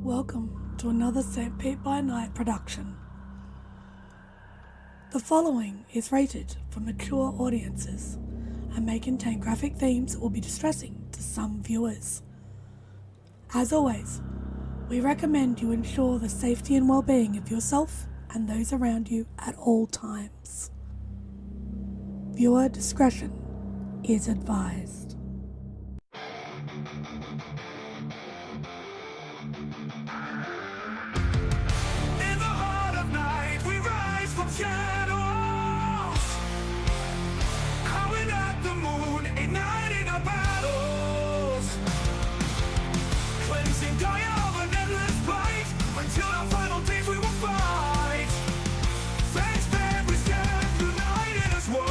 Welcome to another SPbN production. The following is rated for mature audiences and may contain graphic themes that will be distressing to some viewers. As always, we recommend you ensure the safety and well-being of yourself and those around you at all times. Viewer discretion is advised. In the heart of night, we rise from shadows, calling at the moon, igniting our battles, cleansing Gaia of an endless fight, until our final days we will fight. Thanks, man, we stand united as one.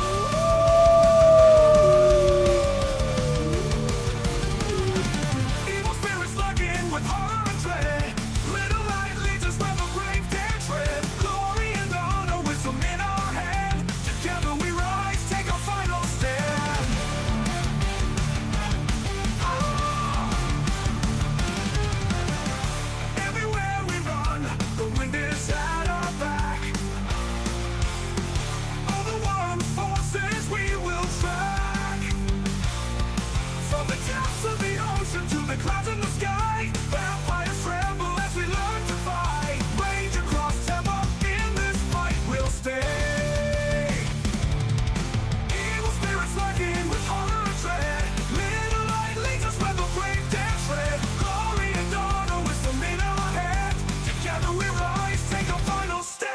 Evil spirits lurking with horror and dread. Little light leads us where the brave dare tread. Glory and honor, wisdom in our hand. Together we rise, take our final stand. Everywhere we run, the wind is at our back. All the warm forces we will track. From the depths of the ocean to the clouds in the sky, vampires tremble as we learn to fight. Rage across Tampa, in this fight we'll stay. Evil spirits lurking with horror and dread. Little light leads us where the brave dare tread. Glory and honor, wisdom in our hand. Together we rise, take our final stand.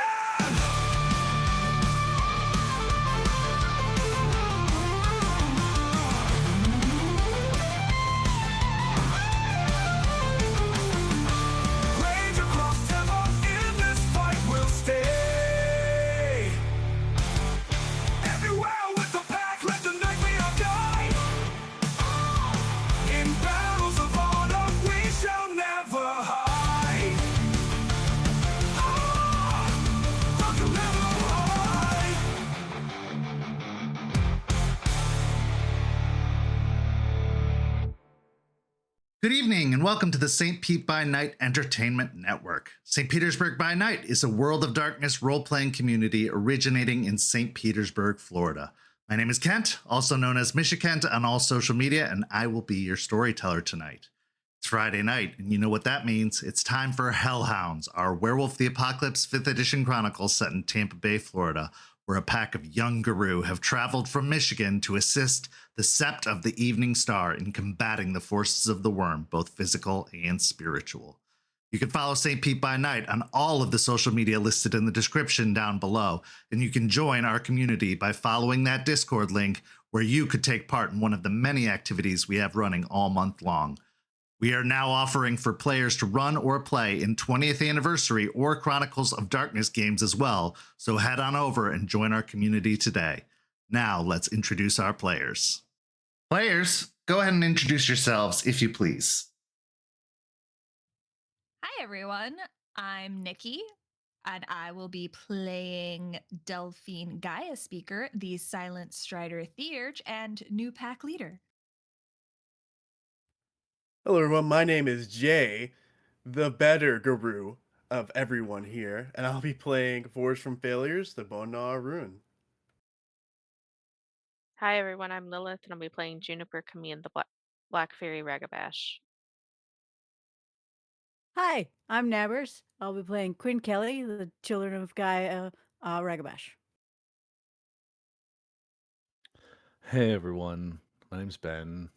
Rage across Tampa, in this fight we'll stay. Everywhere with the pack, let the night be our guide. In battles of honor, we shall never hide. They'll never hide. Good evening and welcome to the St. Pete by Night Entertainment Network. St. Petersburg by Night is a World of Darkness role-playing community originating in St. Petersburg, Florida. My name is Kent, also known as Kent on all social media, and I will be your storyteller tonight. It's Friday night, and you know what that means. It's time for Hounds, our Werewolf the Apocalypse 5th edition chronicle set in Tampa Bay, Florida, where a pack of young guru have traveled from Michigan to assist the Sept of the Evening Star in combating the forces of the worm, both physical and spiritual. You can follow St. Pete by Night on all of the social media listed in the description down below, and you can join our community by following that Discord link where you could take part in one of the many activities we have running all month long. We are now offering for players to run or play in 20th Anniversary or Chronicles of Darkness games as well, so head on over and join our community today. Now, let's introduce our players. Players, go ahead and introduce yourselves, if you please. Hi, everyone. I'm Nikki, and I will be playing Delphine Gaia Speaker, the Silent Strider Theurge, and new pack leader. Hello everyone, my name is Jay, the better guru of everyone here, and I'll be playing Forged from Failures, the Bonar Rune. Hi everyone, I'm Lilith and I'll be playing Juniper, Camille, the Black Fairy Ragabash. Hi, I'm Nabbers. I'll be playing Quinn Kelly, the Children of Gaia Ragabash. Hey everyone, my name's Ben.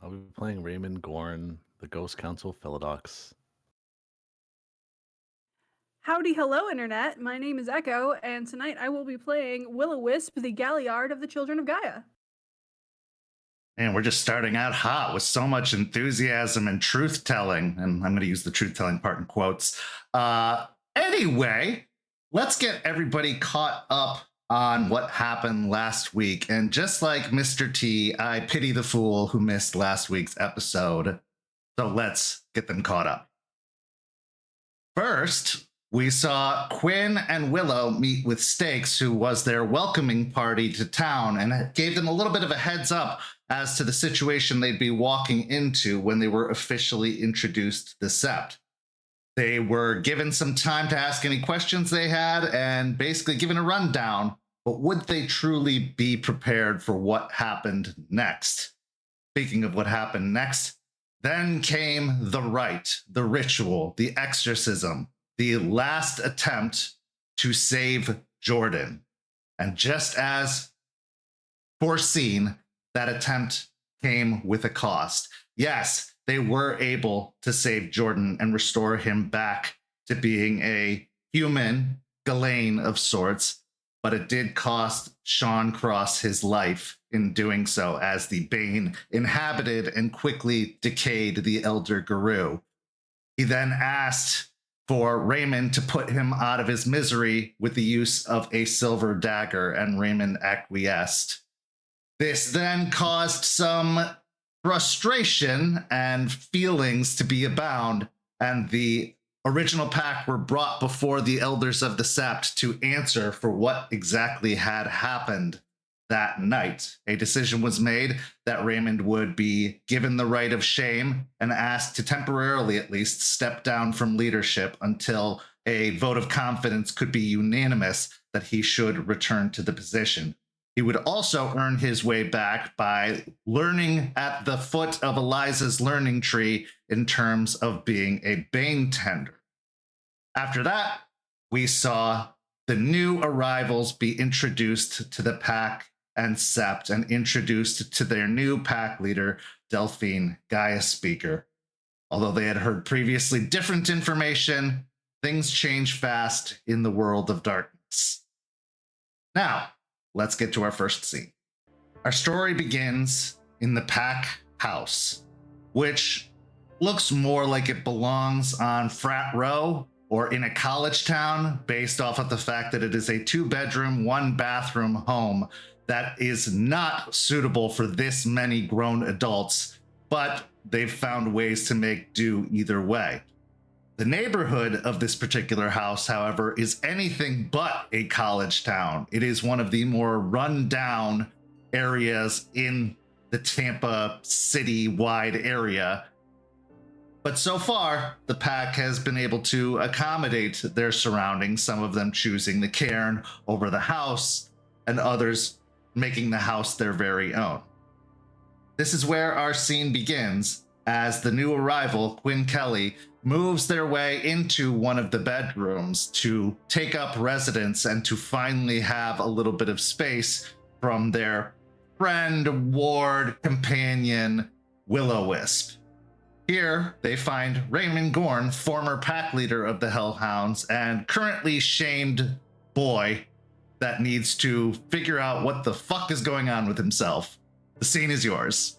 I'll be playing Raymond Gorn, the Ghost Council Philodox. Howdy, hello, Internet. My name is Echo, and tonight I will be playing Will-O-Wisp, the Galliard of the Children of Gaia. And we're just starting out hot with so much enthusiasm and truth-telling, and I'm going to use the truth-telling part in quotes. Anyway, let's get everybody caught up on what happened last week. And just like Mr. T, I pity the fool who missed last week's episode. So let's get them caught up. First, we saw Quinn and Willow meet with Stakes, who was their welcoming party to town, and gave them a little bit of a heads up as to the situation they'd be walking into when they were officially introduced to the Sept. They were given some time to ask any questions they had and basically given a rundown. But would they truly be prepared for what happened next? Speaking of what happened next, then came the rite, the ritual, the exorcism, the last attempt to save Jordan. And just as foreseen, that attempt came with a cost. Yes, they were able to save Jordan and restore him back to being a human Ghislaine of sorts, but it did cost Sean Cross his life in doing so, as the Bane inhabited and quickly decayed the Elder Guru. He then asked for Raymond to put him out of his misery with the use of a silver dagger, and Raymond acquiesced. This then caused some frustration and feelings to be abound, and the original pack were brought before the Elders of the Sept to answer for what exactly had happened that night. A decision was made that Raymond would be given the right of shame and asked to temporarily, at least, step down from leadership until a vote of confidence could be unanimous that he should return to the position. He would also earn his way back by learning at the foot of Eliza's learning tree in terms of being a Bane tender. After that, we saw the new arrivals be introduced to the pack and Sept, and introduced to their new pack leader, Delphine Speaker. Although they had heard previously different information, things change fast in the world of darkness. Now, let's get to our first scene. Our story begins in the pack house, which looks more like it belongs on Frat Row or in a college town, based off of the fact that it is a 2-bedroom, 1-bathroom home that is not suitable for this many grown adults, but they've found ways to make do either way. The neighborhood of this particular house, however, is anything but a college town. It is one of the more run-down areas in the Tampa city-wide area. But so far, the pack has been able to accommodate their surroundings, some of them choosing the cairn over the house, and others making the house their very own. This is where our scene begins, as the new arrival, Quinn Kelly, moves their way into one of the bedrooms to take up residence and to finally have a little bit of space from their friend, ward, companion, Will-O-Wisp. Here, they find Raymond Gorn, former pack leader of the Hellhounds and currently shamed boy that needs to figure out what the fuck is going on with himself. The scene is yours.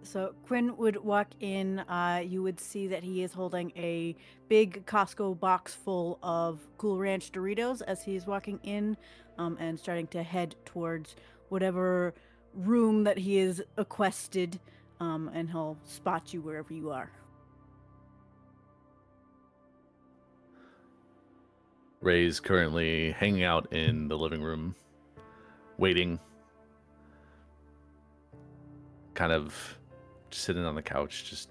So Quinn would walk in. You would see that he is holding a big Costco box full of Cool Ranch Doritos as he's walking in, and starting to head towards whatever room that he is accosted, and he'll spot you wherever you are. Ray's currently hanging out in the living room, waiting, kind of sitting on the couch, just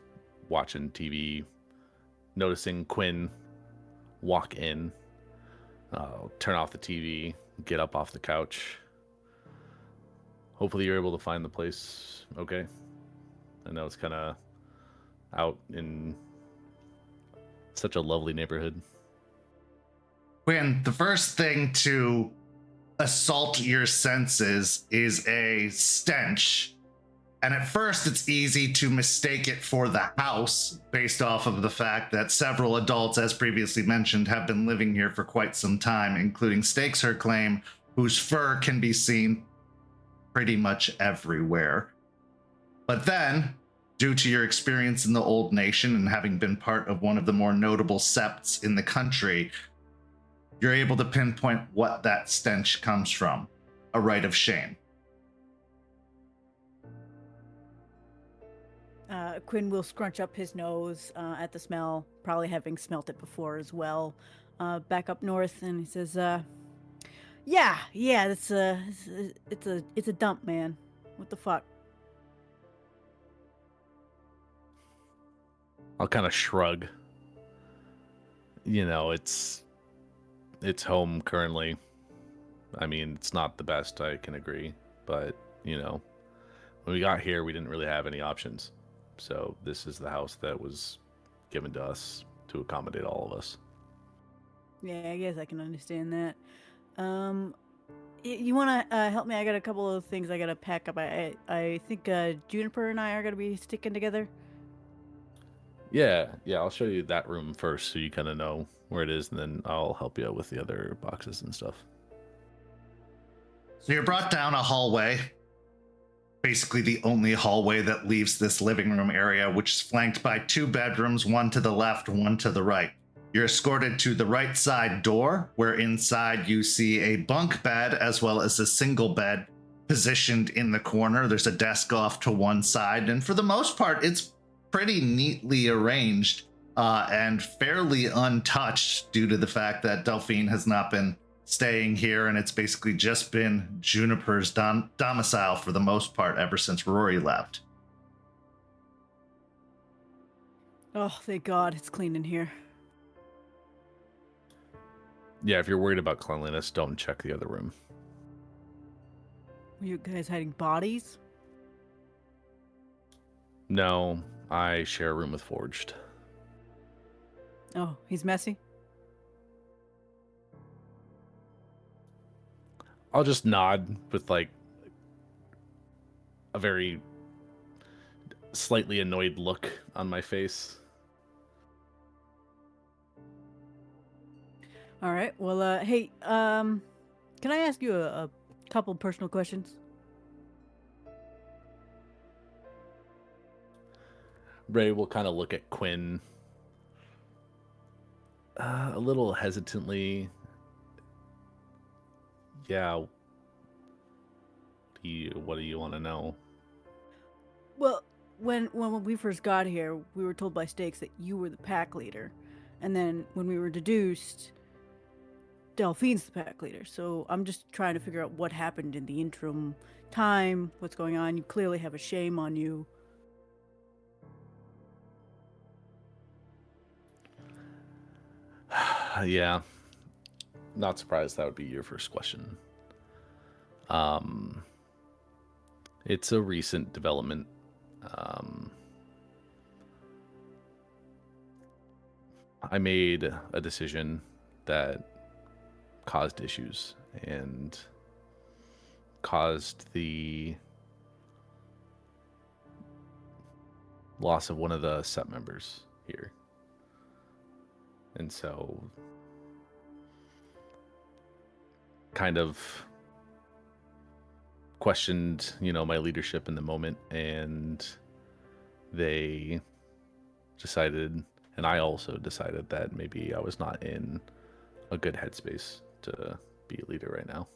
watching TV, noticing Quinn walk in, turn off the TV, get up off the couch. Hopefully you're able to find the place okay. I know it's kind of out in such a lovely neighborhood. Quinn, the first thing to assault your senses is a stench. And at first, it's easy to mistake it for the house, based off of the fact that several adults, as previously mentioned, have been living here for quite some time, including Stakes Her Claim, whose fur can be seen pretty much everywhere. But then, due to your experience in the Old Nation and having been part of one of the more notable septs in the country, you're able to pinpoint what that stench comes from. A rite of shame. Quinn will scrunch up his nose at the smell, probably having smelt it before as well. Back up north, and he says, "Yeah, it's a dump, man. What the fuck?" I'll kind of shrug. You know, it's home currently. I mean, it's not the best, I can agree, but you know, when we got here, we didn't really have any options. So this is the house that was given to us to accommodate all of us. Yeah, I guess I can understand that. You want to help me? I got a couple of things I got to pack up. I think Juniper and I are going to be sticking together. Yeah, I'll show you that room first so you kind of know where it is, and then I'll help you out with the other boxes and stuff. So you're brought down a hallway, basically the only hallway that leaves this living room area, which is flanked by 2 bedrooms, one to the left, one to the right. You're escorted to the right side door, where inside you see a bunk bed as well as a single bed positioned in the corner. There's a desk off to one side, and for the most part, it's pretty neatly arranged and fairly untouched due to the fact that Delphine has not been staying here, and it's basically just been Juniper's domicile for the most part ever since Rory left. Oh, thank God, it's clean in here. Yeah, if you're worried about cleanliness, don't check the other room. Were you guys hiding bodies? No, I share a room with Forged. Oh, he's messy? I'll just nod with like a very slightly annoyed look on my face. All right. Well, hey, can I ask you a couple personal questions? Ray will kind of look at Quinn a little hesitantly. Yeah. What do you want to know? Well, when we first got here, we were told by Stakes that you were the pack leader. And then when we were deduced, Delphine's the pack leader. So I'm just trying to figure out what happened in the interim time, what's going on. You clearly have a shame on you. Yeah. Not surprised that would be your first question. It's a recent development. I made a decision that caused issues and caused the loss of one of the set members here. And so kind of questioned, my leadership in the moment, and they decided, and I also decided, that maybe I was not in a good headspace to be a leader right now.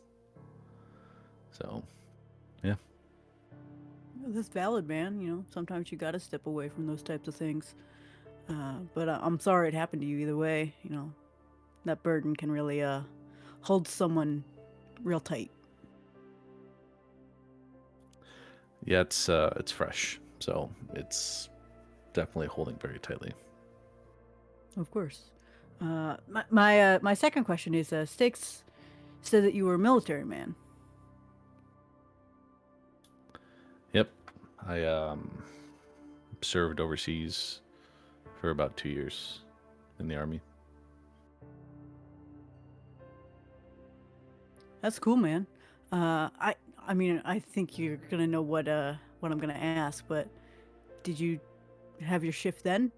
So, yeah. That's valid, man. Sometimes you gotta step away from those types of things. But I'm sorry it happened to you either way. That burden can really hold someone real tight. Yeah, it's fresh, so it's definitely holding very tightly. Of course. My second question is, Stakes said that you were a military man. Yep, I served overseas for about 2 years in the Army. That's cool, man. I mean, I think you're gonna know what I'm gonna ask, but did you have your shift then?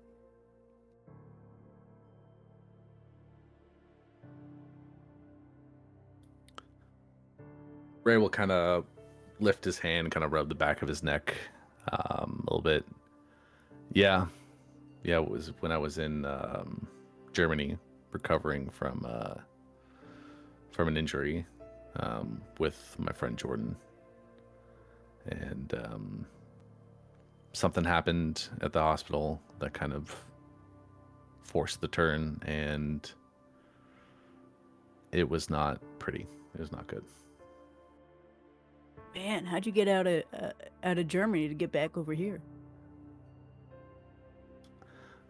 Ray will kind of lift his hand, kind of rub the back of his neck a little bit. Yeah, it was when I was in Germany, recovering from an injury with my friend Jordan, and something happened at the hospital that kind of forced the turn, and it was not pretty. It was not good. Man, how'd you get out of Germany to get back over here?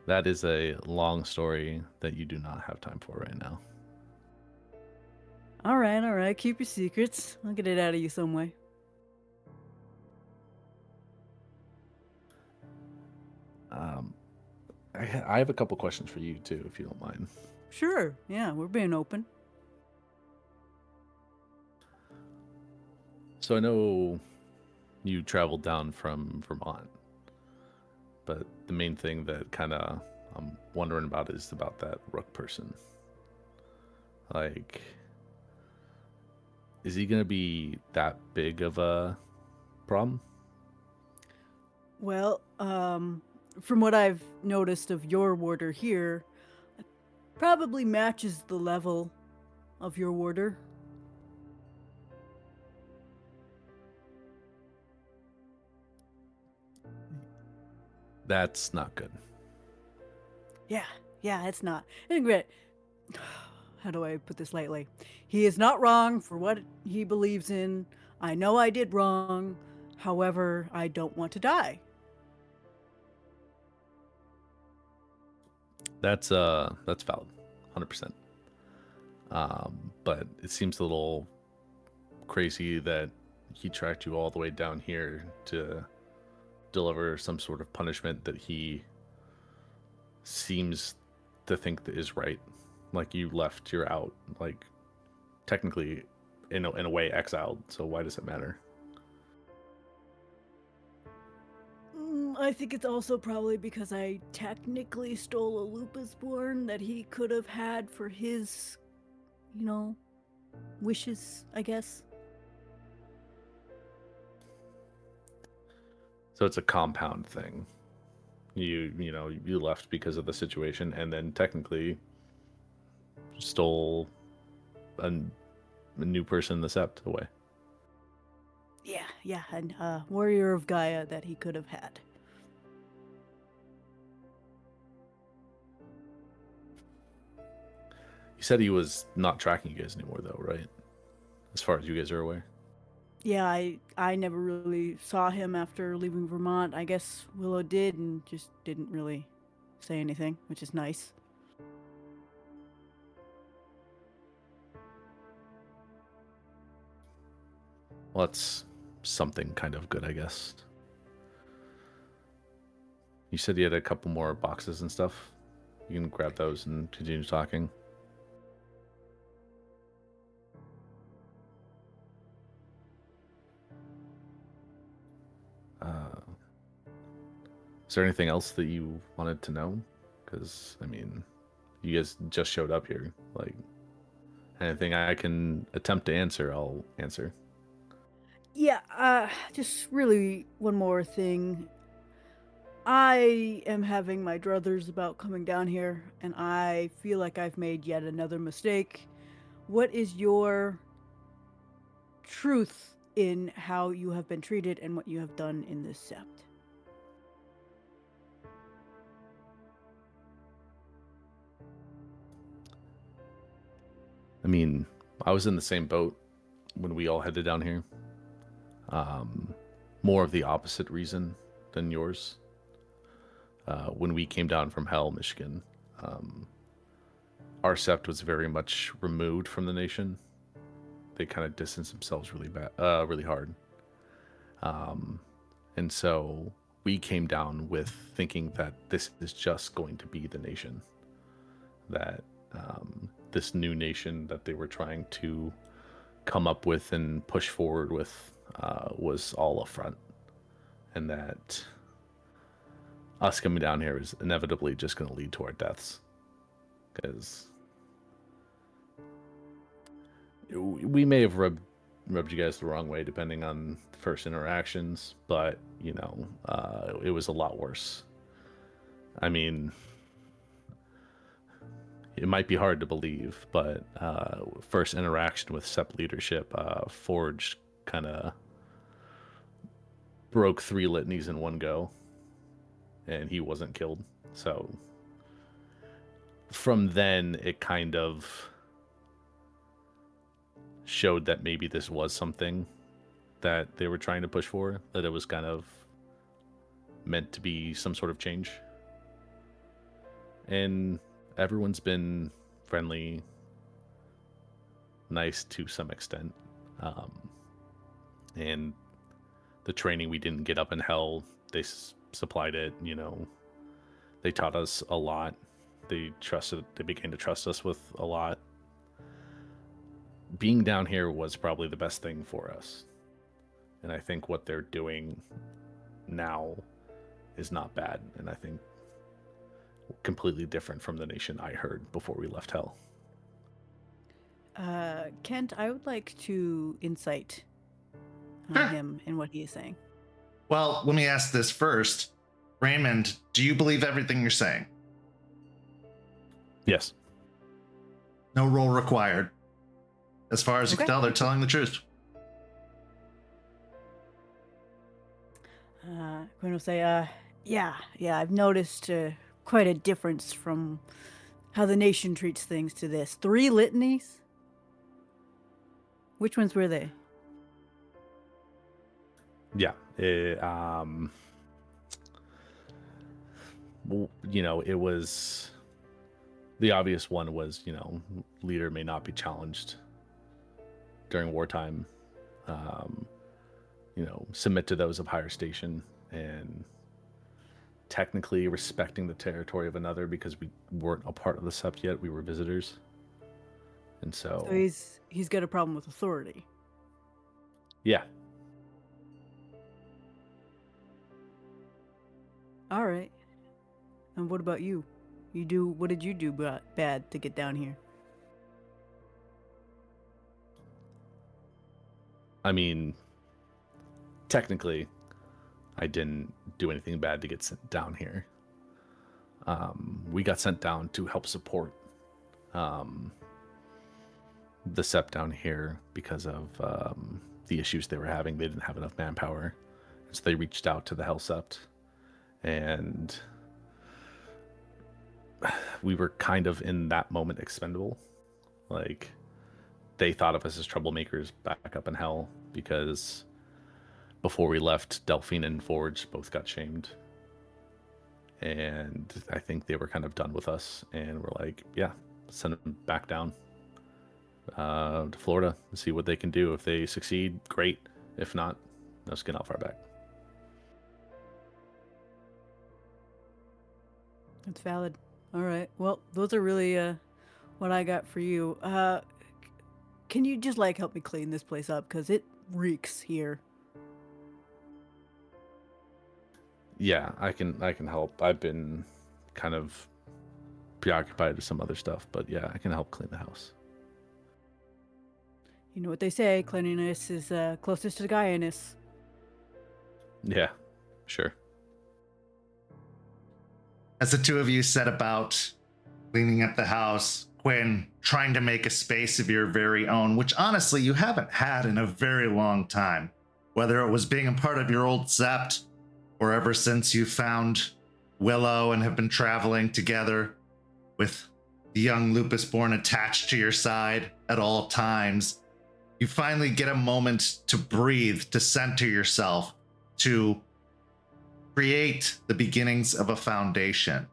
That is a long story that you do not have time for right now. All right. Keep your secrets. I'll get it out of you some way. I have a couple questions for you too, if you don't mind. Sure. Yeah, we're being open. So I know you traveled down from Vermont, but the main thing that kind of I'm wondering about is about that Rook person. Like, is he gonna be that big of a problem? Well, from what I've noticed of your warder here, it probably matches the level of your warder. That's not good. Yeah, it's not. And granted, how do I put this lightly? He is not wrong for what he believes in. I know I did wrong. However, I don't want to die. That's valid, 100%. But it seems a little crazy that he tracked you all the way down here to deliver some sort of punishment that he seems to think that is right. Like, you left, you're out, like, technically in a way exiled, so why does it matter? I think it's also probably because I technically stole a lupus born that he could have had for his, wishes, I guess. So it's a compound thing. You left because of the situation, and then technically stole a new person in the sept away. Yeah, and warrior of Gaia that he could have had. You said he was not tracking you guys anymore, though, right? As far as you guys are aware. Yeah, I never really saw him after leaving Vermont. I guess Willow did and just didn't really say anything, which is nice. Well, that's something kind of good, I guess. You said you had a couple more boxes and stuff. You can grab those and continue talking. Is there anything else that you wanted to know? Because, I mean, you guys just showed up here. Like, anything I can attempt to answer, I'll answer. Yeah, just really one more thing. I am having my druthers about coming down here, and I feel like I've made yet another mistake. What is your truth in how you have been treated and what you have done in this sept? I mean, I was in the same boat when we all headed down here. More of the opposite reason than yours. When we came down from Hell, Michigan, our sept was very much removed from the nation. They kind of distanced themselves really hard. And so we came down with thinking that this is just going to be the nation. That this new nation that they were trying to come up with and push forward with was all a front. And that us coming down here is inevitably just going to lead to our deaths. Because we may have rubbed you guys the wrong way depending on the first interactions, but, it was a lot worse. I mean, it might be hard to believe, but first interaction with sept leadership, Forge kind of broke 3 litanies in one go, and he wasn't killed. So from then, it kind of showed that maybe this was something that they were trying to push for, that it was kind of meant to be some sort of change. and everyone's been friendly, nice to some extent. And the training we didn't get up in hell, they supplied it. They taught us a lot. They began to trust us with a lot. Being down here was probably the best thing for us. And I think what they're doing now is not bad. And I think completely different from the nation I heard before we left hell. Kent, I would like to insight Sure. him and what he is saying. Well, let me ask this first. Raymond, do you believe everything you're saying? Yes. No roll required. As far as you can Okay. tell, they're telling the truth. Quinn will say, yeah, I've noticed quite a difference from how the nation treats things to this. 3 litanies? Which ones were they? Yeah. It was the obvious one was, leader may not be challenged during wartime. Submit to those of higher station, and technically respecting the territory of another because we weren't a part of the sept yet. We were visitors. And so he's got a problem with authority. Yeah. All right. And what about you? What did you do bad to get down here? I mean, technically, I didn't do anything bad to get sent down here. We got sent down to help support the sept down here because of the issues they were having. They didn't have enough manpower, so they reached out to the Hell Sept, and we were kind of in that moment expendable. Like, they thought of us as troublemakers back up in hell because before we left, Delphine and Forge both got shamed. And I think they were kind of done with us, and we're like, yeah, send them back down to Florida and see what they can do. If they succeed, great. If not, no skin off our back. That's valid. All right. Well, those are really what I got for you. Can you just help me clean this place up, because it reeks here? Yeah, I can help. I've been kind of preoccupied with some other stuff, but yeah, I can help clean the house. You know what they say, cleanliness is closest to godliness. Yeah, sure. As the two of you set about cleaning up the house, Quinn trying to make a space of your very own, which honestly you haven't had in a very long time, whether it was being a part of your old sept or ever since you found Willow and have been traveling together with the young Lupus born attached to your side at all times. You finally get a moment to breathe, to center yourself, to create the beginnings of a foundation.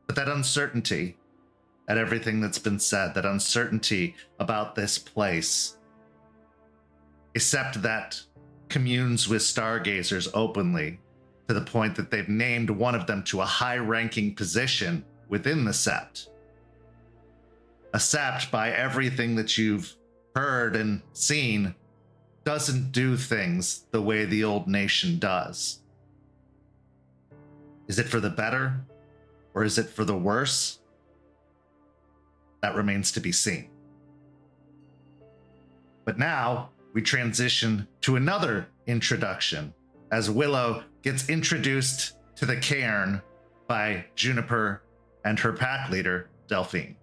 But that uncertainty at everything that's been said, that uncertainty about this place, a sept that communes with stargazers openly to the point that they've named one of them to a high-ranking position within the sept. A sept, by everything that you've heard and seen, doesn't do things the way the old nation does. Is it for the better, or is it for the worse? That remains to be seen. But now we transition to another introduction as Willow gets introduced to the Cairn by Juniper and her pack leader, Delphine.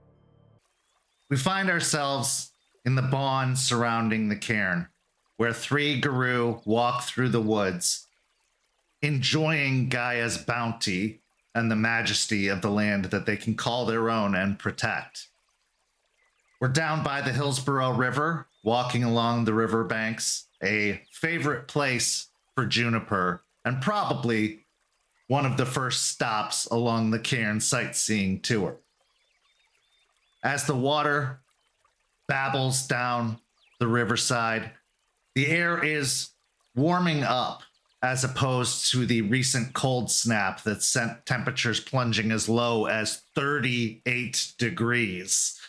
We find ourselves in the bond surrounding the Cairn, where 3 Guru walk through the woods, enjoying Gaia's bounty and the majesty of the land that they can call their own and protect. We're down by the Hillsborough River, walking along the riverbanks, a favorite place for Juniper, and probably one of the first stops along the Cairn sightseeing tour. As the water babbles down the riverside, the air is warming up as opposed to the recent cold snap that sent temperatures plunging as low as 38 degrees.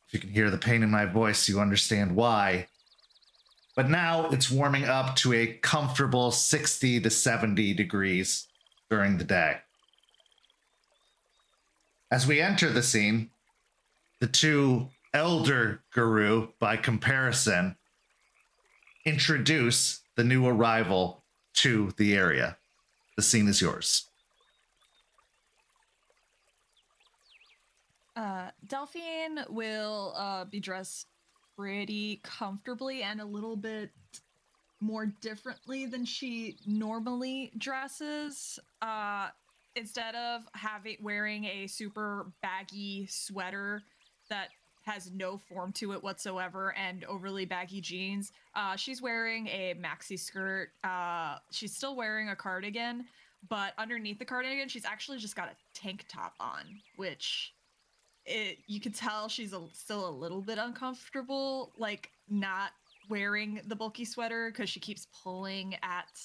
If you can hear the pain in my voice, you understand why. But now it's warming up to a comfortable 60 to 70 degrees during the day. As we enter the scene, the two elder guru, by comparison, introduce the new arrival to the area. The scene is yours. Delphine will be dressed pretty comfortably and a little bit more differently than she normally dresses. Instead of wearing a super baggy sweater that has no form to it whatsoever and overly baggy jeans, she's wearing a maxi skirt. She's still wearing a cardigan, but underneath the cardigan, she's actually just got a tank top on, which you could tell she's still a little bit uncomfortable, like not wearing the bulky sweater because she keeps pulling at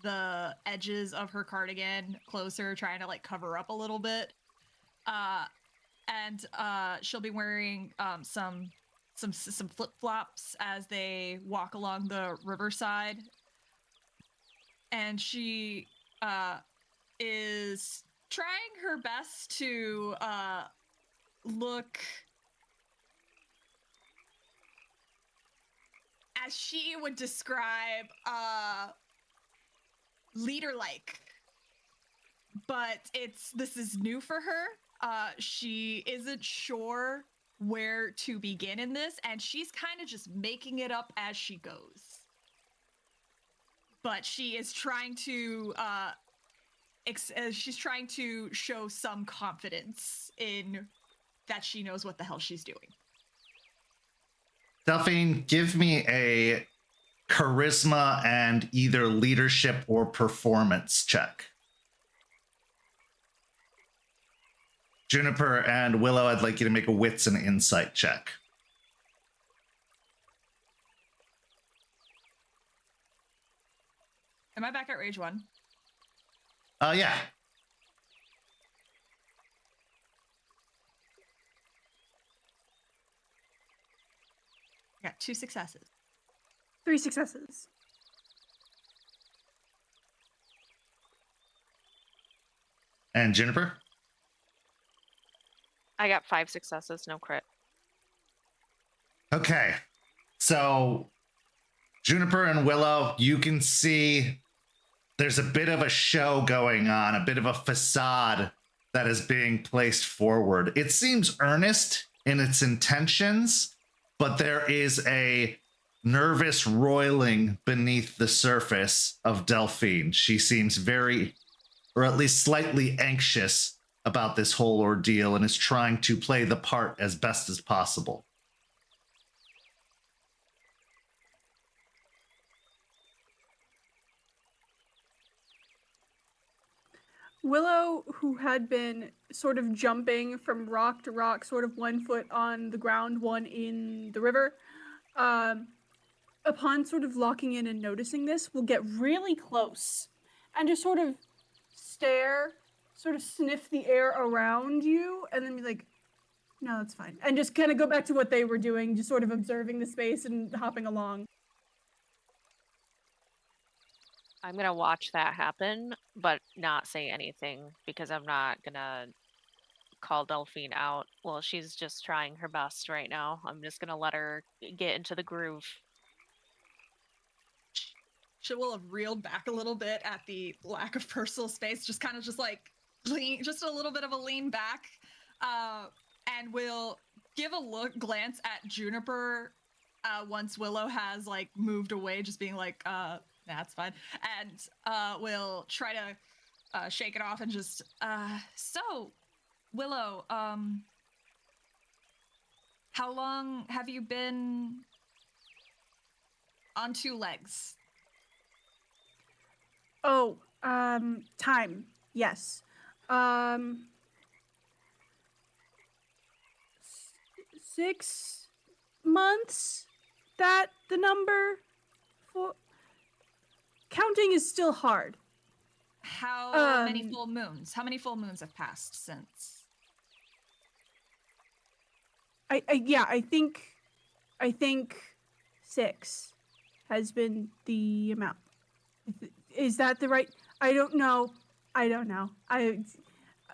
the edges of her cardigan closer, trying to like cover up a little bit. And she'll be wearing some flip-flops as they walk along the riverside. And she is trying her best to look as she would describe leader-like, but this is new for her. She isn't sure where to begin in this, and she's kind of just making it up as she goes. But she is trying to she's trying to show some confidence in that she knows what the hell she's doing. Delphine, give me a charisma and either leadership or performance check. Juniper and Willow, I'd like you to make a wits and insight check. Am I back at Rage 1? Yeah. I got 2 successes. 3 successes. And Juniper? I got 5 successes, no crit. Okay. So, Juniper and Willow, you can see there's a bit of a show going on, a bit of a facade that is being placed forward. It seems earnest in its intentions, but there is a nervous roiling beneath the surface of Delphine. She seems very, or at least slightly anxious about this whole ordeal and is trying to play the part as best as possible. Willow, who had been sort of jumping from rock to rock, sort of 1 foot on the ground, 1 in the river, upon sort of locking in and noticing this, will get really close and just sort of stare, sort of sniff the air around you, and then be like, no, that's fine. And just kind of go back to what they were doing, just sort of observing the space and hopping along. I'm gonna watch that happen, but not say anything because I'm not gonna call Delphine out. Well, she's just trying her best right now. I'm just gonna let her get into the groove. She will have reeled back a little bit at the lack of personal space, just kind of just like lean, just a little bit of a lean back, and will give a glance at Juniper once Willow has like moved away, just being like, that's fine. And we'll try to shake it off and just, so, Willow, how long have you been on 2 legs? Oh, Time. Yes. 6 months. That the number for counting is still hard. How many full moons? How many full moons have passed since? I think 6 has been the amount. Is that the right? I don't know.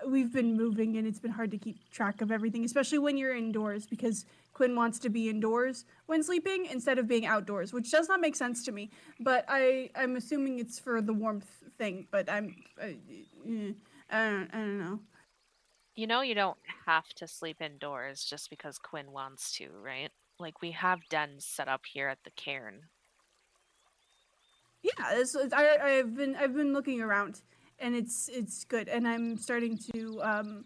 We've been moving and it's been hard to keep track of everything, especially when you're indoors, because Quinn wants to be indoors when sleeping instead of being outdoors, which does not make sense to me. But I'm assuming it's for the warmth thing. But I don't know. You know, you don't have to sleep indoors just because Quinn wants to, right? Like, we have dens set up here at the Cairn. Yeah, I've been looking around, and it's good, and I'm starting to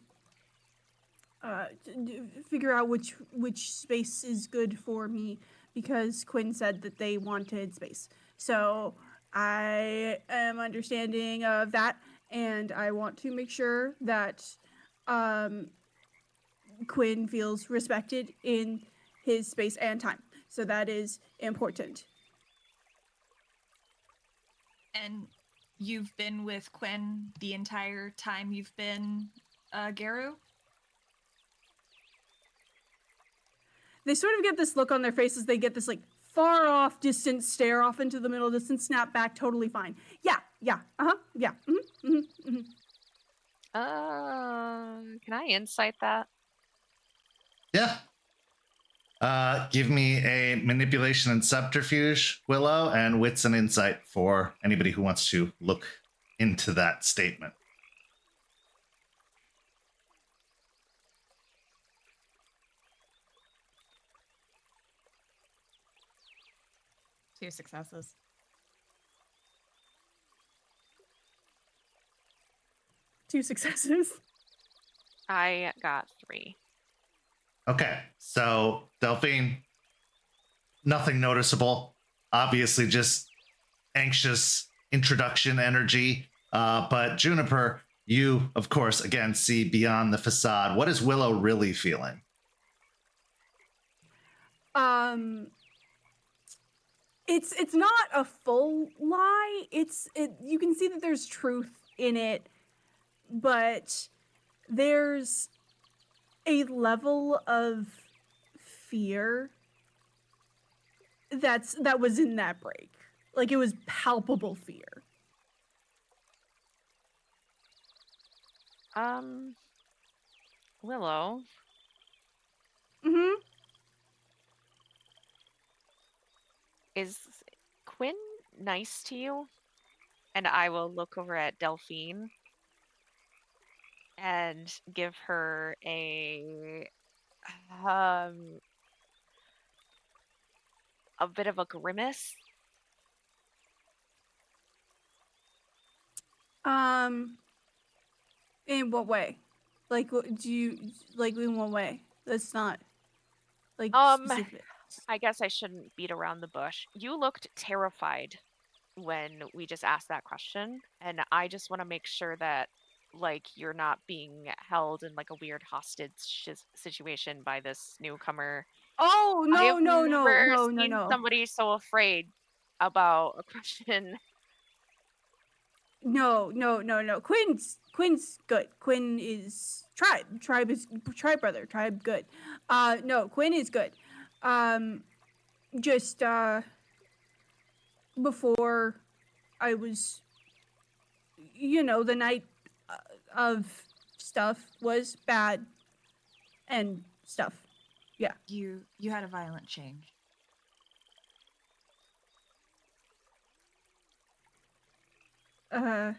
figure out which space is good for me, because Quinn said that they wanted space. So I am understanding of that, and I want to make sure that Quinn feels respected in his space and time. So that is important. And you've been with Quinn the entire time you've been Garu? They sort of get this look on their faces. They get this like far off, distant stare off into the middle distance, snap back, totally fine. Yeah, yeah, yeah. Can I insight that? Yeah. Give me a manipulation and subterfuge, Willow, and wits and insight for anybody who wants to look into that statement. Two successes. Two successes. I got 3. Okay, so Delphine, nothing noticeable. Obviously, just anxious introduction energy. But Juniper, you, of course, again, see beyond the facade. What is Willow really feeling? It's not a full lie. You can see that there's truth in it, but there's a level of fear that was in that break. Like, it was palpable fear. Willow. Mm-hmm. Is Quinn nice to you? And I will look over at Delphine and give her a bit of a grimace. In what way? Like, what do you like? In what way? That's not like specific. I guess I shouldn't beat around the bush. You looked terrified when we just asked that question, and I just want to make sure that, like, you're not being held in like a weird hostage situation by this newcomer. Oh I no have no never no no seen no somebody so afraid about a question. no no no no. Quinn's good. Quinn is tribe is tribe brother, tribe good. No, Quinn is good. Just before I was, the night of stuff was bad and stuff. Yeah. You had a violent change. Yeah.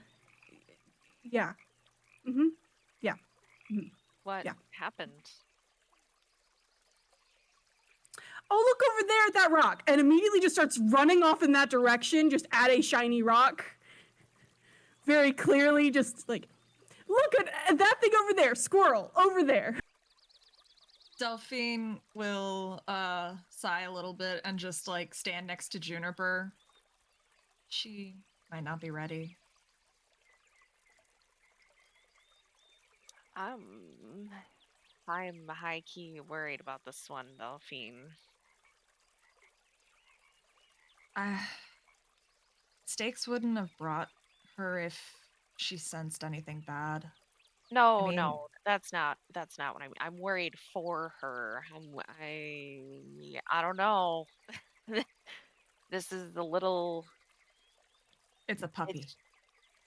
Mhm. Yeah. What Yeah. happened? Oh, look over there at that rock, and immediately just starts running off in that direction, just at a shiny rock. Very clearly, just like, look at that thing over there, squirrel over there. Delphine will sigh a little bit and just like stand next to Juniper. She might not be ready. I'm high key worried about this one, Delphine. Stakes wouldn't have brought her if she sensed anything bad. No, mean- no, that's not what I mean. I'm worried for her. I don't know. This is the little. It's a puppy.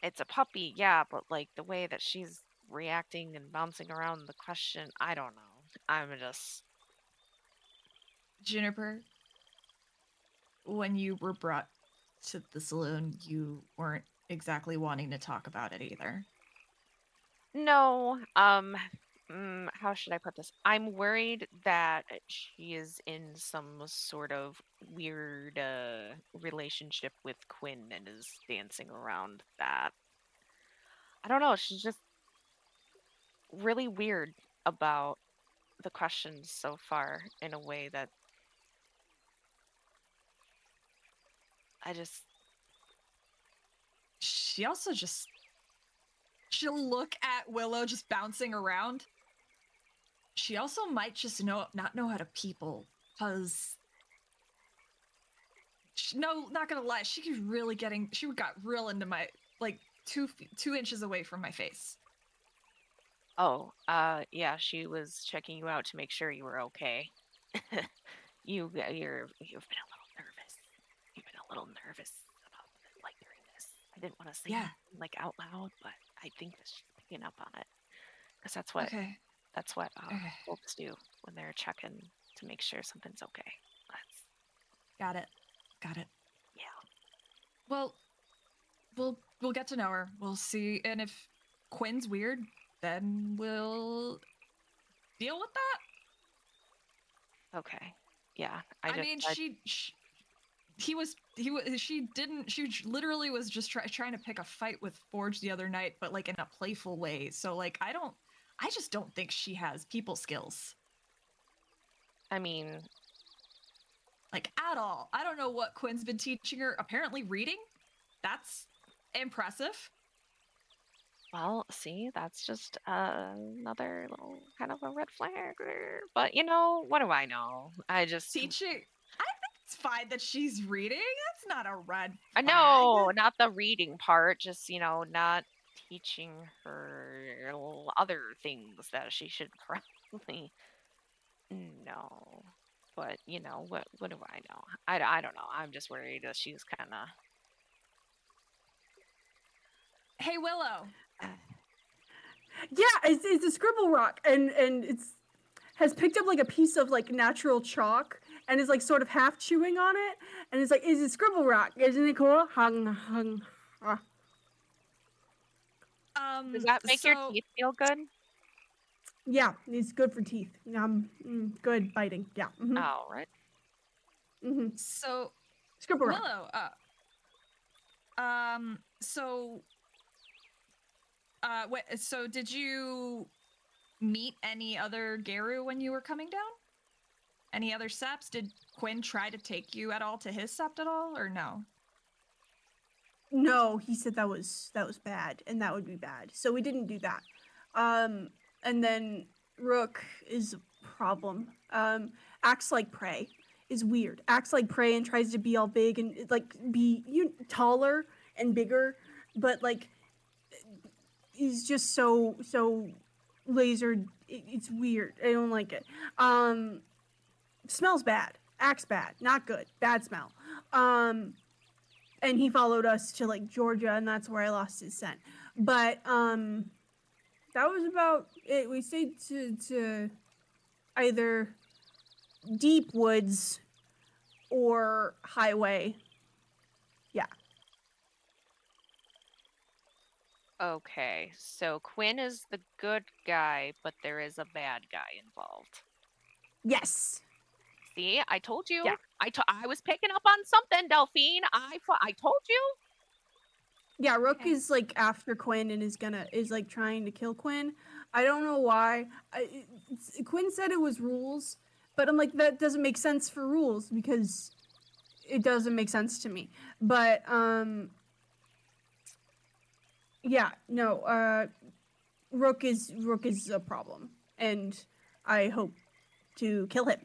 It's a puppy, yeah, but like the way that she's reacting and bouncing around the question, I don't know. I'm just. Juniper, when you were brought to the saloon, you weren't exactly wanting to talk about it either. No, how should I put this? I'm worried that she is in some sort of weird relationship with Quinn and is dancing around that. I don't know, she's just really weird about the questions so far in a way that She also just... She'll look at Willow just bouncing around. She also might just not know how to people, because... No, not gonna lie, she got real into my, like, 2 inches away from my face. Oh, yeah, she was checking you out to make sure you were okay. You've been a little nervous. You've been a little nervous about like during this. I didn't want to say it, like out loud, but I think that she's picking up on it because that's what folks do when they're checking to make sure something's okay. Got it. Yeah. Well, we'll get to know her. We'll see, and if Quinn's weird, then we'll deal with that. Okay. Yeah. She literally was just trying to pick a fight with Forge the other night, but like in a playful way. So like, I just don't think she has people skills. I mean, like at all. I don't know what Quinn's been teaching her. Apparently reading. That's impressive. well, see, that's just another little kind of a red flag. But you know, what do I know? I just teaching. I think it's fine that she's reading. That's not a red flag. No, not the reading part. Just not teaching her other things that she should probably know. But what do I know? I don't know. I'm just worried that she's kind of. Hey, Willow. Yeah, it's a scribble rock, and it's has picked up like a piece of like natural chalk and is like sort of half chewing on it, and it's like, it's a scribble rock, isn't it cool? Hung. Does that make your teeth feel good? Yeah, it's good for teeth. Good biting. Yeah. Mm-hmm. All right. Mm-hmm. So, scribble rock. Willow. So did you meet any other Geru when you were coming down? Any other Seps? Did Quinn try to take you at all to his Sept at all, or no? No, he said that was bad, and that would be bad. So we didn't do that. And then Rook is a problem. Acts like prey. Is weird. Acts like prey and tries to be all big and like be taller and bigger, but like he's just so lasered. It's weird. I don't like it. Smells bad. Acts bad. Not good. Bad smell. And he followed us to like Georgia, and that's where I lost his scent. But that was about it. We stayed to either deep woods or highway. Yeah. Okay, so Quinn is the good guy, but there is a bad guy involved. Yes. See, I told you. Yeah. I was picking up on something, Delphine. I told you. Yeah, Rook is like after Quinn and is like trying to kill Quinn. I don't know why. Quinn said it was rules, but I'm like, that doesn't make sense for rules because it doesn't make sense to me. But yeah, no. Rook is a problem, and I hope to kill him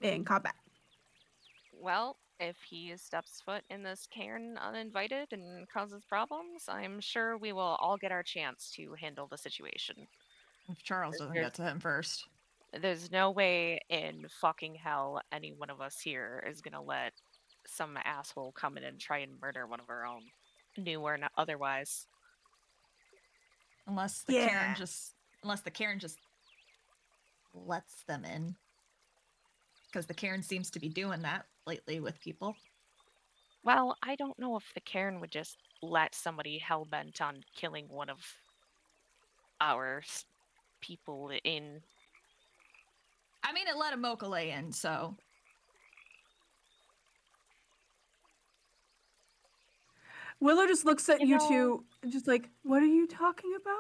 in combat. Well, if he steps foot in this cairn uninvited and causes problems, I'm sure we will all get our chance to handle the situation. If Charles doesn't There's- get to him first. There's no way in fucking hell any one of us here is gonna let some asshole come in and try and murder one of our own, new or not otherwise. Unless the Cairn just lets them in. Because the Cairn seems to be doing that lately with people. Well, I don't know if the Cairn would just let somebody hell-bent on killing one of our people in. I mean, it let a Mokale in, so. Willow just looks at you know- two, just like, what are you talking about?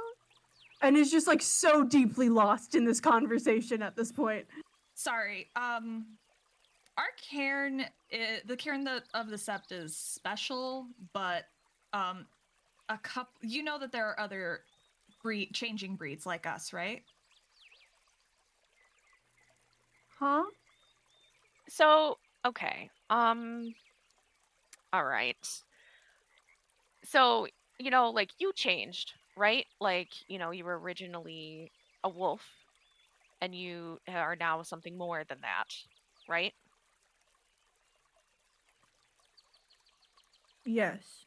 And is just like so deeply lost in this conversation at this point. Sorry. Our Cairn, the Cairn of the Sept is special, but a couple. You know that there are other changing breeds like us, right? Huh? So, okay. All right. So, like you changed, right? Like, you were originally a wolf and you are now something more than that, right? Yes.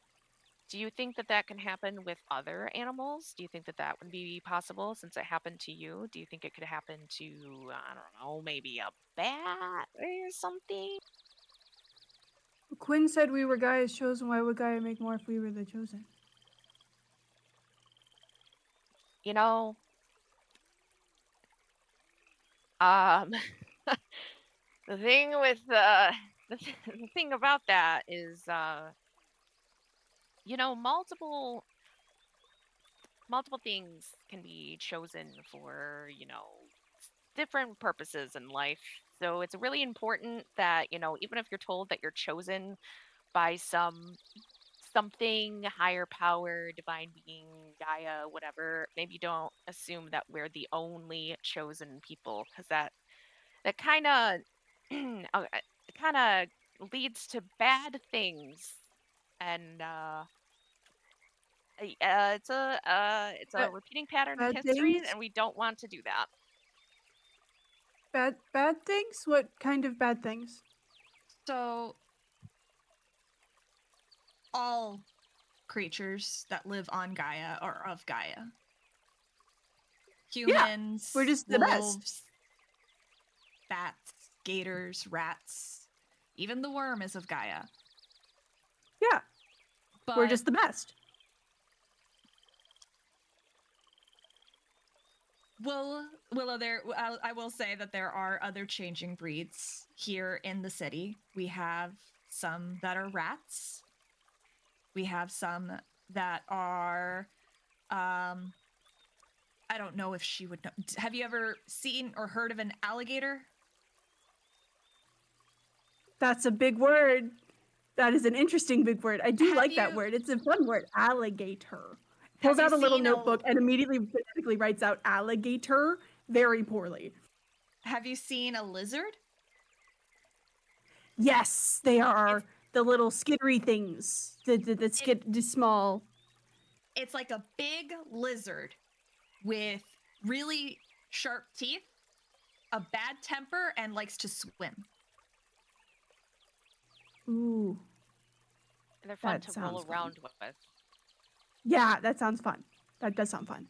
Do you think that that can happen with other animals? Do you think that that would be possible since it happened to you? Do you think it could happen to, I don't know, maybe a bat or something? Quinn said we were Gaia's chosen. Why would Gaia make more if we were the chosen? The thing with the thing about that is multiple things can be chosen for different purposes in life. So it's really important that even if you're told that you're chosen by something higher power, divine being, Gaia, whatever, maybe don't assume that we're the only chosen people, because that kind of leads to bad things, and it's a repeating pattern in bad history, things? and we don't want to do that. Bad things? What kind of bad things? So, all creatures that live on Gaia are of Gaia. Humans, we're just the best. wolves, bats, gators, rats, even the worm is of Gaia. Yeah, But we're just the best. Willow, I will say that there are other changing breeds here in the city. We have some that are rats. We have some that are, I don't know if she would know. Have you ever seen or heard of an alligator? That's a big word. That is an interesting big word. I do Have like that you- word. It's a fun word. Alligator. Have Pulls you out a little seen notebook and immediately phonetically writes out alligator very poorly. Have you seen a lizard? Yes, they are the little skittery things. The small. It's like a big lizard with really sharp teeth, a bad temper, and likes to swim. Ooh. They're fun That to roll sounds fun. around with. Yeah, that sounds fun. That does sound fun.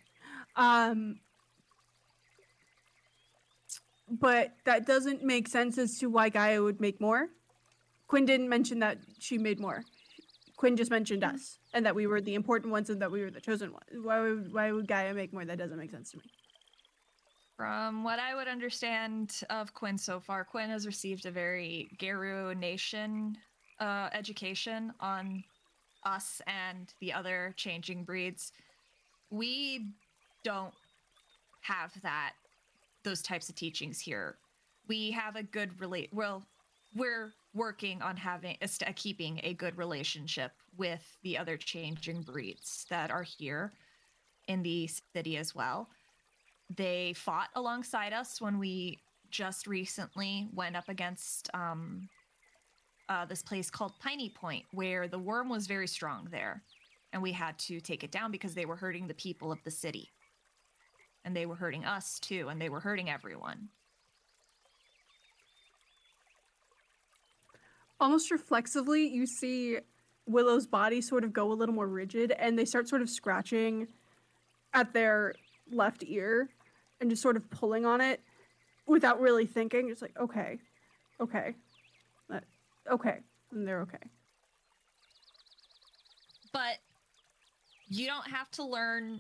But that doesn't make sense as to why Gaia would make more. Quinn didn't mention that she made more. Quinn just mentioned us and that we were the important ones and that we were the chosen ones. Why would Gaia make more? That doesn't make sense to me. From what I would understand of Quinn so far, Quinn has received a very Geru Nation education on us and the other changing breeds. We don't have those types of teachings here. We have a good we're working on keeping a good relationship with the other changing breeds that are here. in the city as well. They fought alongside us when we just recently went up against this place called Piney Point, where the worm was very strong there. And we had to take it down because they were hurting the people of the city. And they were hurting us too, and they were hurting everyone. Almost reflexively, you see Willow's body sort of go a little more rigid, and they start sort of scratching at their left ear and just sort of pulling on it without really thinking. Just like, okay, okay, okay, and they're okay. But you don't have to learn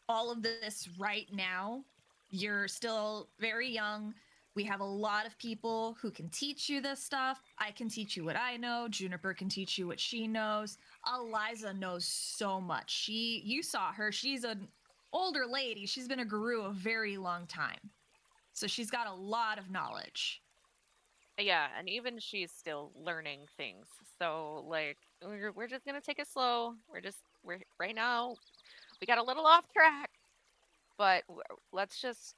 all of this right now. You're still very young. We have a lot of people who can teach you this stuff. I can teach you what I know. Juniper can teach you what she knows. Eliza knows so much. You saw her. She's an older lady. She's been a guru a very long time. So she's got a lot of knowledge. Yeah, and even she's still learning things. So like we're just gonna take it slow. We're right now we got a little off track, but let's just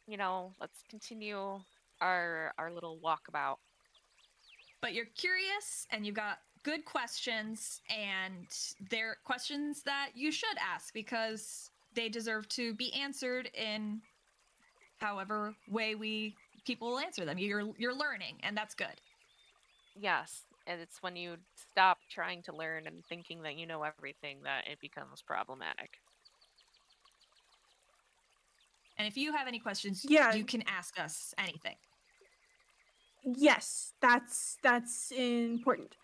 let's continue our little walkabout. But you're curious and you've got good questions, and they're questions that you should ask because they deserve to be answered in however way people will answer them. You're learning, and that's good. Yes, and it's when you stop trying to learn and thinking that you know everything that it becomes problematic. And if you have any questions, Yeah. you can ask us anything. Yes, that's important.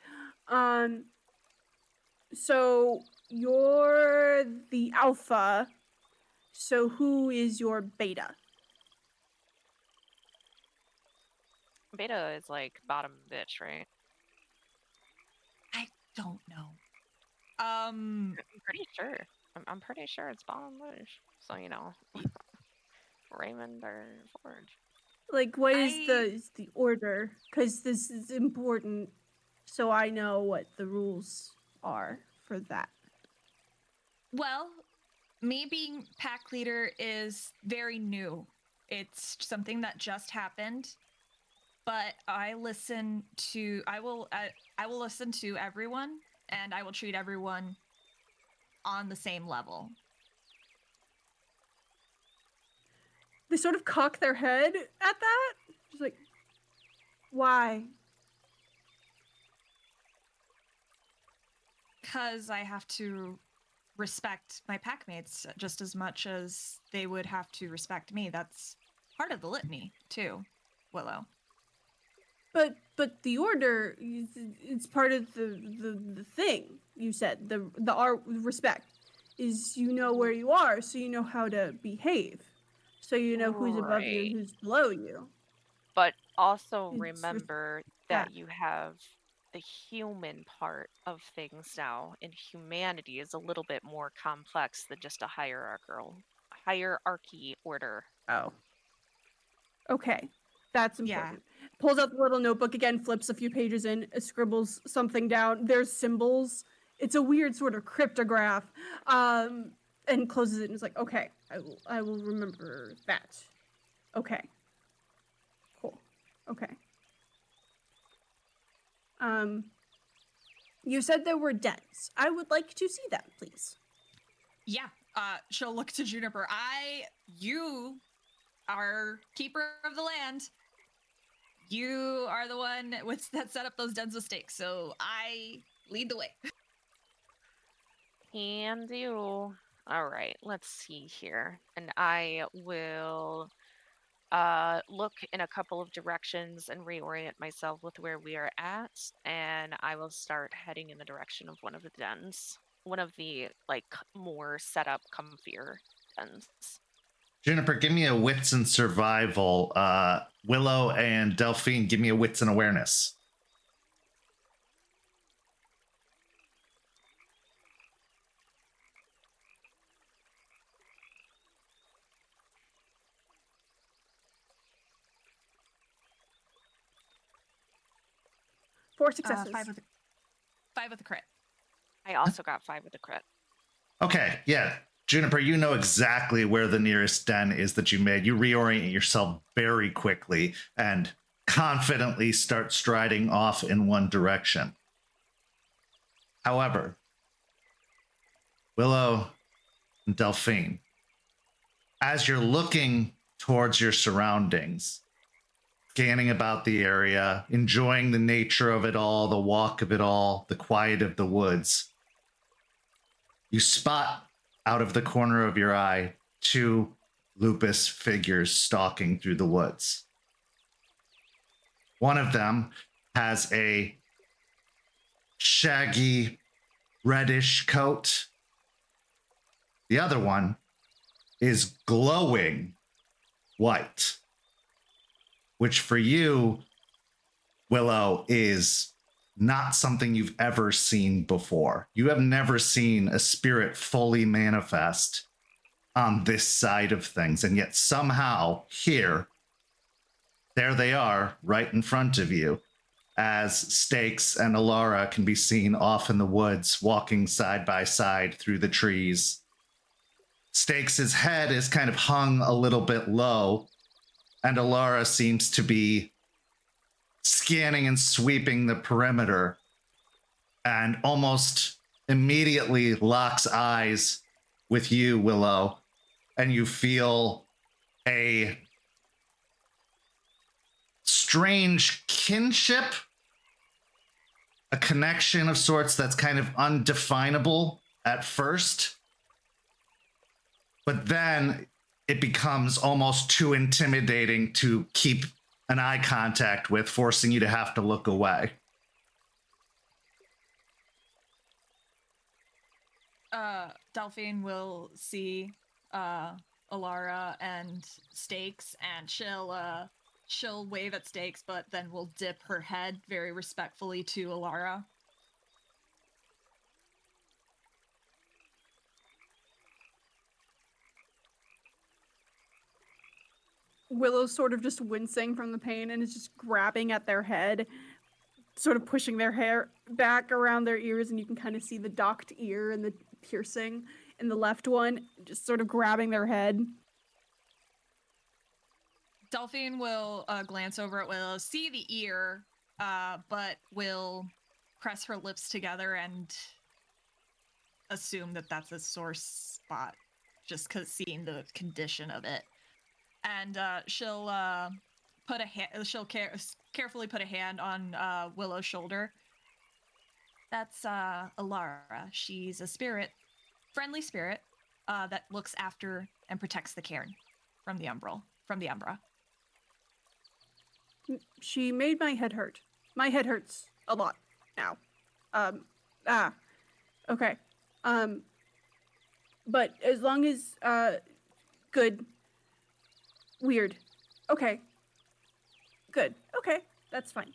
So you're the alpha. So who is your beta? Beta is like bottom bitch, right? I don't know. I'm pretty sure. I'm pretty sure it's bottom bitch. So Raymond or Forge. Like, what is the order? Because this is important, so I know what the rules are for that. Well, me being pack leader is very new. It's something that just happened. But I will listen to everyone, and I will treat everyone on the same level. They sort of cock their head at that. Just like, why? Because I have to respect my packmates just as much as they would have to respect me. That's part of the litany, too, Willow. But the order, it's part of the thing you said. The respect is you know where you are, so you know how to behave. So you know who's above you and who's below you. But also It's remember that you have the human part of things now, and humanity is a little bit more complex than just a hierarchy order. Oh. Okay. That's important. Pulls out the little notebook again, flips a few pages in, scribbles something down. There's symbols. It's a weird sort of cryptograph. And closes it and is like, okay, I will remember that. Okay. Cool. Okay. You said there were dens. I would like to see them, please. Yeah. She'll look to Juniper. You are keeper of the land. You are the one that set up those dens with stakes, so I lead the way. Can do. All right, let's see here. And I will look in a couple of directions and reorient myself with where we are at, and I will start heading in the direction of one of the dens. One of the, more set up, comfier dens. Juniper, give me a wits and survival. Willow and Delphine, give me a wits and awareness. Four successes. 5 with a crit. I also got 5 with the crit. Okay, yeah. Juniper, you know exactly where the nearest den is that you made. You reorient yourself very quickly and confidently start striding off in one direction. However, Willow and Delphine, as you're looking towards your surroundings, scanning about the area, enjoying the nature of it all, the walk of it all, the quiet of the woods, you spot out of the corner of your eye 2 lupus figures stalking through the woods. One of them has a shaggy reddish coat. The other one is glowing white, which for you, Willow, is not something you've ever seen before. You have never seen a spirit fully manifest on this side of things, and yet somehow here, there they are right in front of you, as Stakes and Alara can be seen off in the woods, walking side by side through the trees. Stakes' head is kind of hung a little bit low, and Alara seems to be scanning and sweeping the perimeter, and almost immediately locks eyes with you, Willow, and you feel a strange kinship, a connection of sorts that's kind of undefinable at first, but then it becomes almost too intimidating to keep an eye contact with, forcing you to have to look away. Delphine will see Alara and Stakes, and she'll wave at Stakes, but then will dip her head very respectfully to Alara. Willow's sort of just wincing from the pain and is just grabbing at their head, sort of pushing their hair back around their ears, and you can kind of see the docked ear and the piercing in the left one, just sort of grabbing their head. Delphine will glance over at Willow, see the ear, but will press her lips together and assume that that's a sore spot, just because seeing the condition of it. And she'll put a she'll carefully put a hand on Willow's shoulder. That's Alara. She's a friendly spirit that looks after and protects the Caern from the Umbra. She made my head hurt. My head hurts a lot now. Okay. But as long as good. Weird. Okay. Good. Okay. That's fine.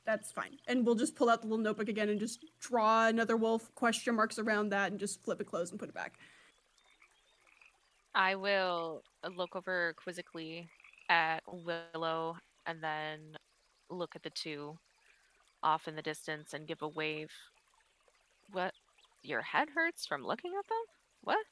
That's fine. And we'll just pull out the little notebook again and just draw another wolf, question marks around that, and just flip it closed and put it back. I will look over quizzically at Willow and then look at the 2 off in the distance and give a wave. What? Your head hurts from looking at them? What?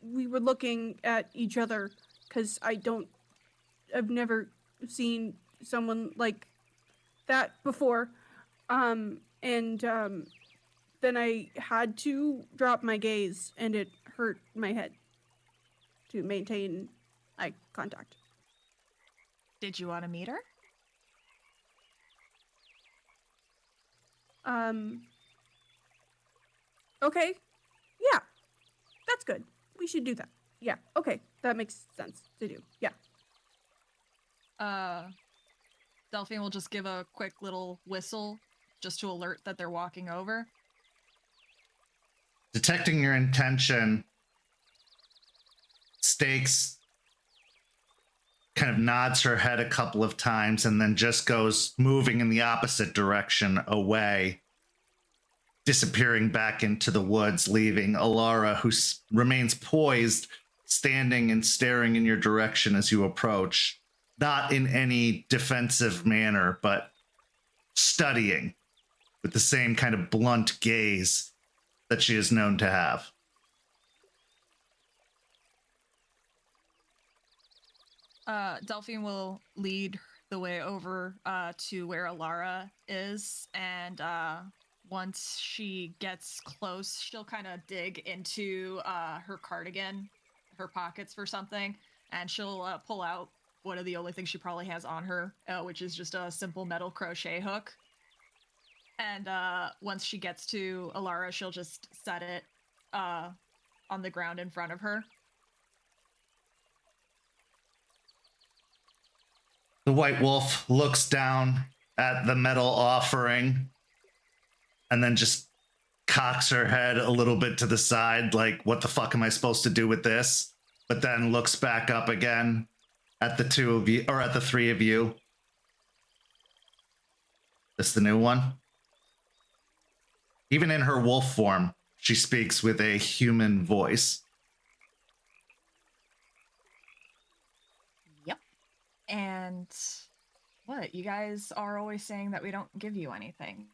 We were looking at each other because I've never seen someone like that before. And then I had to drop my gaze and it hurt my head to maintain eye contact. Did you want to meet her? Okay. Yeah. That's good. We should do that. Yeah. Okay. That makes sense to do. Yeah. Delphine will just give a quick little whistle just to alert that they're walking over. Detecting your intention, Stakes kind of nods her head a couple of times and then just goes moving in the opposite direction away, disappearing back into the woods, leaving Alara, who remains poised, standing and staring in your direction as you approach, not in any defensive manner, but studying with the same kind of blunt gaze that she is known to have. Delphine will lead the way over to where Alara is, and once she gets close, she'll kind of dig into her cardigan, her pockets for something, and she'll pull out one of the only things she probably has on her, which is just a simple metal crochet hook. And once she gets to Alara, she'll just set it on the ground in front of her. The White Wolf looks down at the metal offering and then just cocks her head a little bit to the side, like, what the fuck am I supposed to do with this? But then looks back up again at the two of you, or at the three of you. This the new one? Even in her wolf form, she speaks with a human voice. Yep. And what? You guys are always saying that we don't give you anything.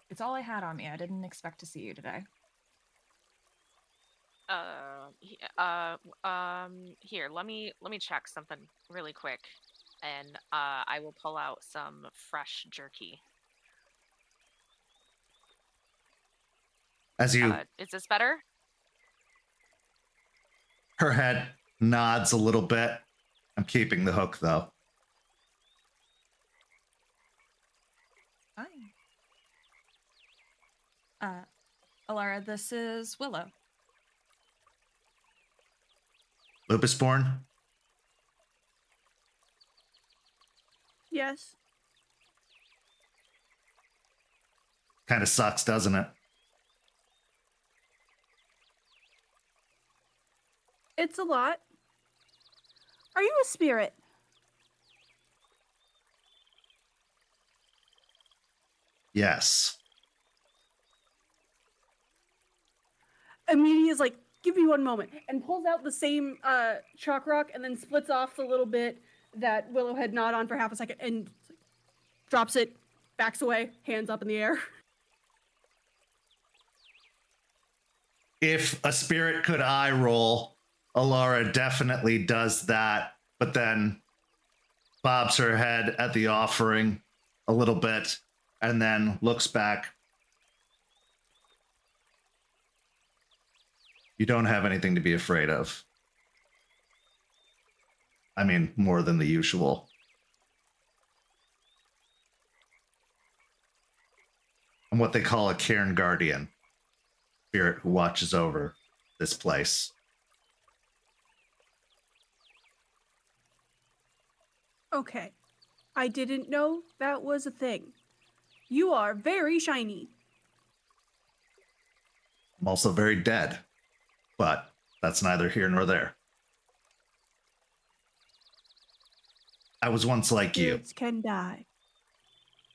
It's all I had on me. I didn't expect to see you today. Here, let me check something really quick, and I will pull out some fresh jerky. As you, Is this better? her head nods a little bit. I'm keeping the hook though. Fine. Alara, this is Willow. Lupusborn? Yes. Kind of sucks, doesn't it? It's a lot. Are you a spirit? Yes. Amelia is like, give me one moment, and pulls out the same chalk rock and then splits off the little bit that Willow had gnawed on for half a second and drops it, backs away, hands up in the air. If a spirit could eye roll, Alara definitely does that, but then bobs her head at the offering a little bit and then looks back. You don't have anything to be afraid of. I mean, more than the usual. I'm what they call a Cairn guardian, spirit who watches over this place. Okay. I didn't know that was a thing. You are very shiny. I'm also very dead, but that's neither here nor there. I was once like you. Spirits can die.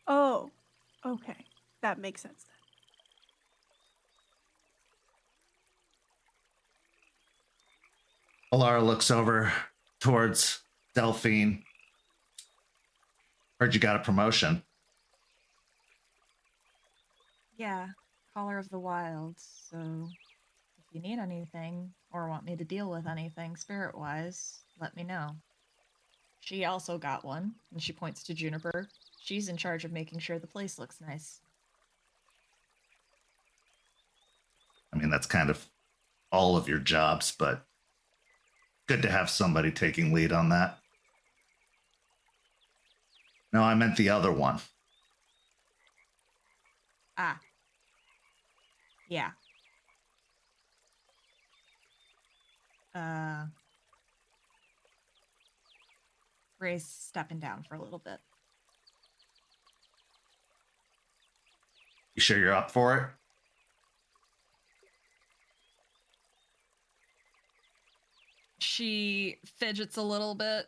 Oh, okay. That makes sense then. Alara looks over towards Delphine. Heard you got a promotion. Yeah, Caller of the Wilds. So if you need anything or want me to deal with anything spirit-wise, let me know. She also got one, and she points to Juniper. She's in charge of making sure the place looks nice. I mean, that's kind of all of your jobs, but good to have somebody taking lead on that. No, I meant the other one. Ah. Yeah. Ray's stepping down for a little bit. You sure you're up for it? She fidgets a little bit.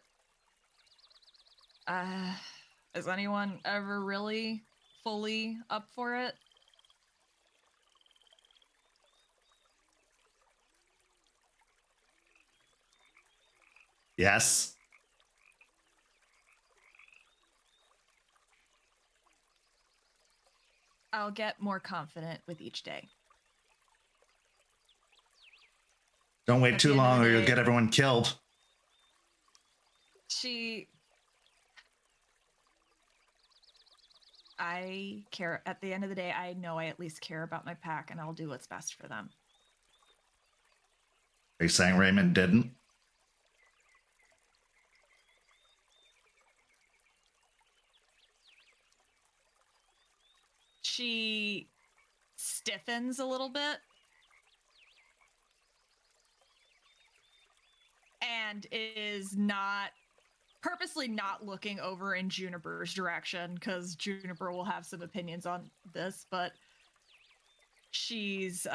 Is anyone ever really fully up for it? Yes. I'll get more confident with each day. Don't wait At too the end of long the or you'll day- get everyone killed. I care. At the end of the day, I know I at least care about my pack, and I'll do what's best for them. Are you saying Raymond didn't? She stiffens a little bit and is purposely not looking over in Juniper's direction, because Juniper will have some opinions on this, but she's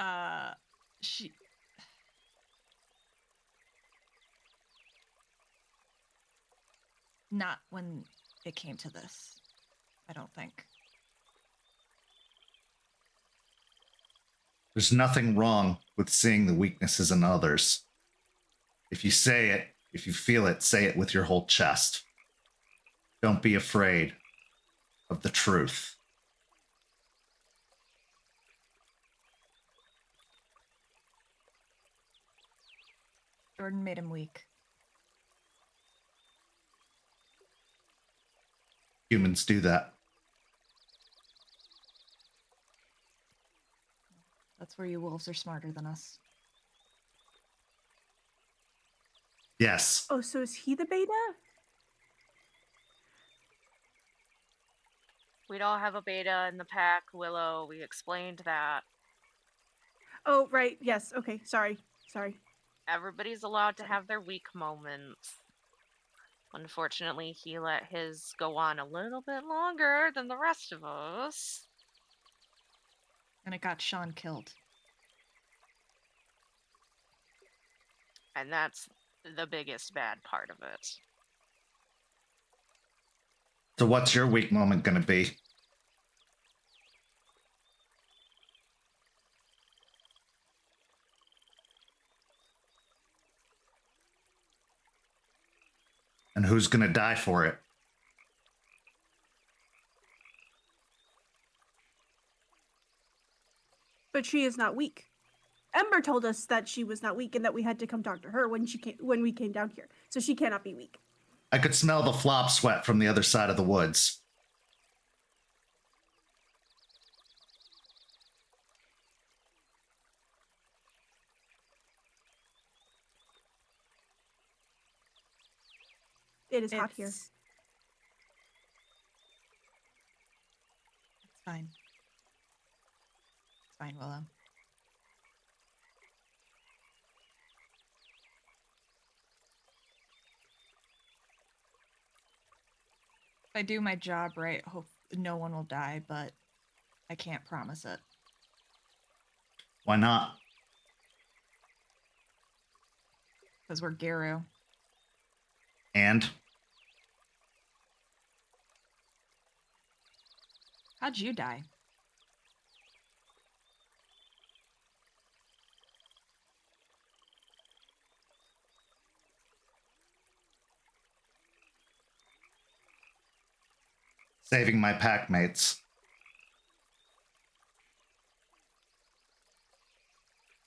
not when it came to this, I don't think. There's nothing wrong with seeing the weaknesses in others. If you say it, if you feel it, say it with your whole chest. Don't be afraid of the truth. Jordan made him weak. Humans do that. That's where you wolves are smarter than us. Yes. Oh, so is he the beta? We don't have a beta in the pack, Willow. We explained that. Oh, right. Yes. Okay. Sorry. Everybody's allowed to have their weak moments. Unfortunately, he let his go on a little bit longer than the rest of us. And it got Sean killed. And that's the biggest bad part of it. So what's your weak moment going to be? And who's going to die for it? But she is not weak. Ember told us that she was not weak and that we had to come talk to her when we came down here. So she cannot be weak. I could smell the flop sweat from the other side of the woods. It is hot here. It's fine. It's fine, Willow. If I do my job right, hope no one will die, but I can't promise it. Why not? Because we're Garu. And How'd you die? saving my pack mates.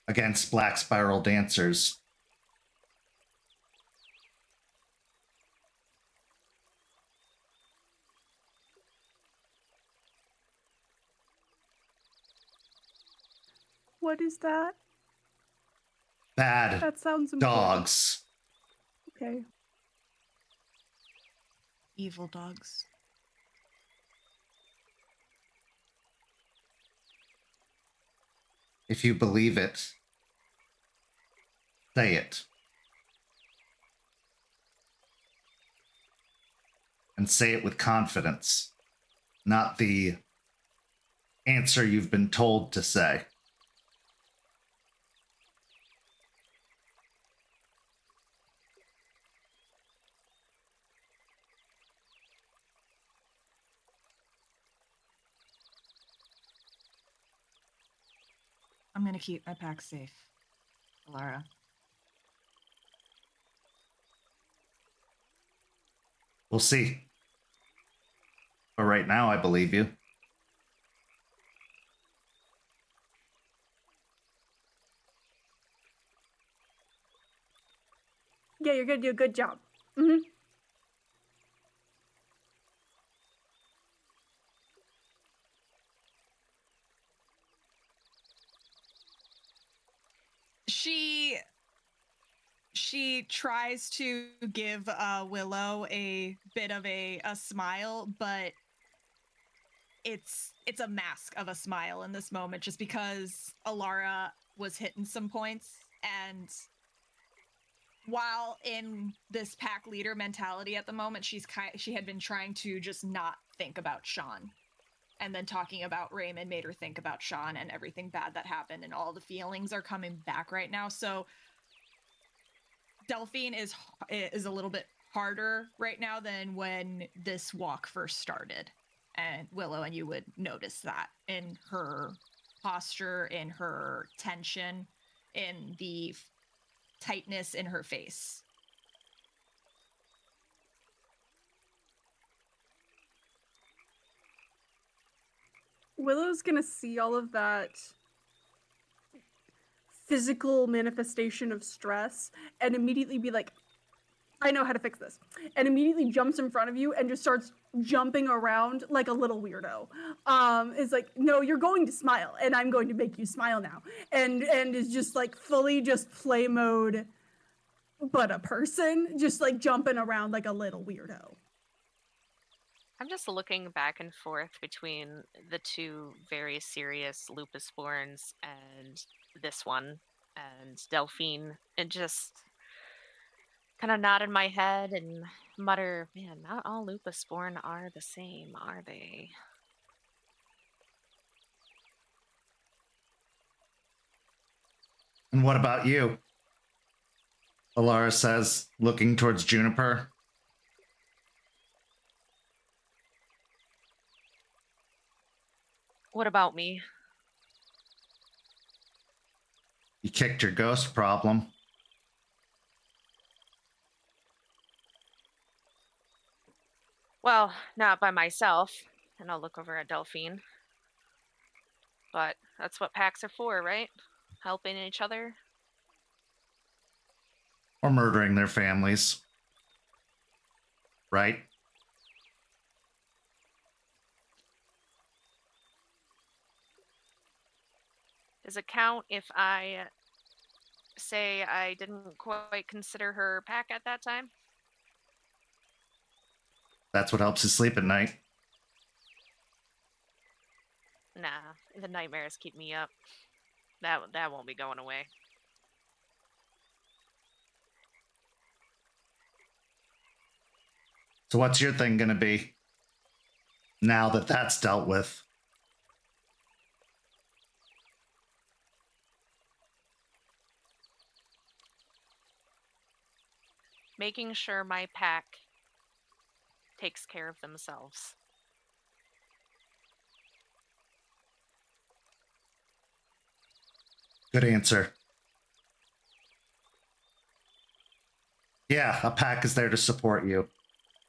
Against Black Spiral Dancers. What is that? Bad That sounds important. dogs. Okay. Evil dogs. If you believe it, say it. And say it with confidence, not the answer you've been told to say. I'm gonna keep my pack safe, Alara. We'll see. But right now, I believe you. Yeah, you're gonna do a good job. Mm-hmm. She tries to give Willow a bit of a smile, but it's a mask of a smile in this moment, just because Alara was hitting some points, and while in this pack leader mentality at the moment, she had been trying to just not think about Sean. And then talking about Raymond made her think about Sean and everything bad that happened, and all the feelings are coming back right now. So Delphine is a little bit harder right now than when this walk first started. And Willow, and you would notice that in her posture, in her tension, in the tightness in her face. Willow's gonna see all of that physical manifestation of stress and immediately be like, I know how to fix this. And immediately jumps in front of you and just starts jumping around like a little weirdo. Is like, no, you're going to smile, and I'm going to make you smile now. And is just like fully just play mode, but a person, just like jumping around like a little weirdo. I'm just looking back and forth between the two very serious lupus borns and this one and Delphine, and just kind of nod in my head and mutter, man, not all lupus born are the same, are they? And what about you? Alara says, looking towards Juniper. What about me? You kicked your ghost problem. Well, not by myself. And I'll look over at Delphine. But that's what packs are for, right? Helping each other. Or murdering their families. Right? Does it count if I say I didn't quite consider her pack at that time? That's what helps you sleep at night. Nah, the nightmares keep me up. That won't be going away. So what's your thing gonna be? Now that that's dealt with. Making sure my pack takes care of themselves. Good answer. Yeah, a pack is there to support you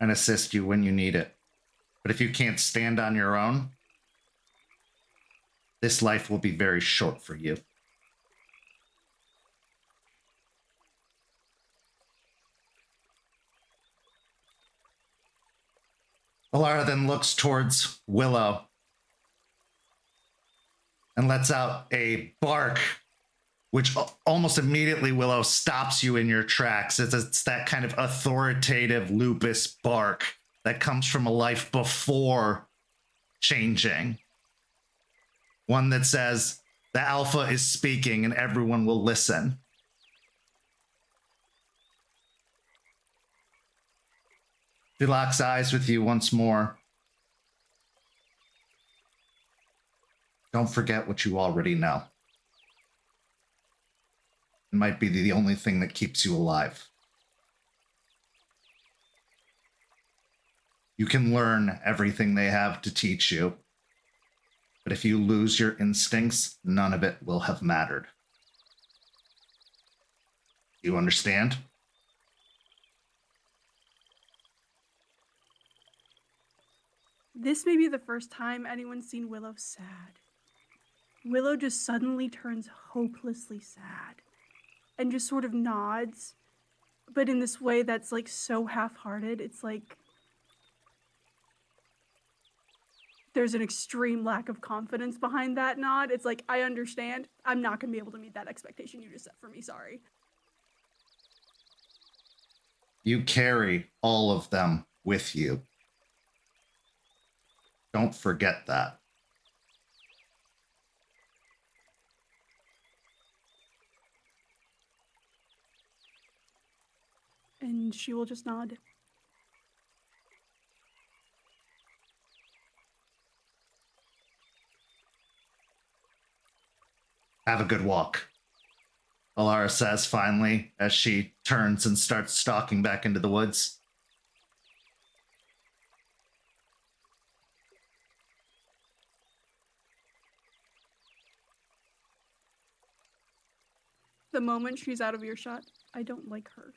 and assist you when you need it. But if you can't stand on your own, this life will be very short for you. Alara then looks towards Willow and lets out a bark, which almost immediately, Willow, stops you in your tracks. It's that kind of authoritative lupus bark that comes from a life before changing. One that says, the alpha is speaking and everyone will listen. He locks eyes with you once more. Don't forget what you already know. It might be the only thing that keeps you alive. You can learn everything they have to teach you, but if you lose your instincts, none of it will have mattered. You understand? This may be the first time anyone's seen Willow sad. Willow just suddenly turns hopelessly sad and just sort of nods but in this way that's like so half-hearted. It's like there's an extreme lack of confidence behind that nod. It's like, I understand. I'm not going to be able to meet that expectation you just set for me. Sorry. You carry all of them with you. Don't forget that. And she will just nod. Have a good walk, Alara says finally as she turns and starts stalking back into the woods. The moment she's out of earshot, I don't like her.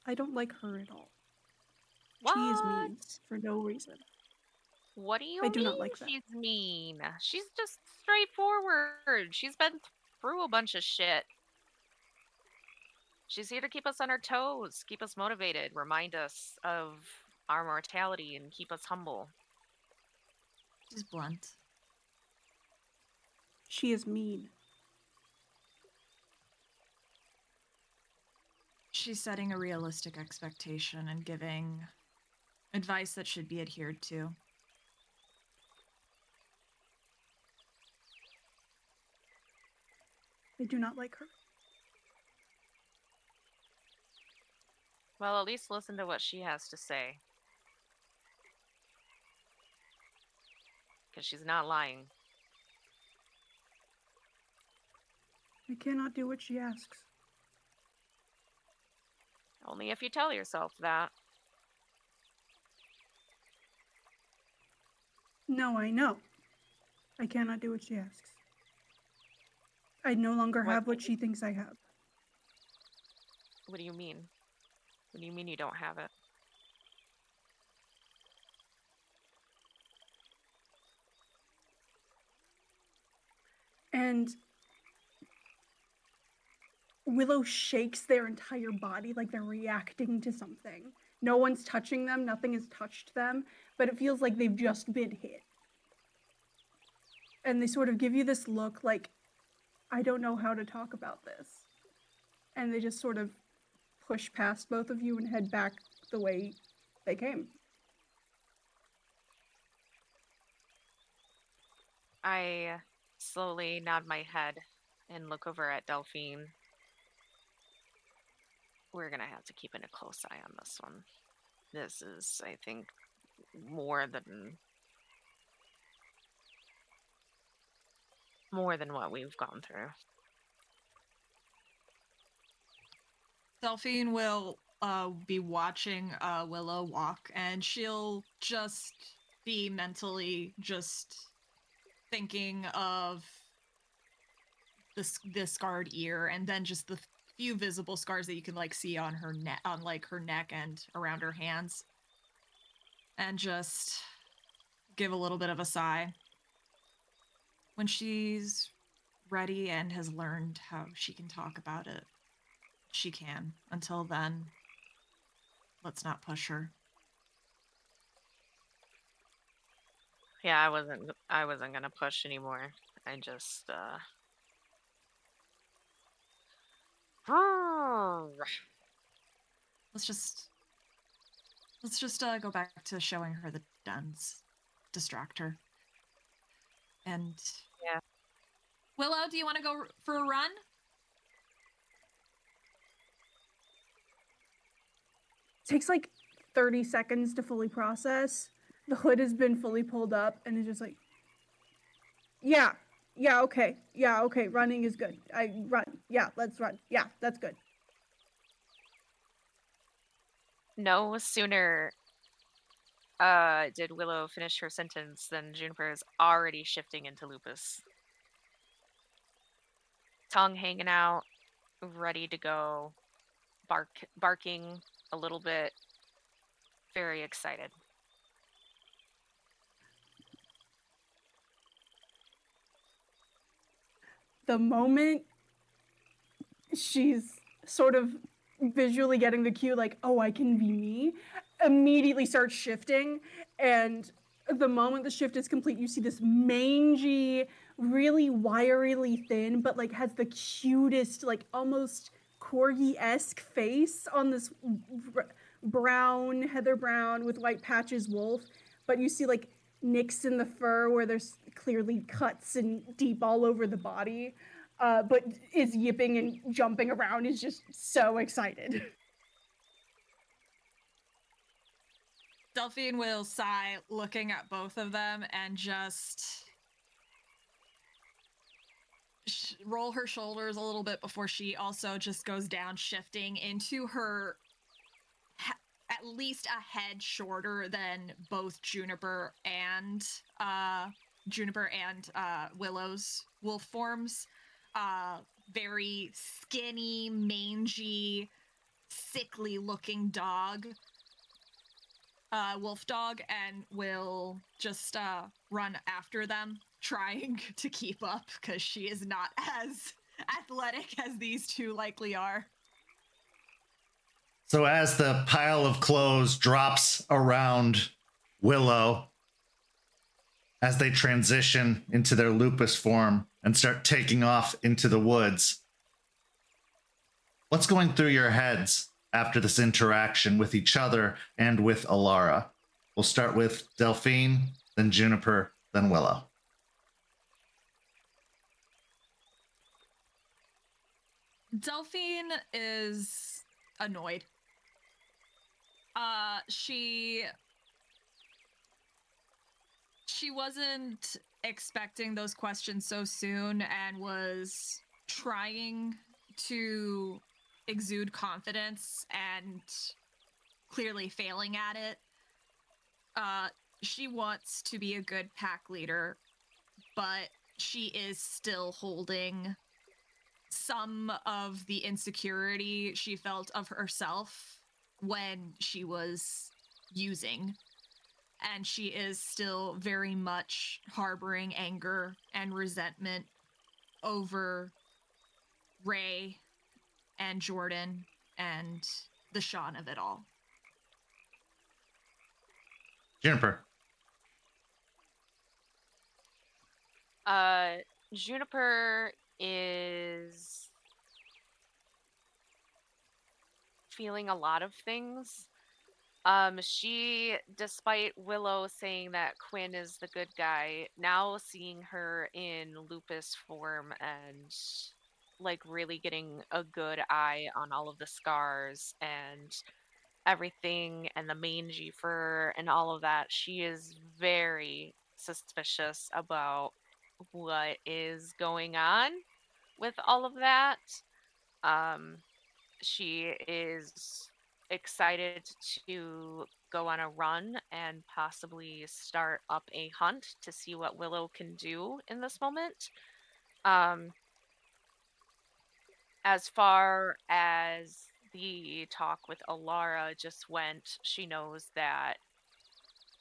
I don't like her at all. What? She is mean for no reason. What do you I mean do not like that. she's mean? She's just straightforward. She's been through a bunch of shit. She's here to keep us on our toes, keep us motivated, remind us of our mortality, and keep us humble. She's blunt. She is mean. She's setting a realistic expectation and giving advice that should be adhered to. I do not like her. Well, at least listen to what she has to say. Because she's not lying. I cannot do what she asks. Only if you tell yourself that. No, I know. I cannot do what she asks. I no longer have what she thinks I have. What do you mean? What do you mean you don't have it? And Willow shakes their entire body like they're reacting to something. No one's touching them, nothing has touched them, but it feels like they've just been hit. And they sort of give you this look like, I don't know how to talk about this. And they just sort of push past both of you and head back the way they came. I slowly nod my head and look over at Delphine. We're gonna have to keep in a close eye on this one. This is, I think, more than what we've gone through. Delphine will be watching Willow walk, and she'll just be mentally just thinking of the scarred ear, and then just the few visible scars that you can like see on her neck, on like her neck and around her hands, and just give a little bit of a sigh. When she's ready and has learned how she can talk about it, she can. Until then, let's not push her. Yeah, I wasn't gonna push anymore. I just Let's just go back to showing her the dens. Distract her. And yeah. Willow, do you want to go for a run? Takes like 30 seconds to fully process. The hood has been fully pulled up and it's just like, yeah, okay, running is good. I run, yeah, let's run, yeah, that's good. No sooner did Willow finish her sentence than Juniper is already shifting into lupus. Tongue hanging out, ready to go, barking a little bit, very excited. The moment she's sort of visually getting the cue, like, oh, I can be me, immediately starts shifting. And the moment the shift is complete, you see this mangy, really wirily thin, but like has the cutest, like almost corgi-esque face on this brown, heather brown with white patches wolf. But you see like nicks in the fur where there's clearly cuts and deep all over the body. But is yipping and jumping around, is just so excited. Delphine will sigh, looking at both of them, and just roll her shoulders a little bit before she also just goes down, shifting into her at least a head shorter than both Juniper and Willow's wolf forms. Very skinny, mangy, sickly looking dog. Wolf dog, and will just run after them, trying to keep up because she is not as athletic as these two likely are. So as the pile of clothes drops around Willow, as they transition into their lupus form and start taking off into the woods, what's going through your heads after this interaction with each other and with Alara? We'll start with Delphine, then Juniper, then Willow. Delphine is annoyed. She wasn't expecting those questions so soon and was trying to exude confidence and clearly failing at it. She wants to be a good pack leader, but she is still holding some of the insecurity she felt of herself when she was using. And she is still very much harboring anger and resentment over Ray and Jordan and the Sean of it all. Juniper. Juniper is feeling a lot of things. She, despite Willow saying that Quinn is the good guy, now seeing her in lupus form and like really getting a good eye on all of the scars and everything and the mangy fur and all of that, she is very suspicious about what is going on with all of that. She is excited to go on a run and possibly start up a hunt to see what Willow can do in this moment. As far as the talk with Alara just went, she knows that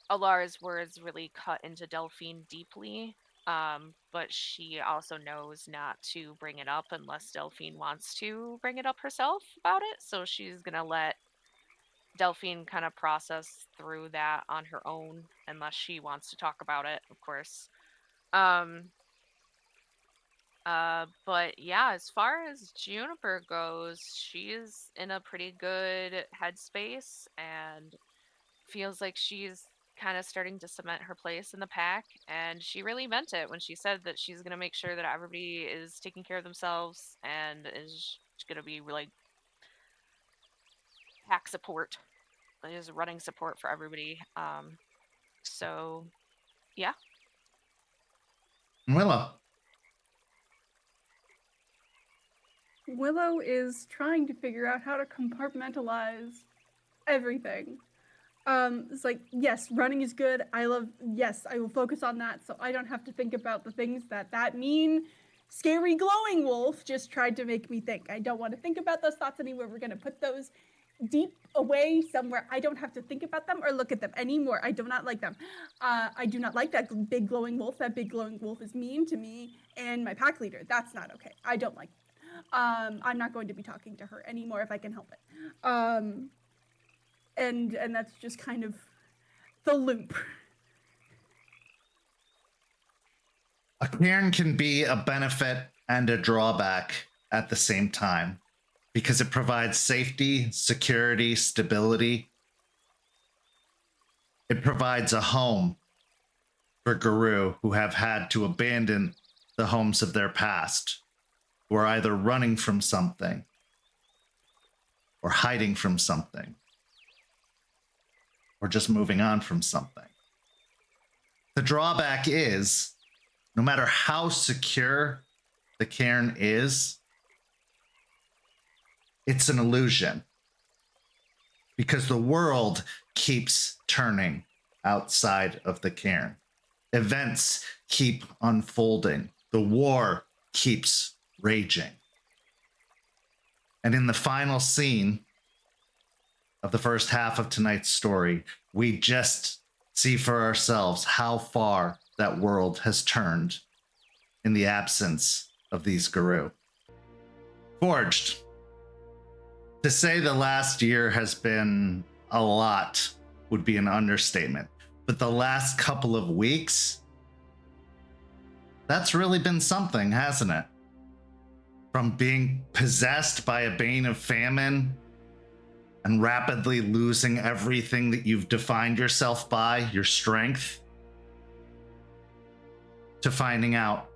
Alara's words really cut into Delphine deeply, but she also knows not to bring it up unless Delphine wants to bring it up herself about it, so she's gonna let Delphine kind of process through that on her own, unless she wants to talk about it, of course. But yeah, as far as Juniper goes, she is in a pretty good headspace and feels like she's kind of starting to cement her place in the pack. And she really meant it when she said that she's going to make sure that everybody is taking care of themselves and is going to be like pack support, is running support for everybody. So yeah. Willow. Willow is trying to figure out how to compartmentalize everything. It's like, yes, running is good. Yes, I will focus on that so I don't have to think about the things that mean scary glowing wolf just tried to make me think. I don't want to think about those thoughts anymore. We're going to put those deep away somewhere. I don't have to think about them or look at them anymore. I do not like them. I do not like that big glowing wolf. That big glowing wolf is mean to me and my pack leader. That's not okay. I don't like it. I'm not going to be talking to her anymore if I can help it. And that's just kind of the loop. A cairn can be a benefit and a drawback at the same time because it provides safety, security, stability. It provides a home for Guru who have had to abandon the homes of their past, who are either running from something or hiding from something or just moving on from something. The drawback is, no matter how secure the cairn is, it's an illusion because the world keeps turning outside of the cairn. Events keep unfolding. The war keeps raging. And in the final scene of the first half of tonight's story, we just see for ourselves how far that world has turned in the absence of these Guru. Forged. To say the last year has been a lot would be an understatement, but the last couple of weeks, that's really been something, hasn't it? From being possessed by a bane of famine and rapidly losing everything that you've defined yourself by, your strength, to finding out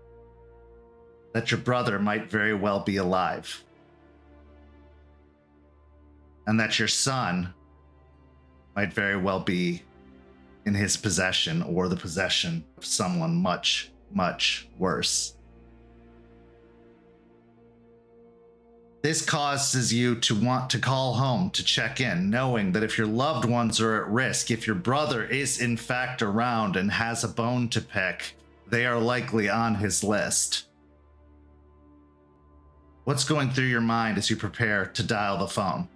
that your brother might very well be alive and that your son might very well be in his possession or the possession of someone much, much worse. This causes you to want to call home to check in, knowing that if your loved ones are at risk, if your brother is in fact around and has a bone to pick, they are likely on his list. What's going through your mind as you prepare to dial the phone?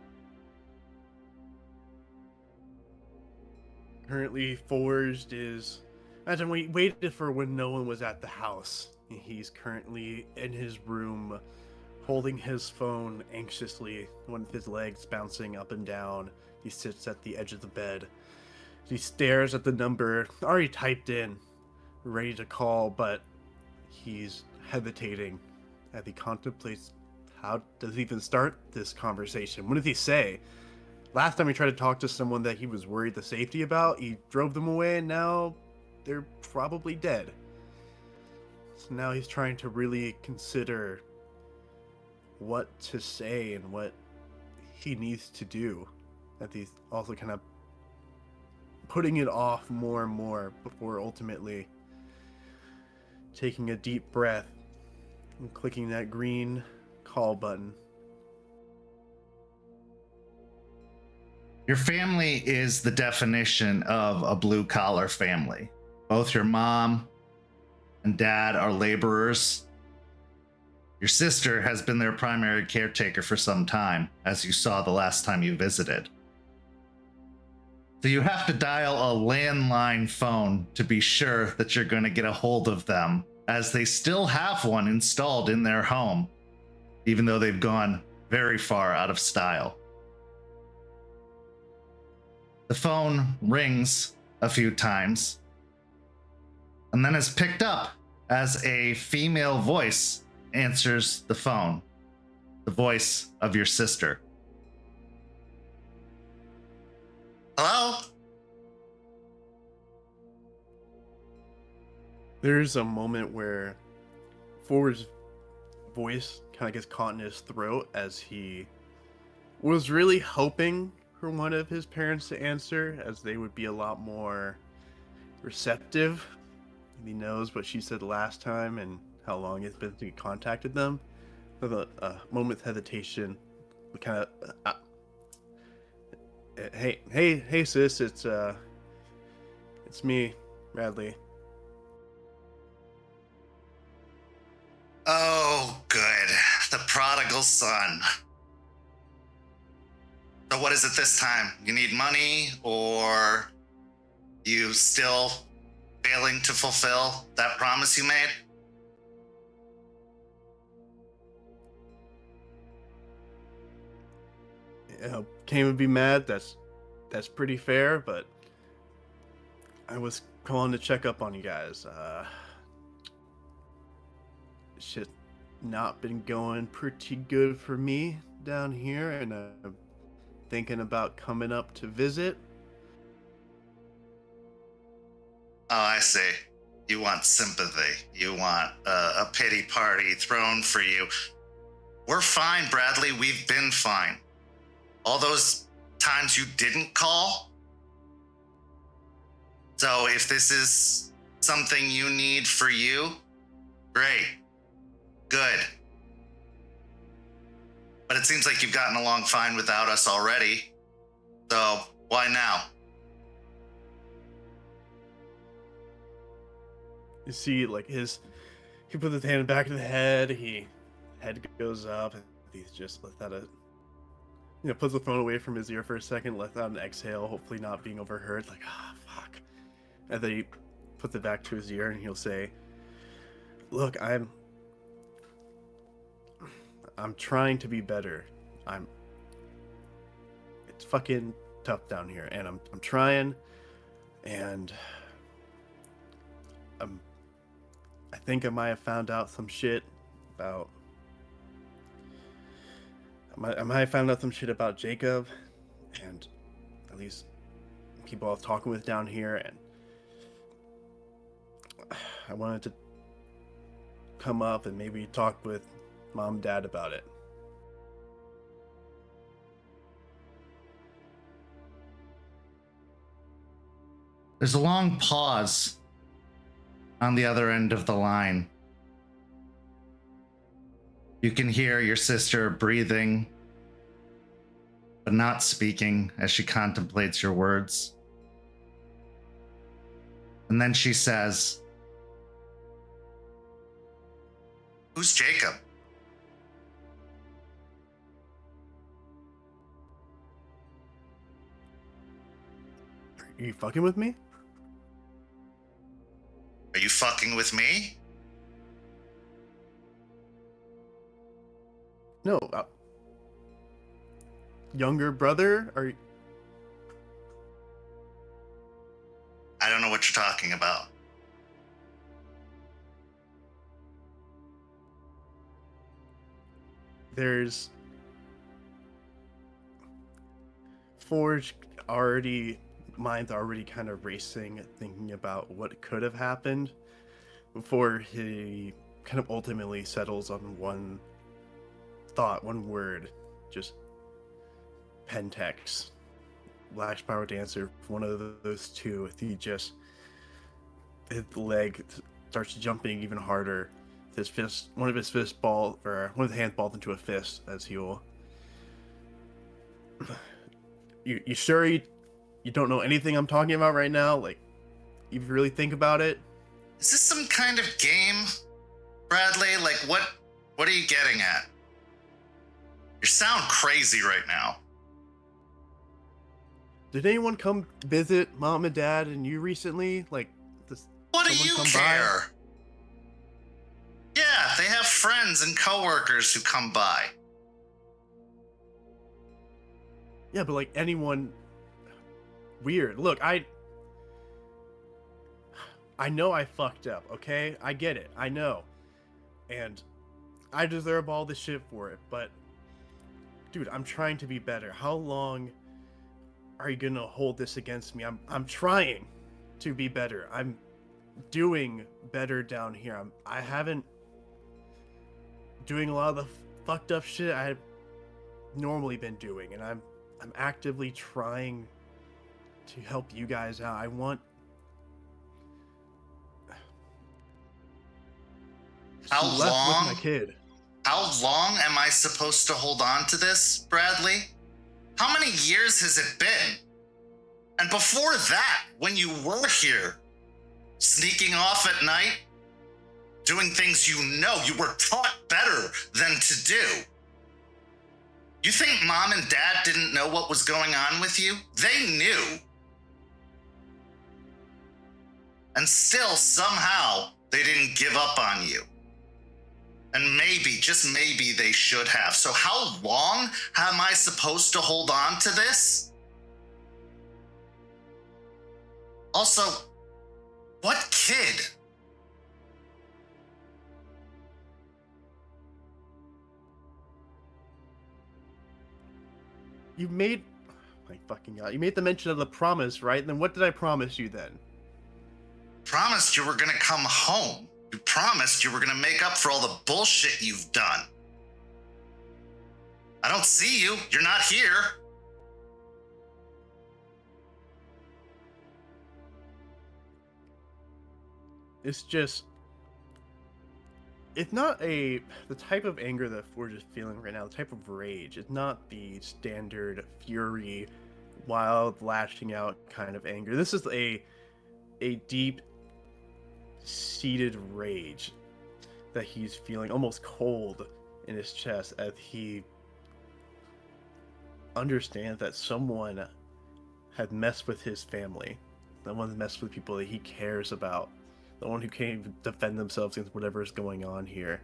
Currently, Forged is... Imagine we waited for when no one was at the house. He's currently in his room, holding his phone anxiously, one of his legs bouncing up and down. He sits at the edge of the bed. He stares at the number already typed in, ready to call, but he's hesitating as he contemplates how does he even start this conversation. What does he say? Last time he tried to talk to someone that he was worried the safety about, he drove them away, and now they're probably dead. So now he's trying to really consider what to say and what he needs to do. That he's also kind of putting it off more and more before ultimately taking a deep breath and clicking that green call button. Your family is the definition of a blue-collar family. Both your mom and dad are laborers. Your sister has been their primary caretaker for some time, as you saw the last time you visited. So you have to dial a landline phone to be sure that you're going to get a hold of them, as they still have one installed in their home, even though they've gone very far out of style. The phone rings a few times, and then is picked up as a female voice answers the phone. The voice of your sister. Hello? There's a moment where Forward's voice kind of gets caught in his throat as he was really hoping for one of his parents to answer, as they would be a lot more receptive. He knows what she said last time and how long it's been since he contacted them. With a moment's hesitation, we kind of hey sis, it's me, Radley. Oh, good. The prodigal son. So what is it this time? You need money, or you still failing to fulfill that promise you made? Cain would be mad. That's pretty fair, but I was calling to check up on you guys. Shit not been going pretty good for me down here, and I'm thinking about coming up to visit. Oh, I see. You want sympathy. You want a pity party thrown for you. We're fine, Bradley. We've been fine. All those times you didn't call. So if this is something you need for you, great. Good. But it seems like you've gotten along fine without us already. So why now? You see, like, he puts his hand back of the head, head goes up, and he's just let out puts the phone away from his ear for a second, lets out an exhale, hopefully not being overheard, like, fuck. And then he puts it back to his ear, and he'll say, look, I'm trying to be better. It's fucking tough down here, and I'm trying, and I think I might have found out some shit about. I might have found out some shit about Jacob, and at least people I was talking with down here, and I wanted to come up and maybe talk with Mom and Dad about it. There's a long pause on the other end of the line. You can hear your sister breathing, but not speaking as she contemplates your words. And then she says, "Who's Jacob?" Are you fucking with me? Are you fucking with me? No. Younger brother? I don't know what you're talking about. There's Forge mind's already kind of racing, thinking about what could have happened before he kind of ultimately settles on one thought, one word, just Pentex. Lash Power Dancer, one of those two. His leg starts jumping even harder. His fist, one of his hands balled into a fist as he will. You sure you don't know anything I'm talking about right now? Like, if you really think about it. Is this some kind of game, Bradley? Like, what are you getting at? You sound crazy right now. Did anyone come visit Mom and Dad and you recently? Like, what do you care? Yeah, they have friends and coworkers who come by. Yeah, but like anyone weird. Look, I know I fucked up, okay? I get it. I know. And I deserve all this shit for it, but dude, I'm trying to be better. How long are you gonna hold this against me? I'm trying to be better. I'm doing better down here. I haven't doing a lot of the fucked up shit I've normally been doing, and I'm actively trying to help you guys out. I want How left long? with my kid. How long am I supposed to hold on to this, Bradley? How many years has it been? And before that, when you were here, sneaking off at night, doing things you were taught better than to do. You think Mom and Dad didn't know what was going on with you? They knew. And still, somehow, they didn't give up on you. And maybe, just maybe, they should have. So how long am I supposed to hold on to this? Also, what kid? You made... My fucking god. You made the mention of the promise, right? And then what did I promise you then? Promised you were gonna come home. You promised you were gonna make up for all the bullshit you've done. I don't see you. You're not here. It's just... It's not the type of anger that we're just feeling right now, the type of rage. It's not the standard fury, wild, lashing out kind of anger. This is a deep seated rage that he's feeling, almost cold in his chest, as he understands that someone had messed with his family. Someone messed with people that he cares about. The one who can't even defend themselves against whatever is going on here.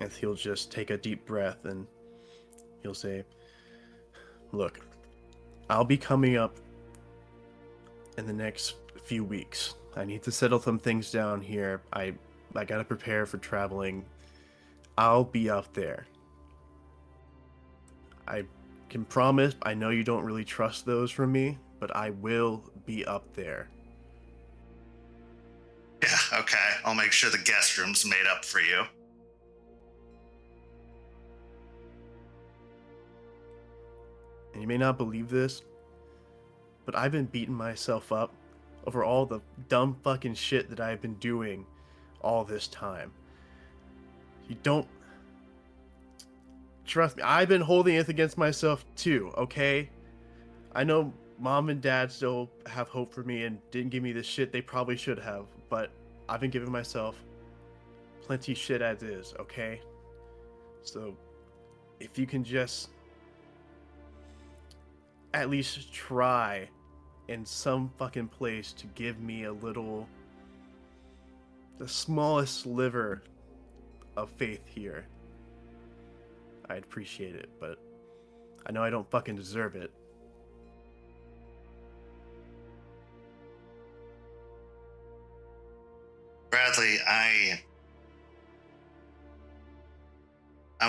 And he'll just take a deep breath and he'll say, look, I'll be coming up in the next few weeks. I need to settle some things down here. I gotta prepare for traveling. I'll be up there. I can promise, I know you don't really trust those from me, but I will be up there. Yeah, okay. I'll make sure the guest room's made up for you. And you may not believe this, but I've been beating myself up over all the dumb fucking shit that I've been doing all this time. You don't... Trust me, I've been holding it against myself too, okay? I know Mom and Dad still have hope for me and didn't give me the shit they probably should have, but I've been giving myself plenty shit as is, okay? So, if you can just at least try in some fucking place to give me a little, the smallest sliver of faith here, I'd appreciate it, but I know I don't fucking deserve it. Bradley, I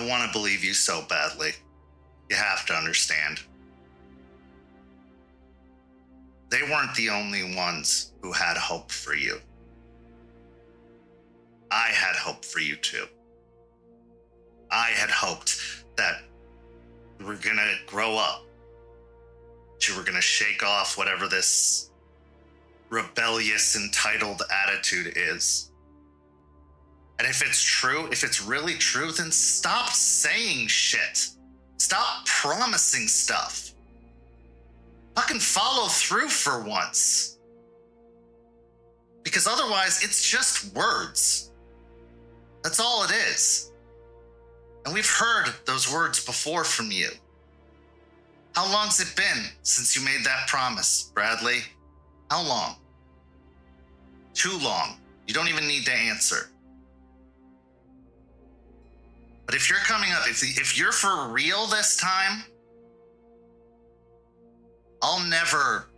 want to believe you so badly. You have to understand. They weren't the only ones who had hope for you. I had hope for you too. I had hoped that you were gonna grow up. That you were gonna shake off whatever this rebellious, entitled attitude is. And if it's true, if it's really true, then stop saying shit. Stop promising stuff. Fucking follow through for once. Because otherwise, it's just words. That's all it is. And we've heard those words before from you. How long's it been since you made that promise, Bradley? How long? Too long. You don't even need to answer. But if you're coming up, if you're for real this time, I'll never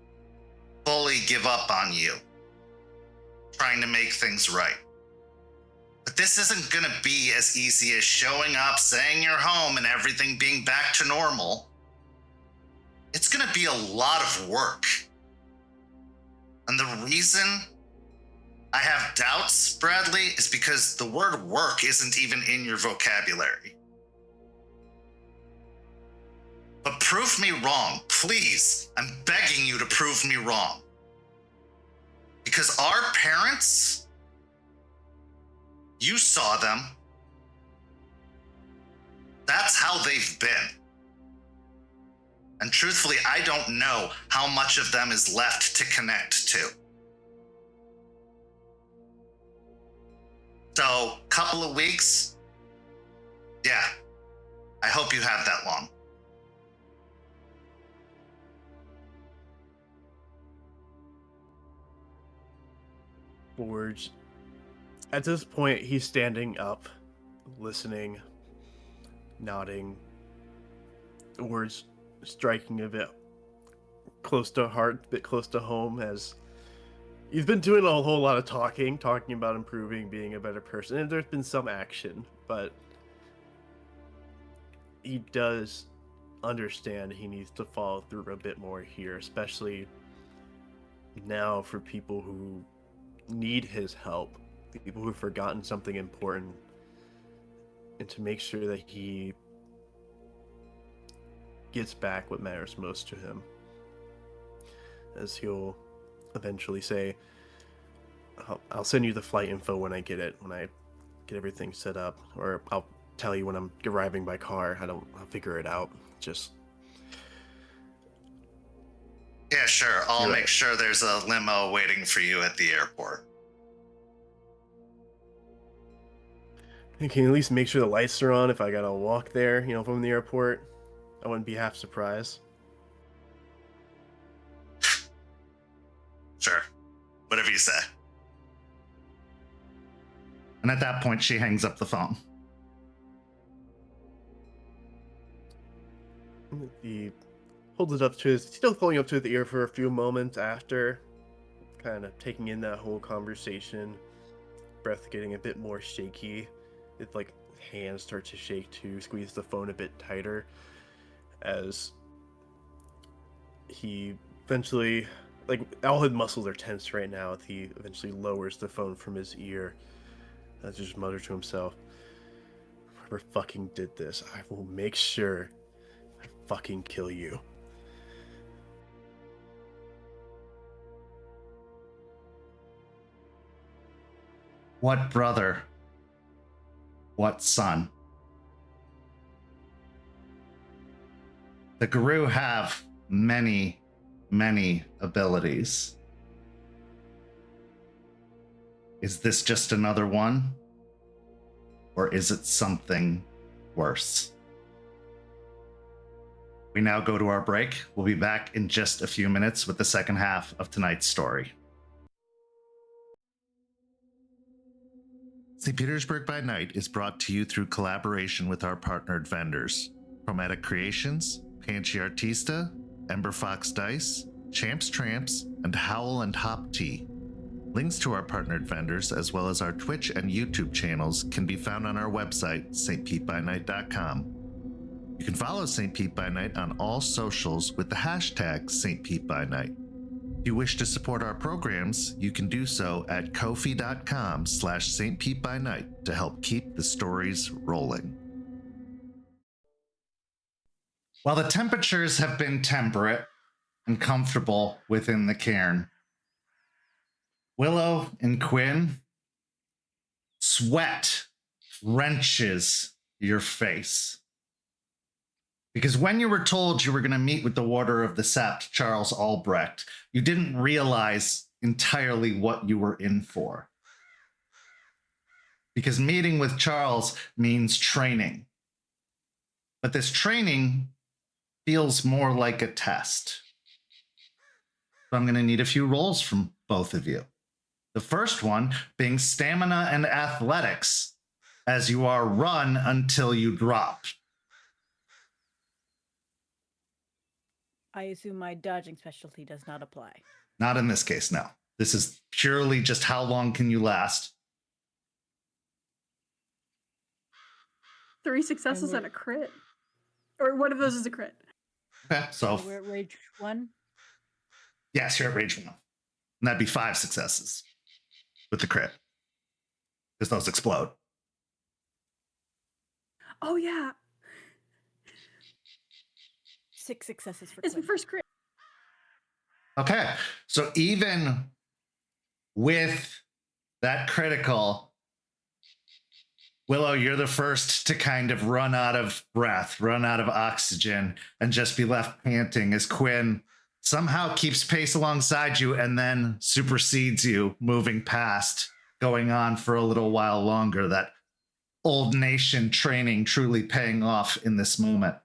fully give up on you trying to make things right. But this isn't gonna be as easy as showing up, saying you're home, and everything being back to normal. It's gonna be a lot of work. And the reason I have doubts, Bradley, is because the word work isn't even in your vocabulary. But prove me wrong, please. I'm begging you to prove me wrong. Because our parents, you saw them. That's how they've been. And truthfully, I don't know how much of them is left to connect to. So, couple of weeks, yeah, I hope you have that long. Forge, At this point, he's standing up, listening, nodding, words striking a bit close to heart, a bit close to home, as he's been doing a whole lot of talking about improving, being a better person, and there's been some action, but he does understand he needs to follow through a bit more here, especially now for people who need his help, people who've forgotten something important, and to make sure that he gets back what matters most to him. As he'll eventually say, I'll send you the flight info when I get it, when I get everything set up, or I'll tell you when I'm arriving by car. I'll figure it out. Just... Yeah, sure. I'll You're make right. sure there's a limo waiting for you at the airport. You can at least make sure the lights are on if I gotta walk there, from the airport. I wouldn't be half surprised. Sure. Whatever you say. And at that point, she hangs up the phone. He holds it up to his, still holding up to the ear for a few moments after, kind of taking in that whole conversation, breath getting a bit more shaky. It's like hands start to shake too, squeeze the phone a bit tighter as he eventually, like, all his muscles are tense right now. He eventually lowers the phone from his ear as he just mutters to himself, whoever fucking did this, I will make sure I fucking kill you. What brother? What son? The Guru have many, many abilities. Is this just another one? Or is it something worse? We now go to our break. We'll be back in just a few minutes with the second half of tonight's story. St. Petersburg by Night is brought to you through collaboration with our partnered vendors: Chromatic Creations, Panchi Artista, Ember Fox Dice, Champs Tramps, and Howl and Hop Tea. Links to our partnered vendors, as well as our Twitch and YouTube channels, can be found on our website, stpetebynight.com. You can follow St. Pete by Night on all socials with the hashtag St. Pete by Night. If you wish to support our programs, you can do so at ko-fi.com/St. Pete by Night to help keep the stories rolling. While the temperatures have been temperate and comfortable within the cairn, Willow and Quinn, sweat wrenches your face. Because when you were told you were going to meet with the Warder of the Sept, Charles Albrecht, you didn't realize entirely what you were in for. Because meeting with Charles means training. But this training feels more like a test. So I'm going to need a few rolls from both of you. The first one being stamina and athletics, as you are run until you drop. I assume my dodging specialty does not apply. Not in this case, no. This is purely just how long can you last. 3 successes and a crit. Or one of those is a crit. Okay, so We're at rage 1. yes, you're at rage 1. And that'd be 5 successes with the crit. Because those explode. Oh, yeah. 6 successes for It's my Quinn. first crit. Okay, so even with that critical, Willow, you're the first to kind of run out of breath, run out of oxygen, and just be left panting as Quinn somehow keeps pace alongside you and then supersedes you, moving past, going on for a little while longer. That old nation training truly paying off in this moment.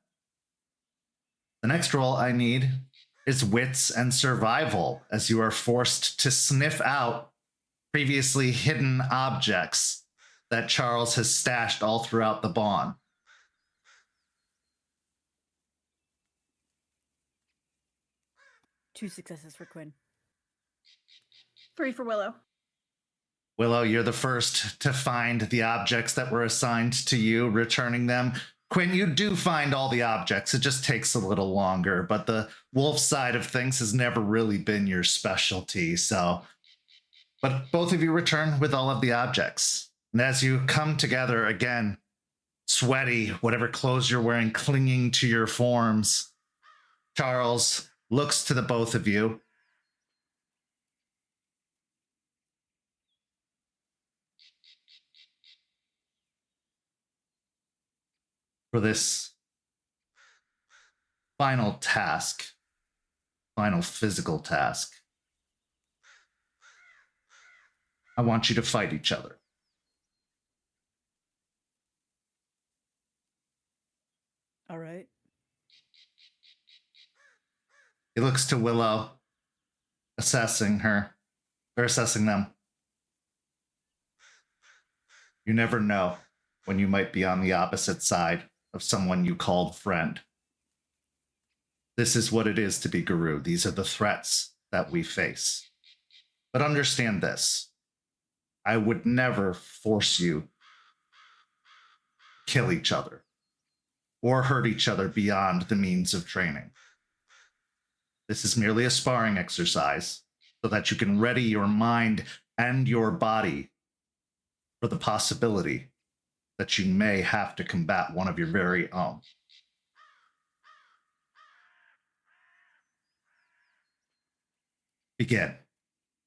The next roll I need is wits and survival, as you are forced to sniff out previously hidden objects that Charles has stashed all throughout the barn. Two successes for Quinn. 3 for Willow. Willow, you're the first to find the objects that were assigned to you, returning them. Quinn, you do find all the objects. It just takes a little longer, but the wolf side of things has never really been your specialty, so... But both of you return with all of the objects. And as you come together again, sweaty, whatever clothes you're wearing clinging to your forms, Charles looks to the both of you. For this final task, final physical task, I want you to fight each other. All right. He looks to Willow, assessing them. You never know when you might be on the opposite side of someone you called friend. This is what it is to be Guru. These are the threats that we face. But understand this. I would never force you to kill each other or hurt each other beyond the means of training. This is merely a sparring exercise so that you can ready your mind and your body for the possibility that you may have to combat one of your very own. Begin,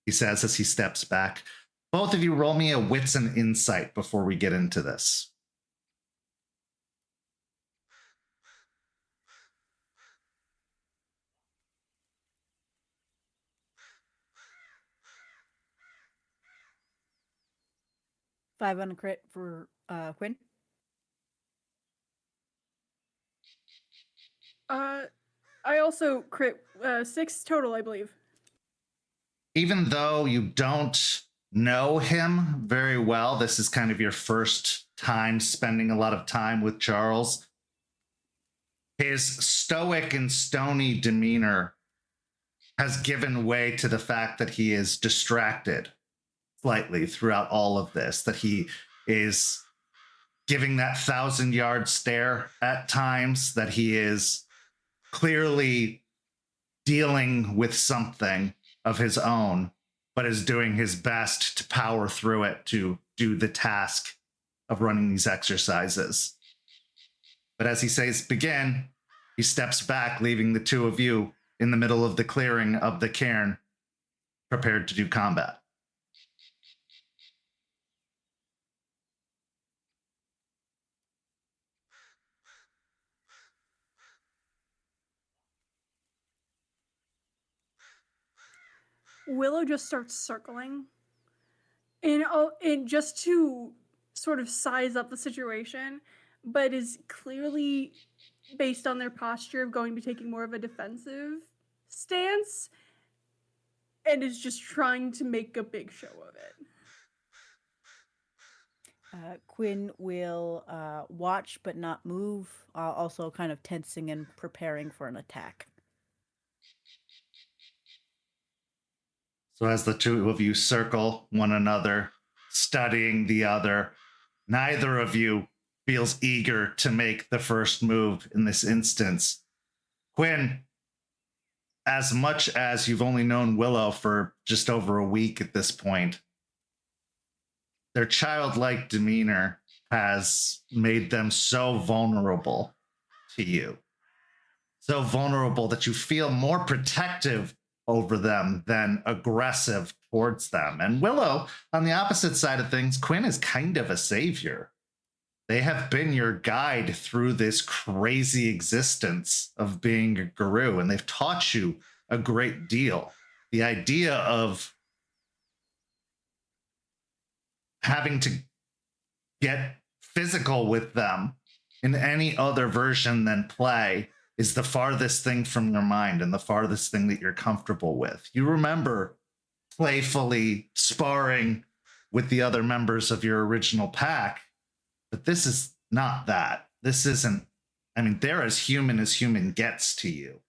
he says as he steps back. Both of you roll me a wits and insight before we get into this. Five on a crit for Quinn. I also crit 6 total, I believe. Even though you don't know him very well, this is kind of your first time spending a lot of time with Charles. His stoic and stony demeanor has given way to the fact that he is distracted slightly throughout all of this, that he is giving that 1,000-yard stare at times, that he is clearly dealing with something of his own, but is doing his best to power through it to do the task of running these exercises. But as he says begin, he steps back, leaving the two of you in the middle of the clearing of the cairn, prepared to do combat. Willow just starts circling, and just to sort of size up the situation, but is clearly, based on their posture, going to be taking more of a defensive stance, and is just trying to make a big show of it. Quinn will watch but not move, also kind of tensing and preparing for an attack. So as the two of you circle one another, studying the other, neither of you feels eager to make the first move in this instance. Quinn, as much as you've only known Willow for just over a week at this point, their childlike demeanor has made them so vulnerable to you. So vulnerable that you feel more protective over them than aggressive towards them. And Willow, on the opposite side of things, Quinn is kind of a savior. They have been your guide through this crazy existence of being a guru, and they've taught you a great deal. The idea of having to get physical with them in any other version than play is the farthest thing from your mind and the farthest thing that you're comfortable with. You remember playfully sparring with the other members of your original pack, but this is not that. This isn't, I mean, they're as human gets to you.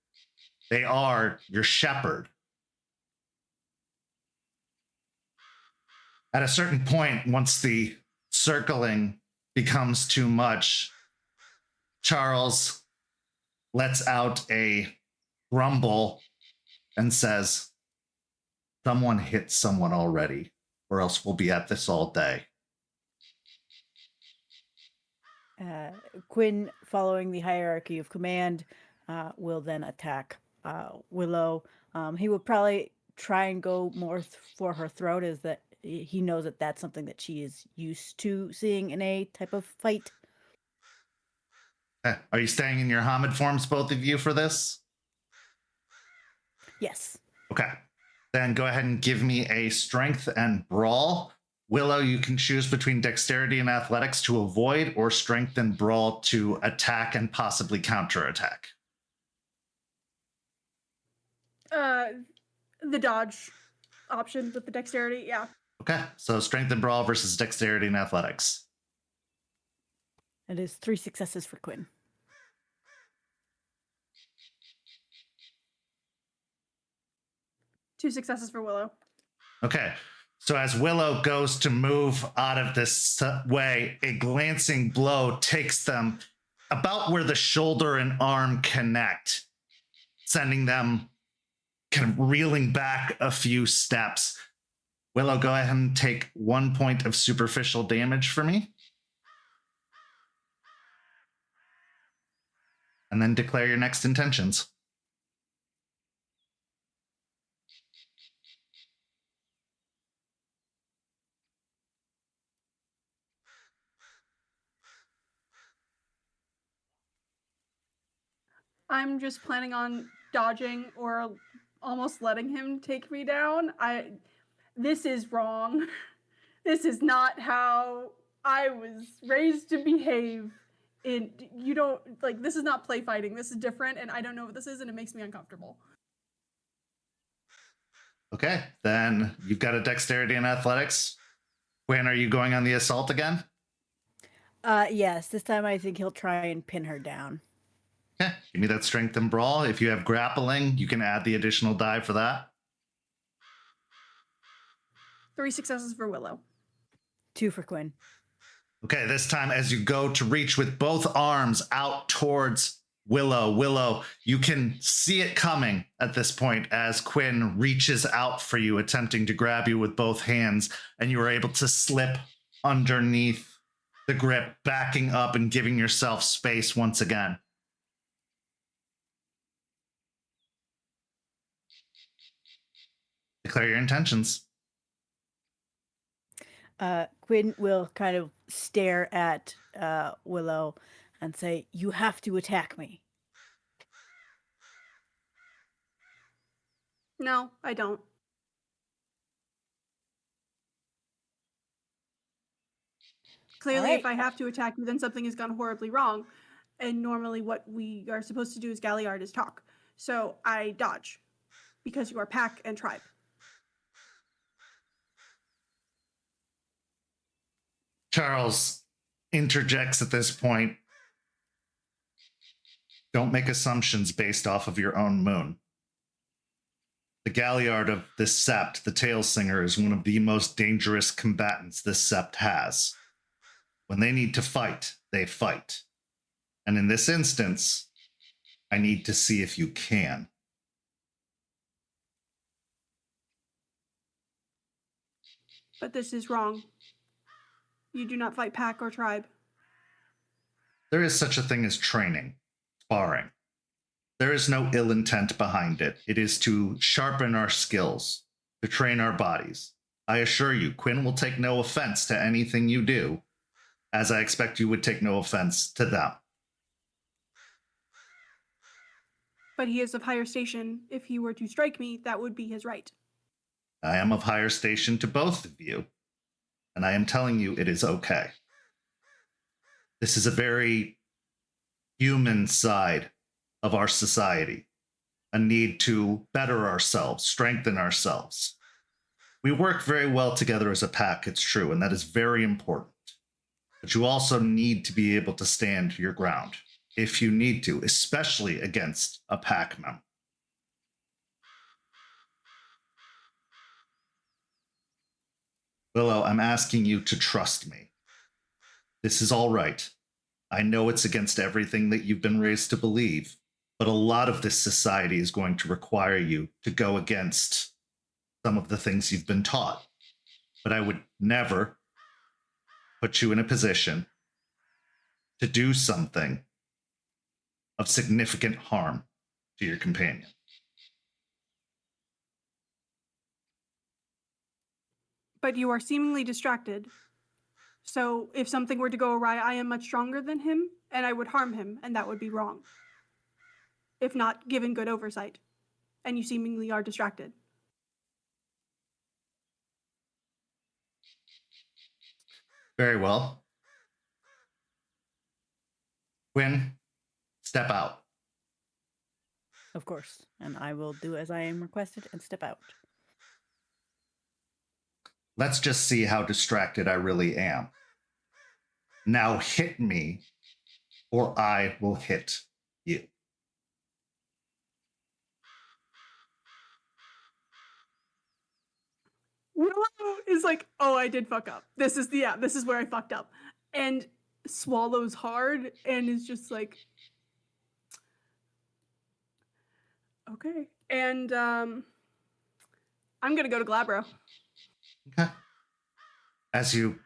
They are your shepherd. At a certain point, once the circling becomes too much, Charles lets out a grumble and says, someone hit someone already, or else we'll be at this all day. Quinn, following the hierarchy of command, will then attack Willow. He will probably try and go more for her throat, as that he knows that that's something that she is used to seeing in a type of fight. Are you staying in your Hamid forms, both of you, for this? Yes. Okay. Then go ahead and give me a strength and brawl. Willow, you can choose between dexterity and athletics to avoid, or strength and brawl to attack and possibly counterattack. The dodge option with the dexterity, yeah. Okay, so strength and brawl versus dexterity and athletics. It is 3 successes for Quinn. Two successes for Willow. Okay, so as Willow goes to move out of this way, a glancing blow takes them about where the shoulder and arm connect, sending them kind of reeling back a few steps. Willow, go ahead and take 1 point of superficial damage for me. And then declare your next intentions. I'm just planning on dodging or almost letting him take me down. This is wrong. This is not how I was raised to behave. You don't, like, this is not play fighting. This is different, and I don't know what this is, and it makes me uncomfortable. Okay, then you've got a dexterity and athletics. Quinn, are you going on the assault again? Yes, this time I think he'll try and pin her down. Okay, give me that strength and brawl. If you have grappling, you can add the additional die for that. 3 successes for Willow. 2 for Quinn. Okay, this time as you go to reach with both arms out towards Willow, you can see it coming at this point as Quinn reaches out for you, attempting to grab you with both hands, and you are able to slip underneath the grip, backing up and giving yourself space once again. Declare your intentions. Quinn will kind of stare at Willow and say, "You have to attack me." No, I don't. Clearly, Alright. if I have to attack you, then something has gone horribly wrong. And normally what we are supposed to do as Galliard is talk. So I dodge, because you are pack and tribe. Charles interjects at this point. Don't make assumptions based off of your own moon. The Galliard of this sept, the Tail Singer, is one of the most dangerous combatants this sept has. When they need to fight, they fight. And in this instance, I need to see if you can. But this is wrong. You do not fight pack or tribe. There is such a thing as training, sparring. There is no ill intent behind it. It is to sharpen our skills, to train our bodies. I assure you, Quinn will take no offense to anything you do, as I expect you would take no offense to them. But he is of higher station. If he were to strike me, that would be his right. I am of higher station to both of you, and I am telling you it is okay. This is a very human side of our society, a need to better ourselves, strengthen ourselves. We work very well together as a pack, it's true, and that is very important. But you also need to be able to stand your ground if you need to, especially against a pack member. Willow, I'm asking you to trust me. This is all right. I know it's against everything that you've been raised to believe, but a lot of this society is going to require you to go against some of the things you've been taught. But I would never put you in a position to do something of significant harm to your companion. But you are seemingly distracted. So if something were to go awry, I am much stronger than him, and I would harm him, and that would be wrong. If not given good oversight. And you seemingly are distracted. Very well. Quinn, step out. Of course. And I will do as I am requested and step out. Let's just see how distracted I really am. Now hit me, or I will hit you. Willow is like, oh, I did fuck up. This is where I fucked up. And swallows hard and is just like, okay. And I'm gonna go to Glabro. Okay. As you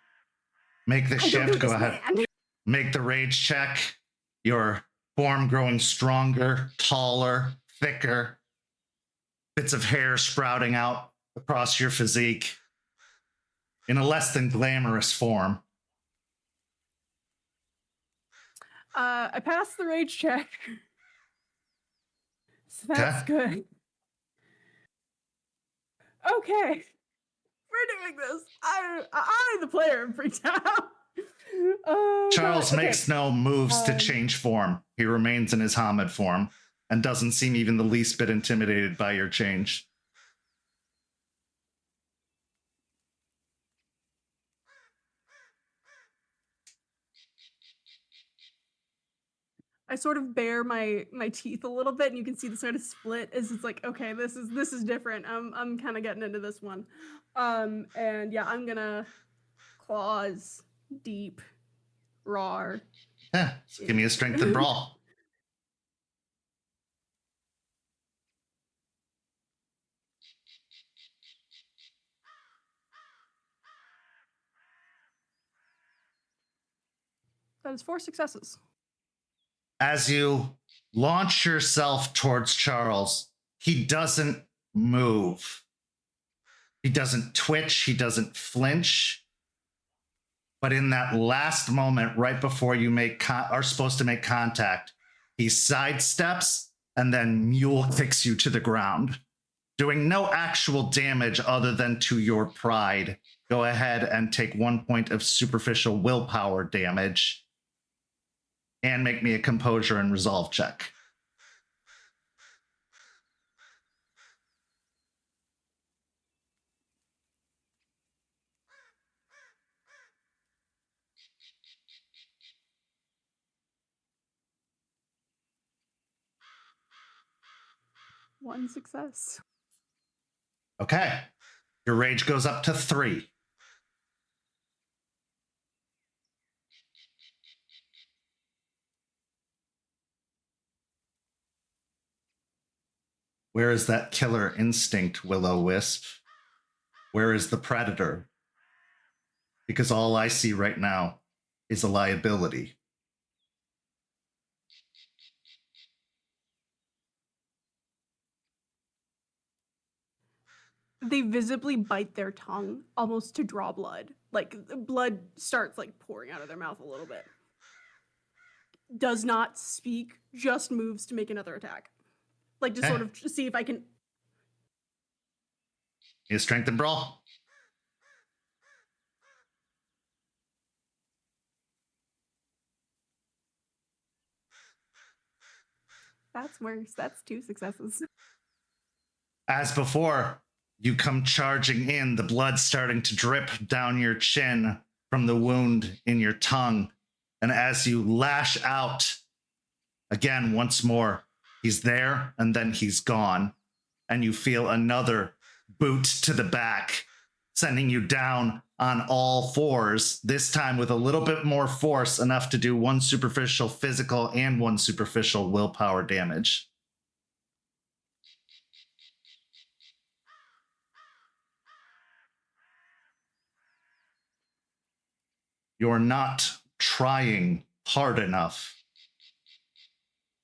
make the shift, go ahead. Make the rage check. Your form growing stronger, taller, thicker. Bits of hair sprouting out across your physique in a less than glamorous form. I passed the rage check. So that's good. Okay. We're doing this. I the player, am freaked out. Charles makes no moves to change form. He remains in his Hamid form and doesn't seem even the least bit intimidated by your change. I sort of bare my teeth a little bit, and you can see the sort of split as it's like, okay, this is different. I'm kind of getting into this one, and yeah, I'm gonna claws deep, roar. Yeah, give me a strength and brawl. That is 4 successes. As you launch yourself towards Charles, he doesn't move. He doesn't twitch. He doesn't flinch. But in that last moment, right before you are supposed to make contact, he sidesteps and then mule kicks you to the ground, doing no actual damage other than to your pride. Go ahead and take 1 point of superficial willpower damage. And make me a composure and resolve check. One success. Okay. Your rage goes up to 3. Where is that killer instinct, Will-O-Wisp? Where is the predator? Because all I see right now is a liability. They visibly bite their tongue, almost to draw blood. Like, blood starts, like, pouring out of their mouth a little bit. Does not speak, just moves to make another attack. Like, to sort of see if I can... Is strength and brawl. That's worse. That's 2 successes. As before, You come charging in, the blood starting to drip down your chin from the wound in your tongue. And as you lash out, again, once more, he's there and then he's gone. And you feel another boot to the back, sending you down on all fours, this time with a little bit more force, enough to do one superficial physical and one superficial willpower damage. You're not trying hard enough.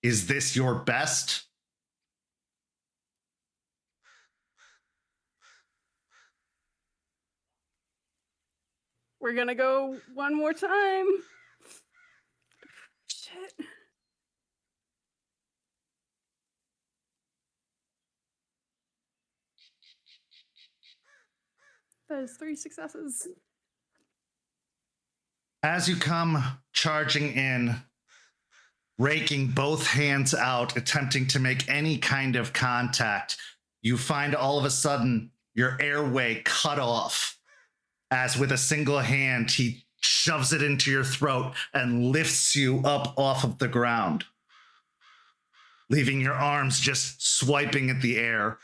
Is this your best? We're gonna go one more time. Shit. That is 3 successes. As you come charging in, raking both hands out, attempting to make any kind of contact, you find all of a sudden your airway cut off, as with a single hand, he shoves it into your throat and lifts you up off of the ground, leaving your arms just swiping at the air.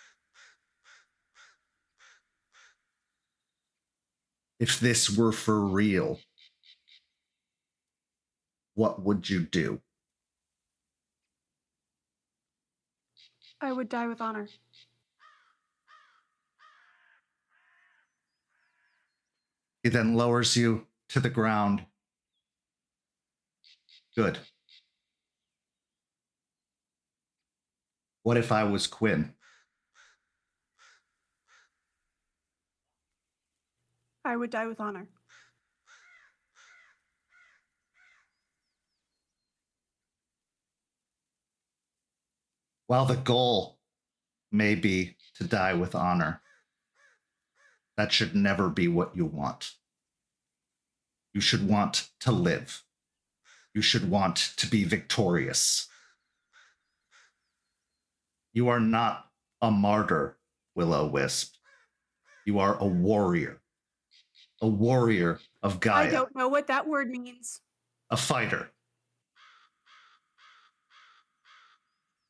If this were for real, what would you do? I would die with honor. He then lowers you to the ground. Good. What if I was Quinn? I would die with honor. While the goal may be to die with honor, that should never be what you want. You should want to live. You should want to be victorious. You are not a martyr, Will-O-Wisp. You are a warrior of Gaia. I don't know what that word means. A fighter.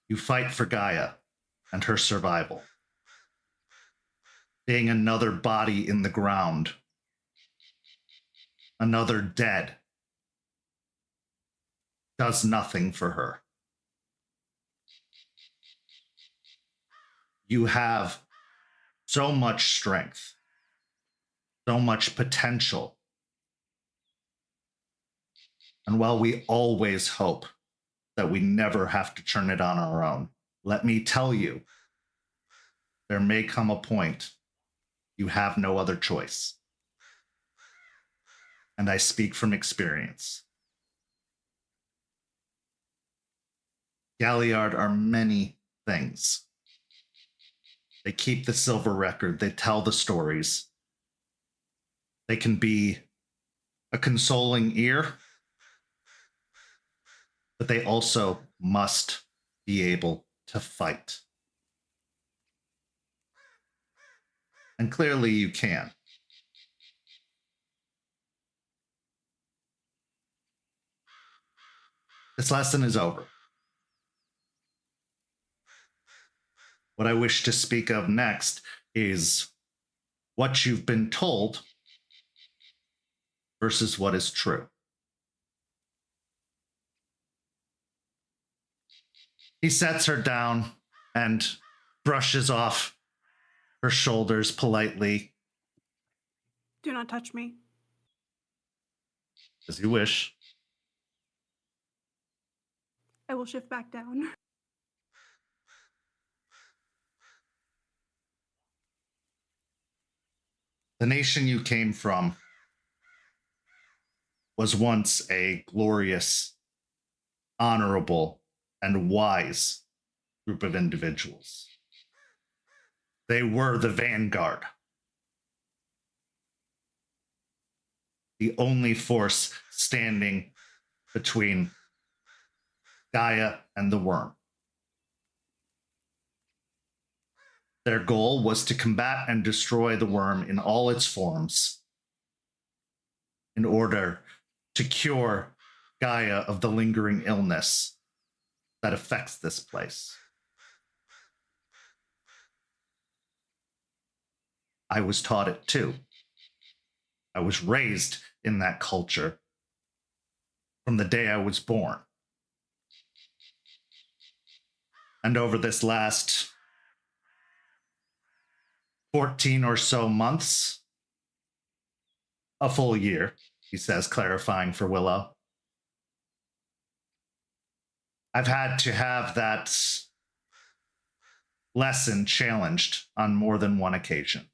You fight for Gaia and her survival. Seeing another body in the ground, another dead, does nothing for her. You have so much strength, so much potential. And while we always hope that we never have to turn it on our own, let me tell you, there may come a point you have no other choice. And I speak from experience. Galliard are many things. They keep the silver record. They tell the stories. They can be a consoling ear, but they also must be able to fight. And clearly you can. This lesson is over. What I wish to speak of next is what you've been told versus what is true. He sets her down and brushes off her shoulders politely. Do not touch me. As you wish. I will shift back down. The nation you came from was once a glorious, honorable, and wise group of individuals. They were the vanguard. The only force standing between Gaia and the worm. Their goal was to combat and destroy the worm in all its forms in order to cure Gaia of the lingering illness that affects this place. I was taught it too. I was raised in that culture from the day I was born. And over this last 14 or so months, a full year, he says, clarifying for Willow, I've had to have that lesson challenged on more than one occasion.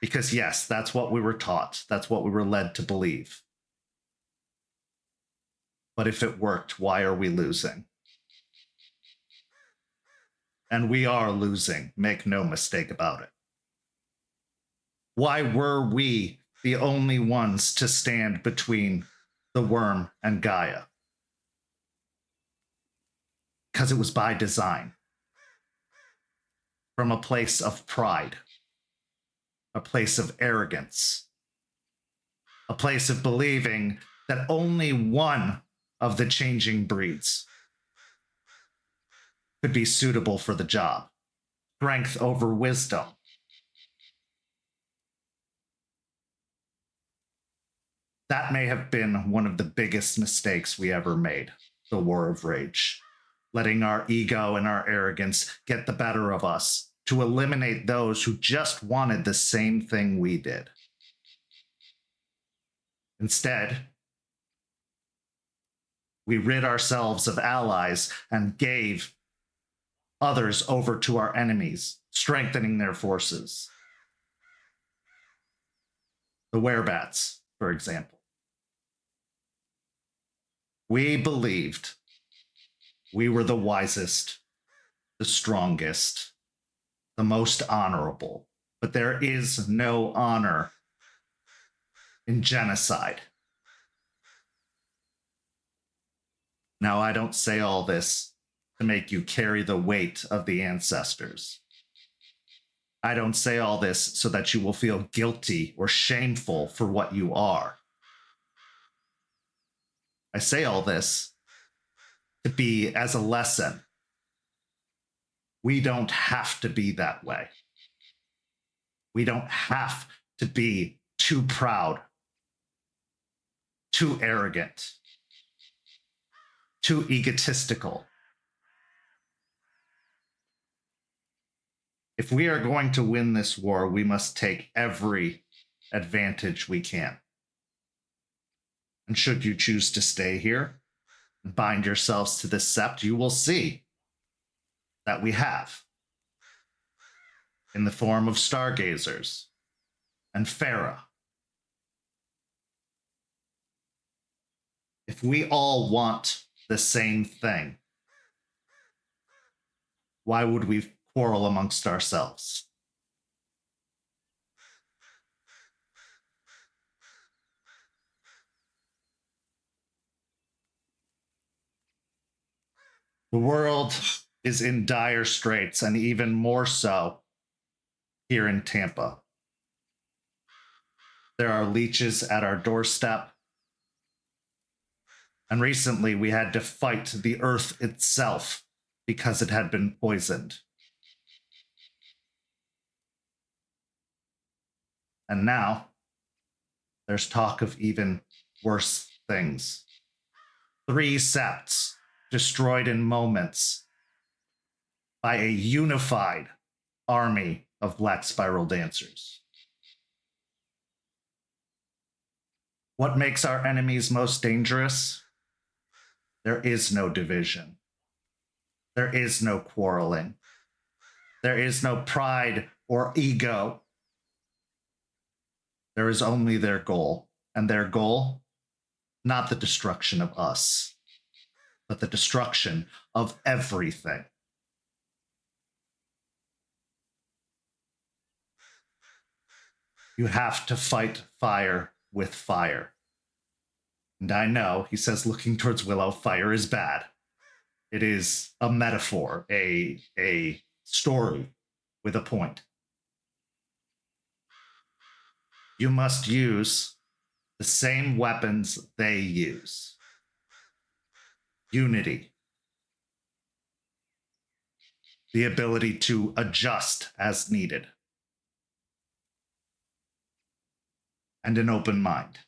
Because yes, that's what we were taught. That's what we were led to believe. But if it worked, why are we losing? And we are losing, make no mistake about it. Why were we the only ones to stand between the worm and Gaia? Because it was by design. From a place of pride, a place of arrogance, a place of believing that only one of the changing breeds could be suitable for the job. Strength over wisdom. That may have been one of the biggest mistakes we ever made, the War of Rage. Letting our ego and our arrogance get the better of us to eliminate those who just wanted the same thing we did. Instead, we rid ourselves of allies and gave others over to our enemies, strengthening their forces. The werebats, for example. We believed we were the wisest, the strongest, the most honorable, but there is no honor in genocide. Now, I don't say all this to make you carry the weight of the ancestors. I don't say all this so that you will feel guilty or shameful for what you are. I say all this to be as a lesson. We don't have to be that way. We don't have to be too proud, too arrogant, too egotistical. If we are going to win this war, we must take every advantage we can. And should you choose to stay here and bind yourselves to this sept, you will see that we have, in the form of stargazers and Farah. If we all want the same thing, why would we quarrel amongst ourselves? The world is in dire straits, and even more so here in Tampa. There are leeches at our doorstep. And recently we had to fight the earth itself because it had been poisoned. And now there's talk of even worse things. 3 septs destroyed in moments by a unified army of black spiral dancers. What makes our enemies most dangerous? There is no division. There is no quarreling. There is no pride or ego. There is only their goal, and their goal, not the destruction of us, but the destruction of everything. You have to fight fire with fire. And I know, he says, looking towards Willow, fire is bad. It is a metaphor, a story with a point. You must use the same weapons they use. Unity. The ability to adjust as needed. And an open mind.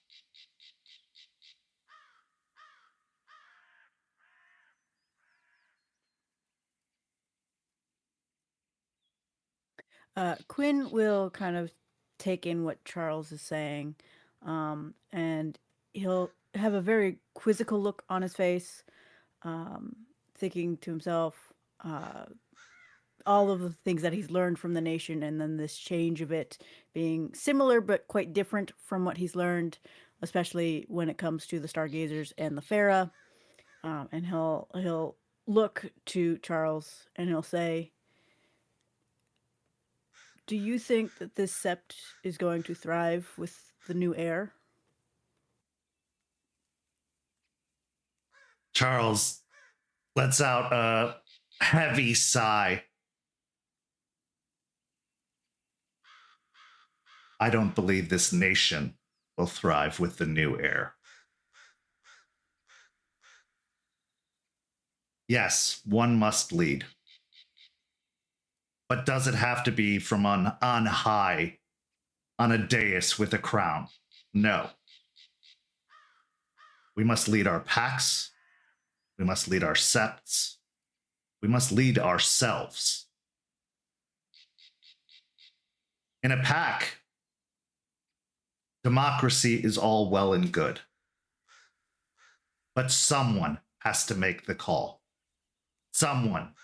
Quinn will kind of take in what Charles is saying, and he'll have a very quizzical look on his face, thinking to himself all of the things that he's learned from the nation, and then this change of it being similar but quite different from what he's learned, especially when it comes to the Stargazers and the Farah. And he'll look to Charles and he'll say, "Do you think that this sept is going to thrive with the new heir?" Charles lets out a heavy sigh. I don't believe this nation will thrive with the new heir. Yes, one must lead. But does it have to be from on high, on a dais with a crown? No. We must lead our packs. We must lead our septs. We must lead ourselves. In a pack, democracy is all well and good. But someone has to make the call. Someone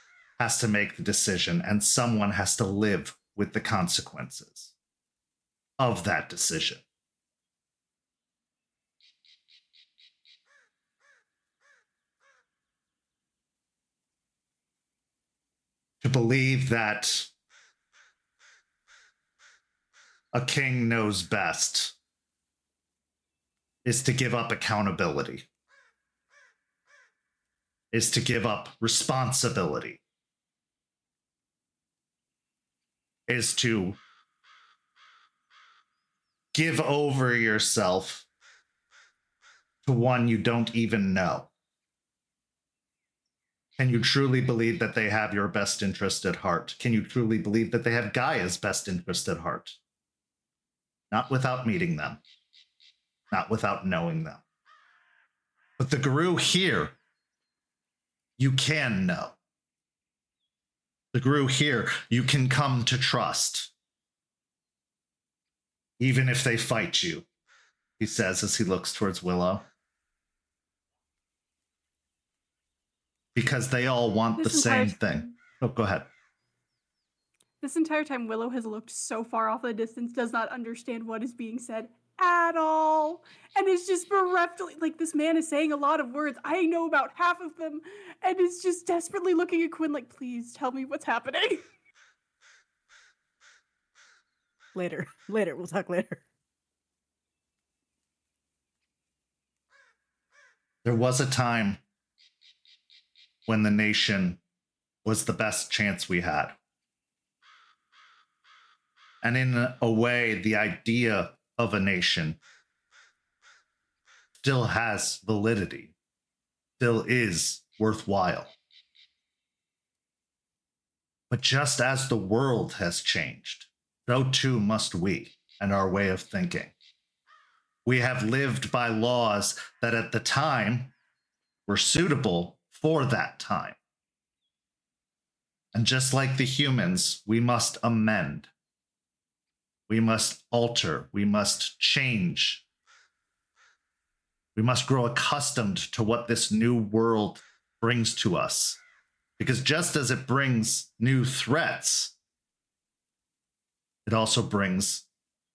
has to make the decision, and someone has to live with the consequences of that decision. To believe that a king knows best is to give up accountability, is to give up responsibility, is to give over yourself to one you don't even know. Can you truly believe that they have your best interest at heart? Can you truly believe that they have Gaia's best interest at heart? Not without meeting them, not without knowing them. But the Guru here, you can know. The Guru here, you can come to trust. Even if they fight you, he says as he looks towards Willow. Because they all want the same thing. Oh, go ahead. This entire time, Willow has looked so far off in the distance, does not understand what is being said at all, and is just bereft. Like, this man is saying a lot of words. I know about half of them, and is just desperately looking at Quinn like, please tell me what's happening. Later. We'll talk later. There was a time when the nation was the best chance we had. And in a way, the idea of a nation still has validity, still is worthwhile. But just as the world has changed, so too must we and our way of thinking. We have lived by laws that at the time were suitable for that time. And just like the humans, we must amend. We must alter. We must change. We must grow accustomed to what this new world brings to us. Because just as it brings new threats, it also brings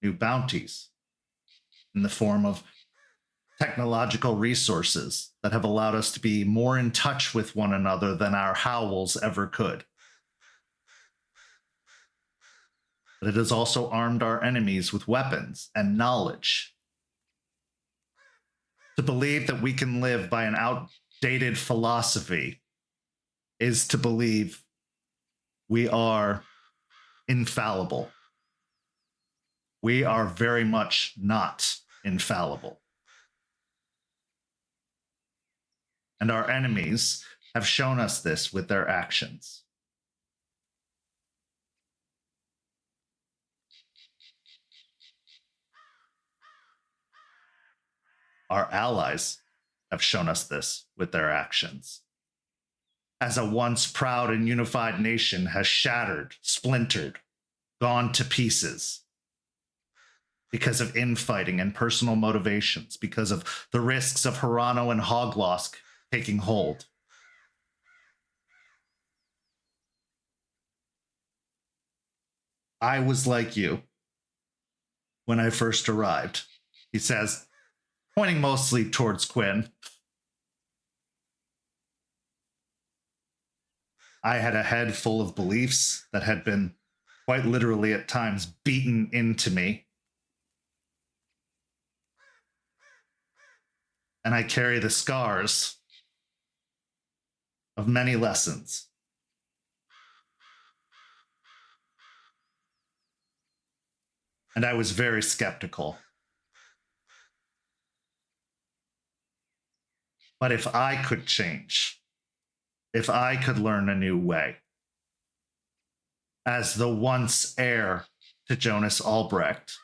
new bounties in the form of technological resources that have allowed us to be more in touch with one another than our howls ever could. But it has also armed our enemies with weapons and knowledge. To believe that we can live by an outdated philosophy is to believe we are infallible. We are very much not infallible. And our enemies have shown us this with their actions. Our allies have shown us this with their actions. As a once proud and unified nation has shattered, splintered, gone to pieces because of infighting and personal motivations, because of the risks of Hirano and Hoglosk taking hold. I was like you when I first arrived, he says, pointing mostly towards Quinn. I had a head full of beliefs that had been quite literally at times beaten into me. And I carry the scars of many lessons. And I was very skeptical. But if I could change, if I could learn a new way, as the once heir to Jonas Albrecht,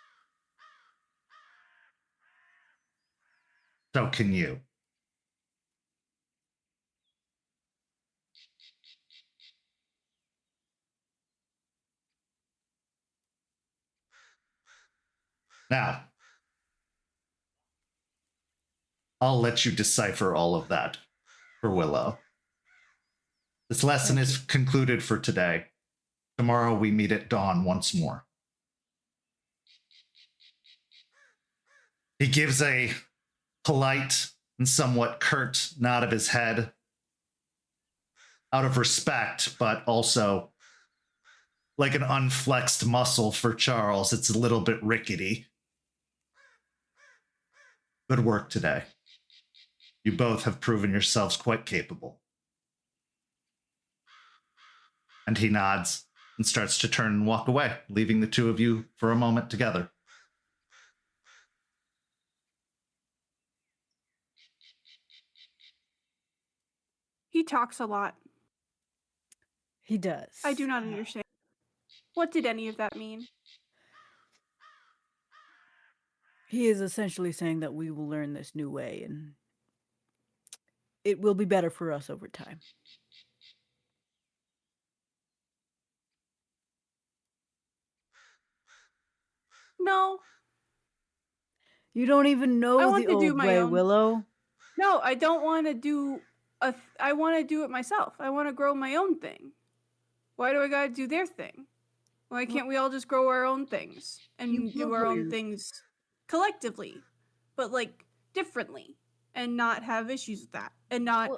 so can you. Now, I'll let you decipher all of that for Willow. This lesson is concluded for today. Tomorrow we meet at dawn once more. He gives a polite and somewhat curt nod of his head out of respect, but also like an unflexed muscle for Charles. It's a little bit rickety. Good work today. You both have proven yourselves quite capable. And he nods and starts to turn and walk away, leaving the two of you for a moment together. He talks a lot. He does. I do not understand. What did any of that mean? He is essentially saying that we will learn this new way and it will be better for us over time. No. You don't even know I want the to do old my way, own- Willow. No, I don't want to do I want to do it myself. I want to grow my own thing. Why do I got to do their thing? Why can't we all just grow our own things and do our own things collectively, but like differently, and not have issues with that, and not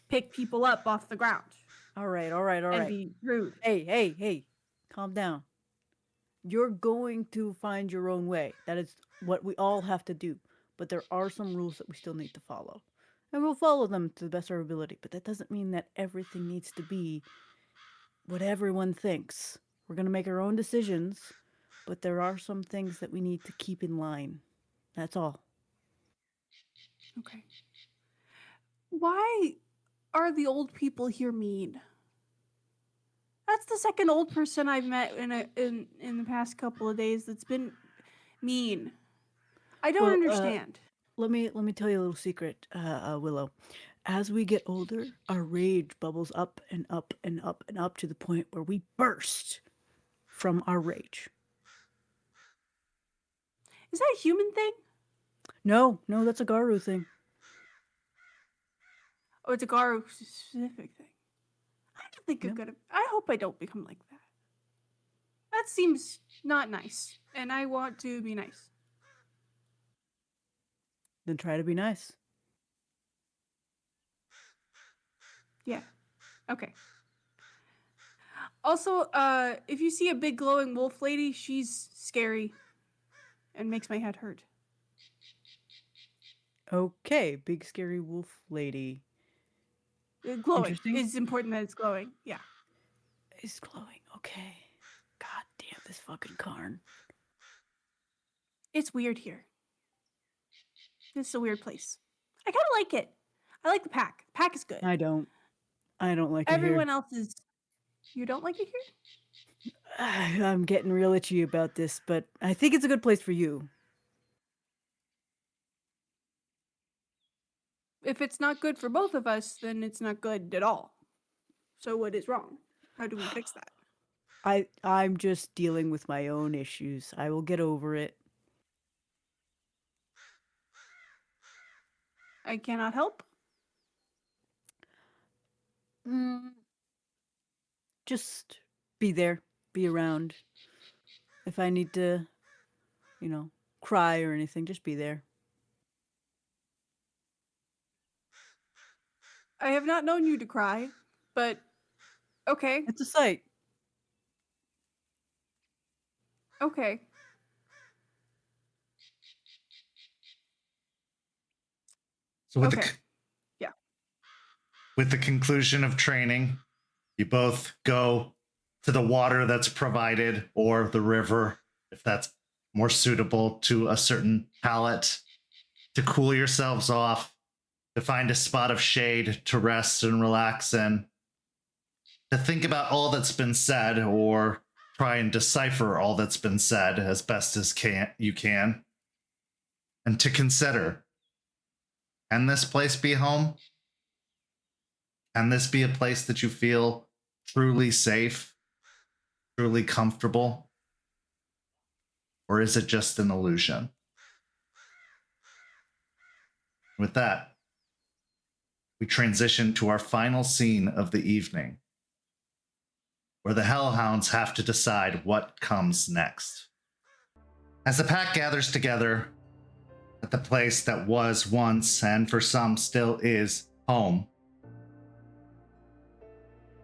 pick people up off the ground All right. and be rude? Hey, calm down. You're going to find your own way. That is what we all have to do. But there are some rules that we still need to follow. And we'll follow them to the best of our ability. But that doesn't mean that everything needs to be what everyone thinks. We're going to make our own decisions, but there are some things that we need to keep in line. That's all. Okay. Why are the old people here mean? That's the second old person I've met in the past couple of days that's been mean. I don't understand. Let me tell you a little secret, Willow. As we get older, our rage bubbles up and up and up and up to the point where we burst from our rage. Is that a human thing? No, that's a Garu thing. Oh, it's a Garu specific thing. I don't think I'm gonna. I hope I don't become like that. That seems not nice, and I want to be nice. Then try to be nice. Yeah. Okay. Also, if you see a big glowing wolf lady, she's scary and makes my head hurt. Okay, big scary wolf lady. Glowing. Interesting. It's important that it's glowing. Yeah. It's glowing. Okay. God damn this fucking Caern. It's weird here. This is a weird place. I kind of like it. I like the pack. Pack is good. I don't like Everyone it else is. You don't like it here? here. I'm getting real itchy about this, but I think it's a good place for you. If it's not good for both of us, then it's not good at all. So what is wrong? How do we fix that? I'm just dealing with my own issues. I will get over it. I cannot help. Just be there, be around. If I need to, cry or anything, just be there. I have not known you to cry, but okay. It's a sight. Okay. So with Okay. with the conclusion of training, you both go to the water that's provided or the river, if that's more suitable to a certain palate, to cool yourselves off, to find a spot of shade to rest and relax in, to think about all that's been said or try and decipher all that's been said as best as you can, and to consider, can this place be home? Can this be a place that you feel truly safe, truly comfortable? Or is it just an illusion? With that, we transition to our final scene of the evening, where the Hellhounds have to decide what comes next. As the pack gathers together at the place that was once, and for some still is, home,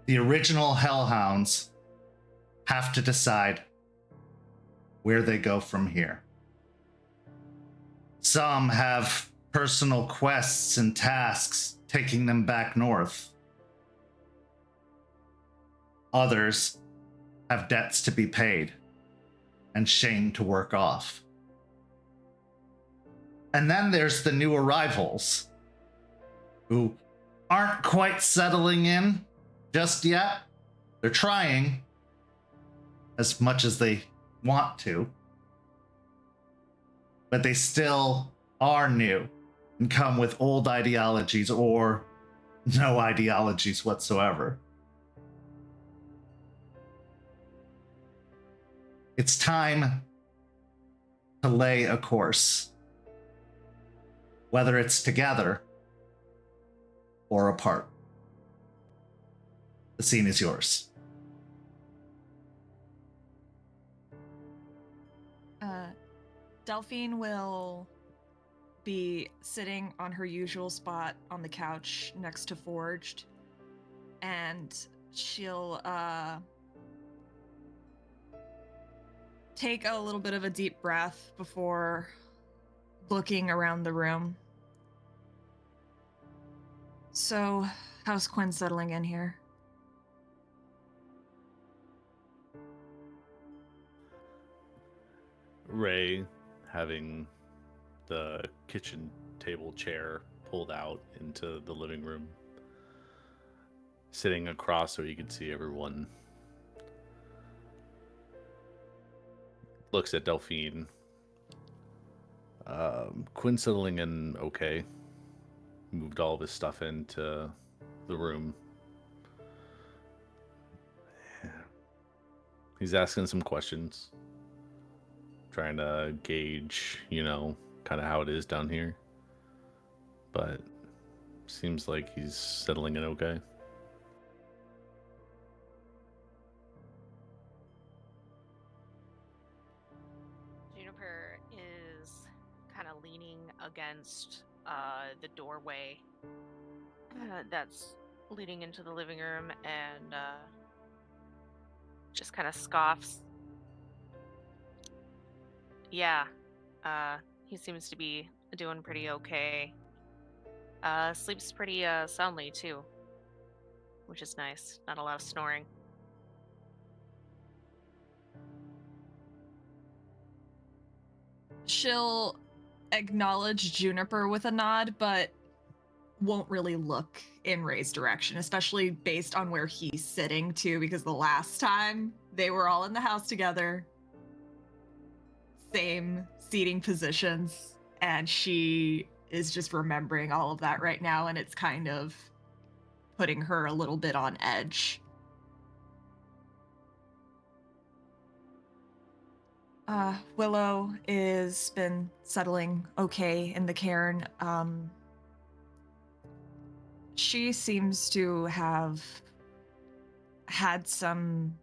the original Hellhounds have to decide where they go from here. Some have personal quests and tasks taking them back north. Others have debts to be paid and shame to work off. And then there's the new arrivals who aren't quite settling in just yet. They're trying as much as they want to, but they still are new and come with old ideologies or no ideologies whatsoever. It's time to lay a course, whether it's together or apart. The scene is yours. Delphine will be sitting on her usual spot on the couch next to Forged, and she'll take a little bit of a deep breath before looking around the room. So, how's Quinn settling in here? Ray, having the kitchen table chair pulled out into the living room, sitting across so you can see everyone, looks at Delphine. Quinn settling in okay. Moved all of his stuff into the room. He's asking some questions, trying to gauge, kind of how it is down here. But seems like he's settling in okay. Juniper is kind of leaning against the doorway that's leading into the living room and just kind of scoffs. Yeah, he seems to be doing pretty okay. Sleeps pretty soundly too, which is nice. Not a lot of snoring. she'll acknowledge Juniper with a nod, but won't really look in Ray's direction, especially based on where he's sitting too, because the last time they were all in the house together, same seating positions, and she is just remembering all of that right now, and it's kind of putting her a little bit on edge. Willow is been settling okay in the cairn. She seems to have had some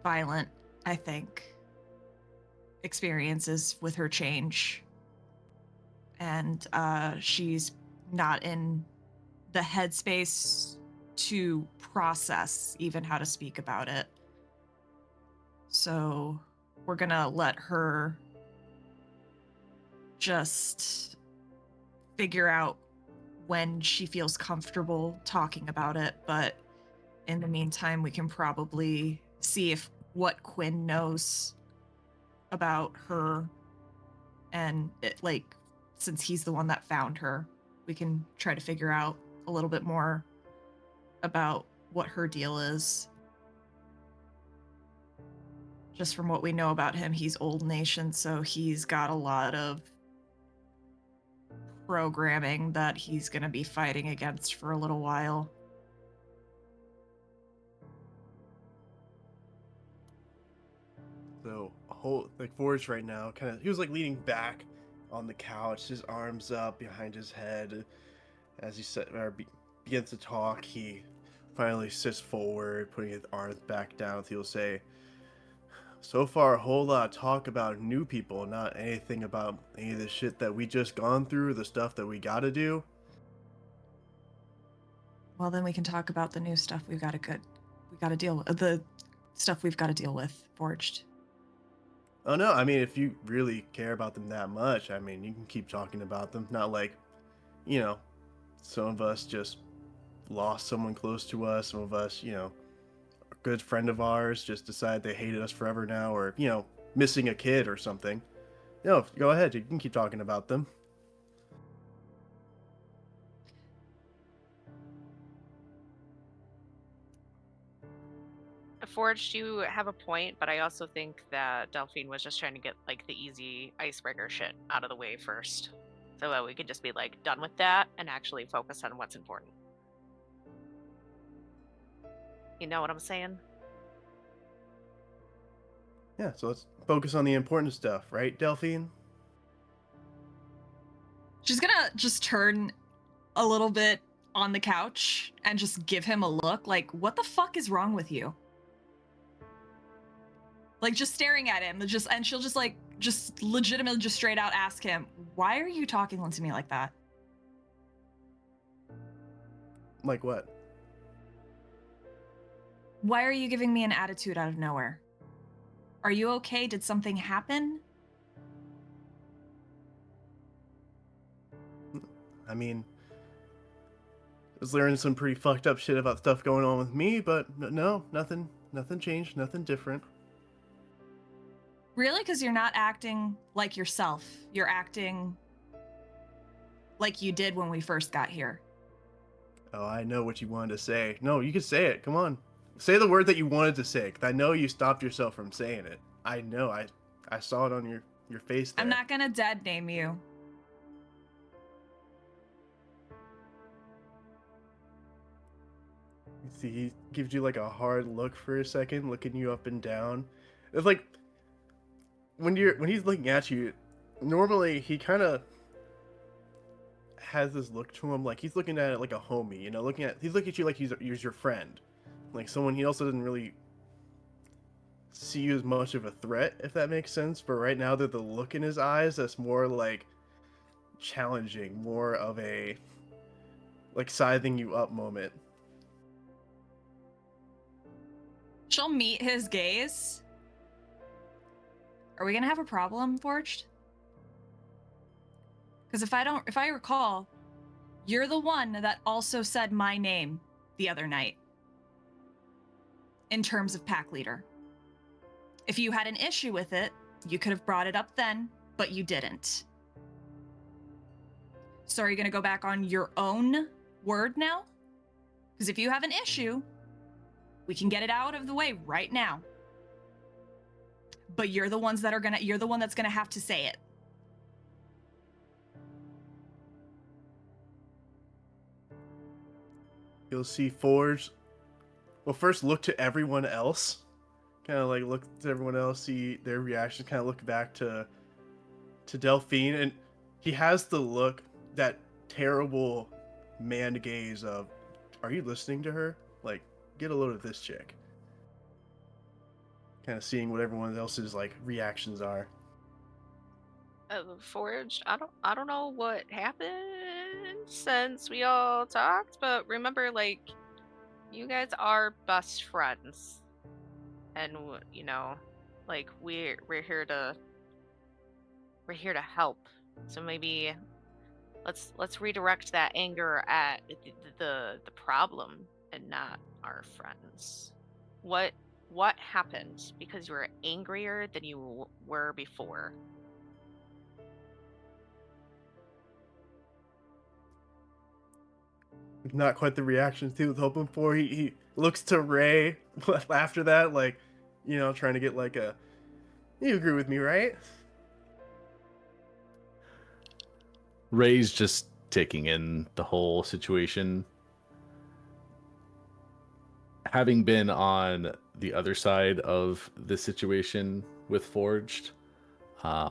violent, I think, experiences with her change. And she's not in the headspace to process even how to speak about it. So we're gonna let her just figure out when she feels comfortable talking about it. But in the meantime, we can probably see if what Quinn knows about her, and it, like, since he's the one that found her, we can try to figure out a little bit more about what her deal is. Just from what we know about him, he's Old Nation, so he's got a lot of programming that he's going to be fighting against for a little while. So, Forge right now, he was like leaning back on the couch, his arms up behind his head. As he begins to talk, he finally sits forward, putting his arms back down. He'll say, "So far, a whole lot of talk about new people, not anything about any of the shit that we just gone through, the stuff that we gotta do." Well, then we can talk about the new stuff we gotta deal with, the stuff we've got to deal with, Forged. Oh no, I mean, if you really care about them that much, I mean, you can keep talking about them. Not like, some of us just lost someone close to us. Some of us, a good friend of ours just decided they hated us forever now, or, missing a kid or something. Go ahead, you can keep talking about them. Forged, you have a point, but I also think that Delphine was just trying to get like the easy icebreaker shit out of the way first, so that we could just be like done with that and actually focus on what's important. You know what I'm saying? Yeah, so let's focus on the important stuff, right, Delphine? She's gonna just turn a little bit on the couch and just give him a look like, what the fuck is wrong with you? Like, just staring at him, and she'll just legitimately just straight out ask him, why are you talking to me like that? Like what? Why are you giving me an attitude out of nowhere? Are you okay? Did something happen? I mean, I was learning some pretty fucked up shit about stuff going on with me, but no, nothing changed, nothing different. Really? Because you're not acting like yourself. You're acting like you did when we first got here. Oh, I know what you wanted to say. No, you can say it. Come on. Say the word that you wanted to say, 'cause I know you stopped yourself from saying it. I know. I saw it on your face there. I'm not gonna dead name you. You see, he gives you like a hard look for a second, looking you up and down. It's like when he's looking at you, normally he kind of has this look to him, like he's looking at it like a homie, he's looking at you like he's your friend, like someone he also doesn't really see you as much of a threat, if that makes sense. But right now, the look in his eyes that's more like challenging, more of a like sizing you up moment. She'll meet his gaze. Are we gonna have a problem, Forged? Because if I recall, you're the one that also said my name the other night. In terms of pack leader. If you had an issue with it, you could have brought it up then, but you didn't. So are you going to go back on your own word now? Because if you have an issue, we can get it out of the way right now. But you're the one that's gonna have to say it. You'll see Forge. Well, first look to everyone else. Kind of like look to everyone else, see their reactions. Kind of look back to Delphine, and he has the look, that terrible man gaze of, "Are you listening to her? Like, get a load of this chick." Kind of seeing what everyone else's like reactions are. Forged. I don't know what happened since we all talked, but remember, like, you guys are best friends, and you know, like, we're here to help. So maybe let's redirect that anger at the problem and not our friends. What happened? Because you were angrier than you were before. Not quite the reactions he was hoping for. He looks to Ray after that, like, you know, trying to get like a, "You agree with me, right?" Ray's just taking in the whole situation. Having been on the other side of the situation with Forged, I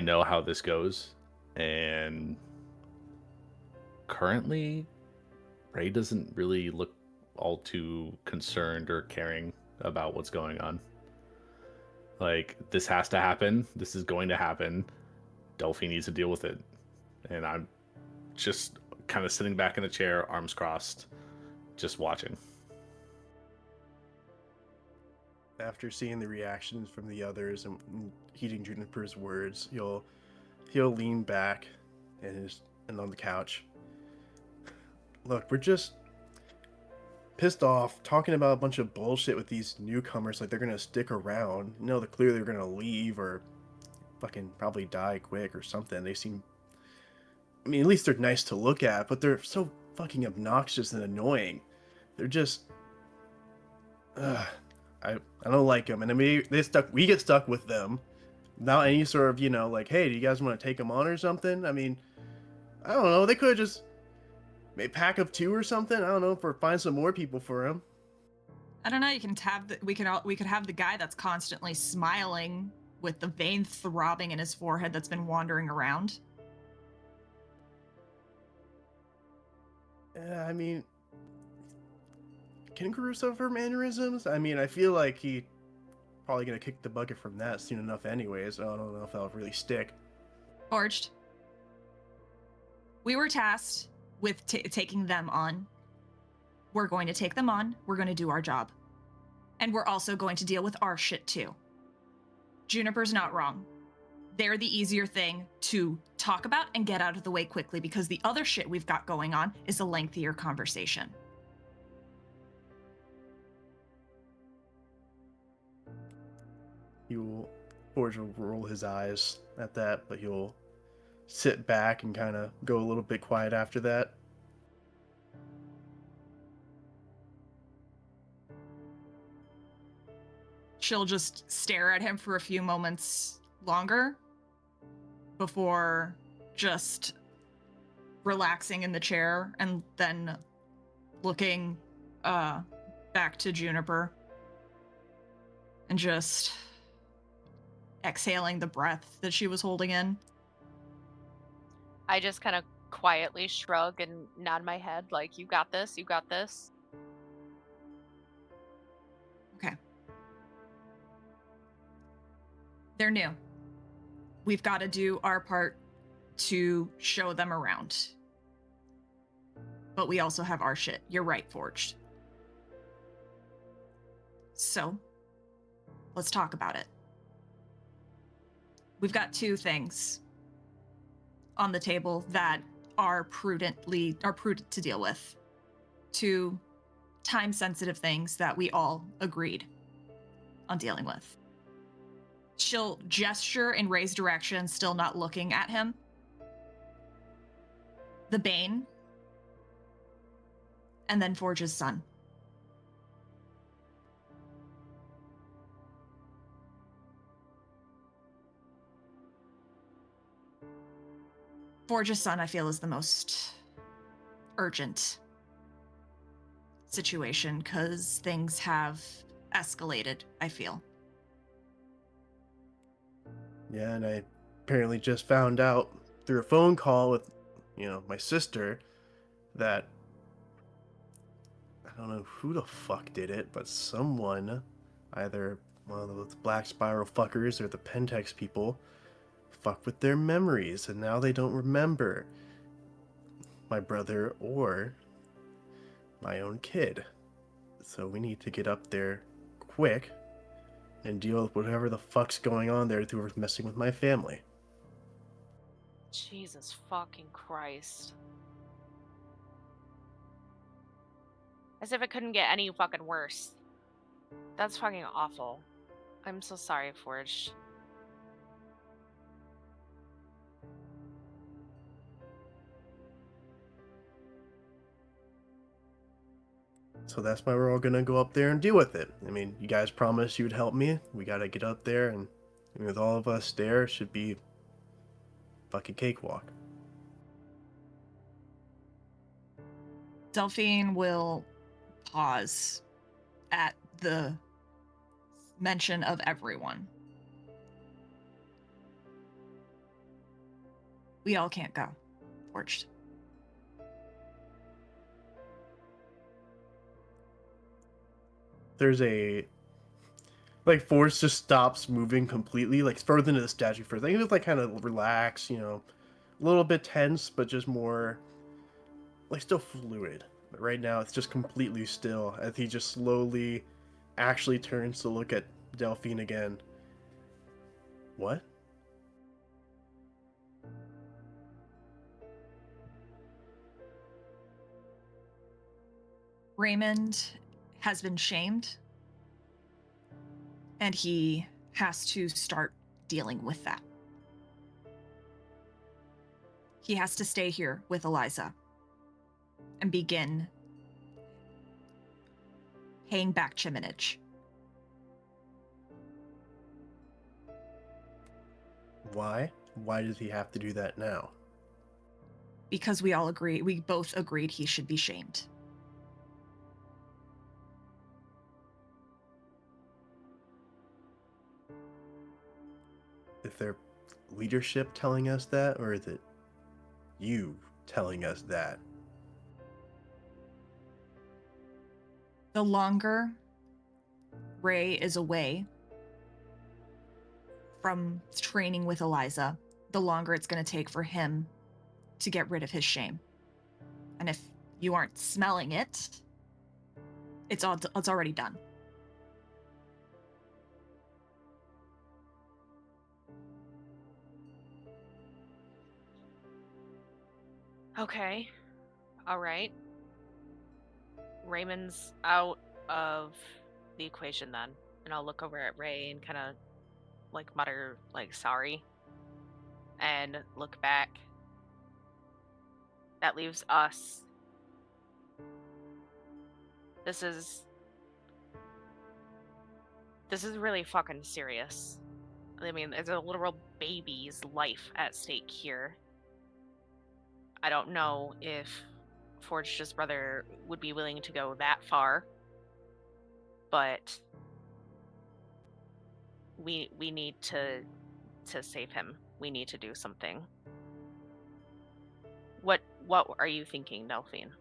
know how this goes, and currently, Ray doesn't really look all too concerned or caring about what's going on. Like, this has to happen. This is going to happen. Delphine needs to deal with it. And I'm just kind of sitting back in the chair, arms crossed, just watching. After seeing the reactions from the others and heeding Juniper's words, he'll lean back and on the couch. "Look, we're just pissed off talking about a bunch of bullshit with these newcomers, like they're gonna stick around. You know, they're clearly they're gonna leave or fucking probably die quick or something. They seem, I mean, at least they're nice to look at, but they're so fucking obnoxious and annoying. They're just, I don't like them. And I mean, we get stuck with them. Not any sort of, you know, like, hey, do you guys want to take them on or something? I mean, I don't know. They could have just maybe pack up 2 or something. I don't know, or find some more people for them." I don't know. You can we could have the guy that's constantly smiling with the vein throbbing in his forehead that's been wandering around. I mean, can Caruso for mannerisms? I mean, I feel like he probably gonna kick the bucket from that soon enough anyways. So I don't know if that'll really stick. Forged. We were tasked with taking them on. We're going to take them on. We're going to do our job. And we're also going to deal with our shit too. Juniper's not wrong. They're the easier thing to talk about and get out of the way quickly, because the other shit we've got going on is a lengthier conversation. Forge will roll his eyes at that, but he'll sit back and kind of go a little bit quiet after that. She'll just stare at him for a few moments longer before just relaxing in the chair and then looking back to Juniper and just exhaling the breath that she was holding in. I just kind of quietly shrug and nod my head like, you got this, you got this. Okay. They're new. We've got to do our part to show them around. But we also have our shit. You're right, Forged. So, let's talk about it. We've got 2 things on the table that are prudent to deal with. 2 time-sensitive things that we all agreed. on dealing with. She'll gesture in Ray's direction, still not looking at him. The Bane. And then Forge's son. Forge's son, I feel, is the most urgent situation because things have escalated, I feel. Yeah, and I apparently just found out through a phone call with, my sister that I don't know who the fuck did it, but someone, either one of those Black Spiral fuckers or the Pentex people, fucked with their memories, and now they don't remember my brother or my own kid. So we need to get up there quick and deal with whatever the fuck's going on there through messing with my family. Jesus fucking Christ. As if it couldn't get any fucking worse. That's fucking awful. I'm so sorry, Forge. So that's why we're all gonna go up there and deal with it. I mean, you guys promised you would help me. We gotta get up there, and with all of us there, it should be fucking cakewalk. Delphine will pause at the mention of everyone. We all can't go. Forged. There's a Forge just stops moving completely, further into the statue first. He was kind of relax, a little bit tense, but just more still fluid. But right now it's just completely still as he just slowly actually turns to look at Delphine again. What? Raymond has been shamed, and he has to start dealing with that. He has to stay here with Eliza and begin paying back Chiminage. Why? Why does he have to do that now? Because we both agreed he should be shamed. Is there leadership telling us that, or is it you telling us that? The longer Ray is away from training with Eliza, the longer it's going to take for him to get rid of his shame. And if you aren't smelling it, it's already done. Okay. All right. Raymond's out of the equation then. And I'll look over at Ray and kind of mutter sorry. And look back. That leaves us. This is really fucking serious. I mean, there's a literal baby's life at stake here. I don't know if Forge's brother would be willing to go that far, but we need to save him. We need to do something. What are you thinking, Delphine?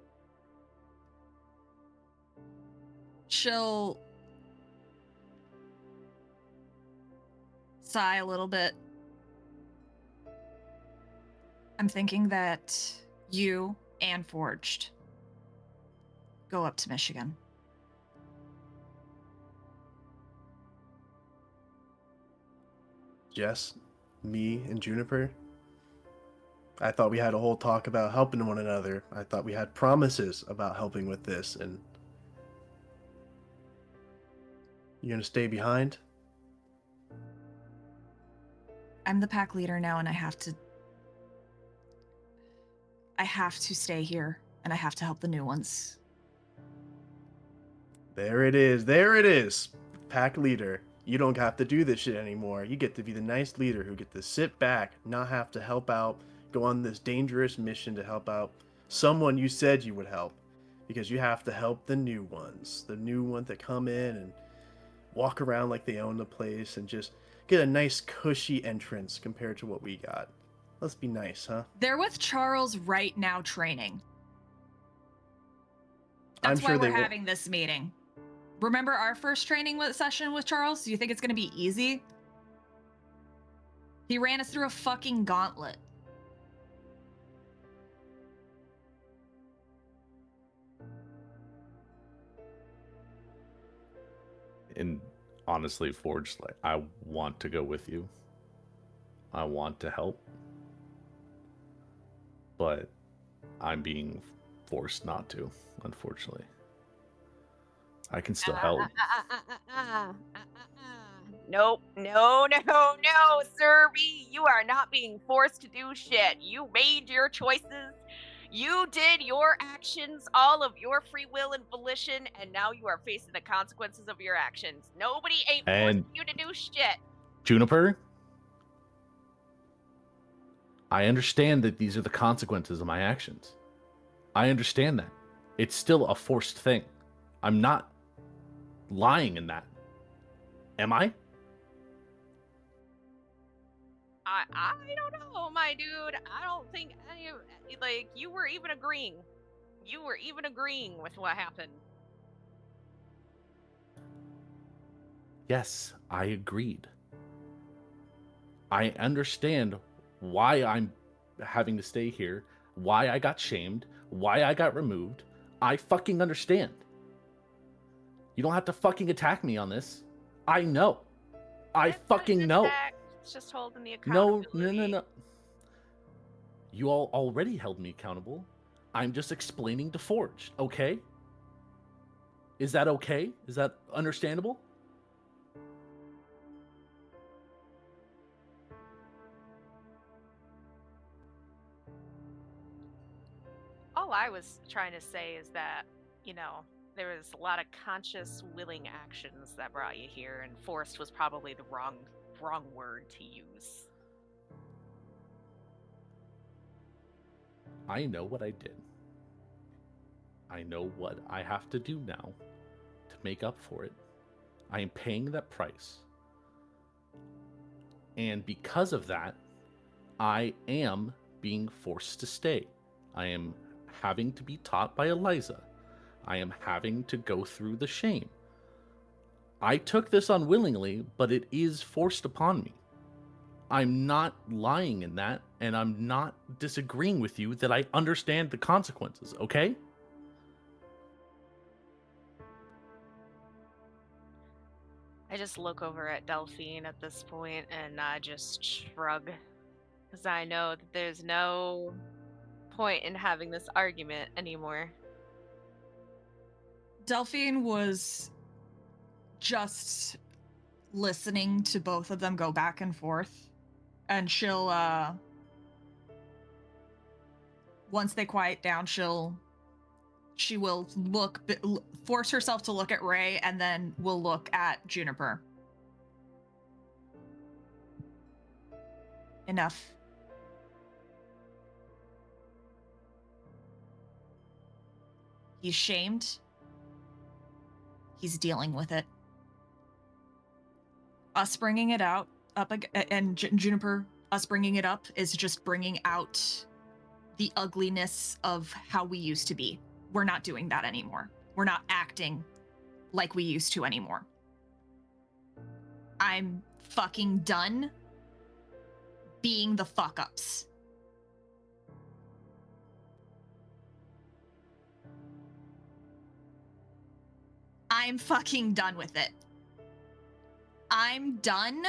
She'll sigh a little bit. I'm thinking that you and Forged go up to Michigan. Jess, me, and Juniper? I thought we had a whole talk about helping one another. I thought we had promises about helping with this, and You gonna stay behind? I'm the pack leader now, and I have to stay here, and I have to help the new ones. There it is. There it is. Pack leader. You don't have to do this shit anymore. You get to be the nice leader who get to sit back, not have to help out, go on this dangerous mission to help out someone you said you would help. Because you have to help the new ones. The new ones that come in and walk around like they own the place and just get a nice cushy entrance compared to what we got. Let's be nice, huh? They're with Charles right now training. I'm That's sure why they we're will. having this meeting. Remember our first training session with Charles? Do you think it's going to be easy? He ran us through a fucking gauntlet. And honestly, Forge, like, I want to go with you. I want to help. But I'm being forced not to, unfortunately. I can still help. Nope, no, Sir B. You are not being forced to do shit. You made your choices. You did your actions, all of your free will and volition, and now you are facing the consequences of your actions. Nobody ain't forcing you to do shit. Juniper, I understand that these are the consequences of my actions. I understand that. It's still a forced thing. I'm not lying in that. Am I? I don't know, my dude. I don't think any of, like, you were even agreeing. You were even agreeing with what happened. Yes, I agreed. I understand why I'm having to stay here, why I got shamed, why I got removed. I fucking understand. You don't have to fucking attack me on this. I know. I fucking know. It's just holding the No. accountability. You all already held me accountable. I'm just explaining to Forge, okay? Is that okay? Is that understandable? All I was trying to say is that, you know, there was a lot of conscious, willing actions that brought you here, and forced was probably the wrong word to use. I know what I did. I know what I have to do now to make up for it. I am paying that price. And because of that, I am being forced to stay. I am having to be taught by Eliza. I am having to go through the shame. I took this unwillingly, but it is forced upon me. I'm not lying in that, and I'm not disagreeing with you that I understand the consequences, okay? I just look over at Delphine at this point, and I just shrug. Because I know that there's no point in having this argument anymore. Delphine was just listening to both of them go back and forth, and she'll once they quiet down, she will force herself to look at Ray, and then will look at Juniper. Enough. He's shamed. He's dealing with it. Us bringing it out, and Juniper, us bringing it up is just bringing out the ugliness of how we used to be. We're not doing that anymore. We're not acting like we used to anymore. I'm fucking done being the fuck-ups. I'm fucking done with it. I'm done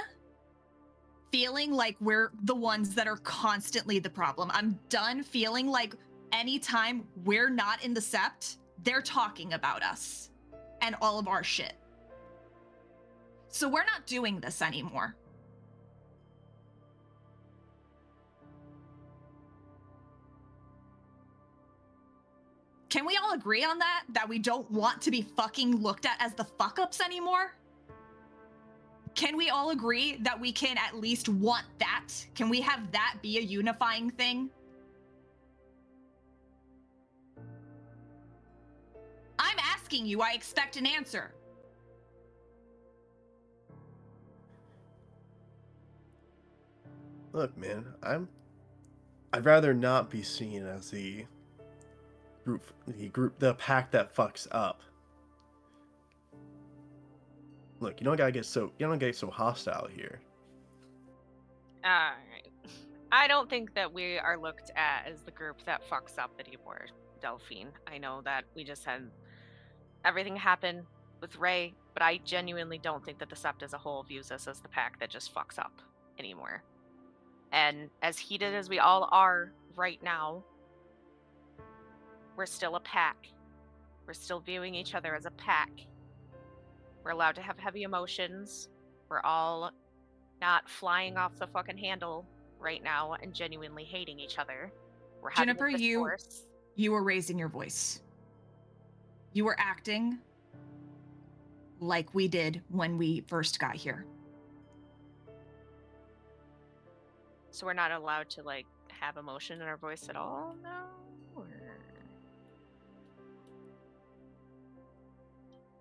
feeling like we're the ones that are constantly the problem. I'm done feeling like anytime we're not in the sept, they're talking about us and all of our shit. So we're not doing this anymore. Can we all agree on that? That we don't want to be fucking looked at as the fuck-ups anymore? Can we all agree that we can at least want that? Can we have that be a unifying thing? I'm asking you, I expect an answer. Look, man, I'd rather not be seen as the pack that fucks up. Look, you don't get so hostile here. Alright. I don't think that we are looked at as the group that fucks up anymore, Delphine. I know that we just had everything happen with Ray, but I genuinely don't think that the Sept as a whole views us as the pack that just fucks up anymore. And as heated as we all are right now, we're still a pack. We're still viewing each other as a pack. We're allowed to have heavy emotions. We're all not flying off the fucking handle right now and genuinely hating each other. We're having Juniper, a discourse. you were raising your voice. You were acting like we did when we first got here. So we're not allowed to, like, have emotion in our voice at all now? Or...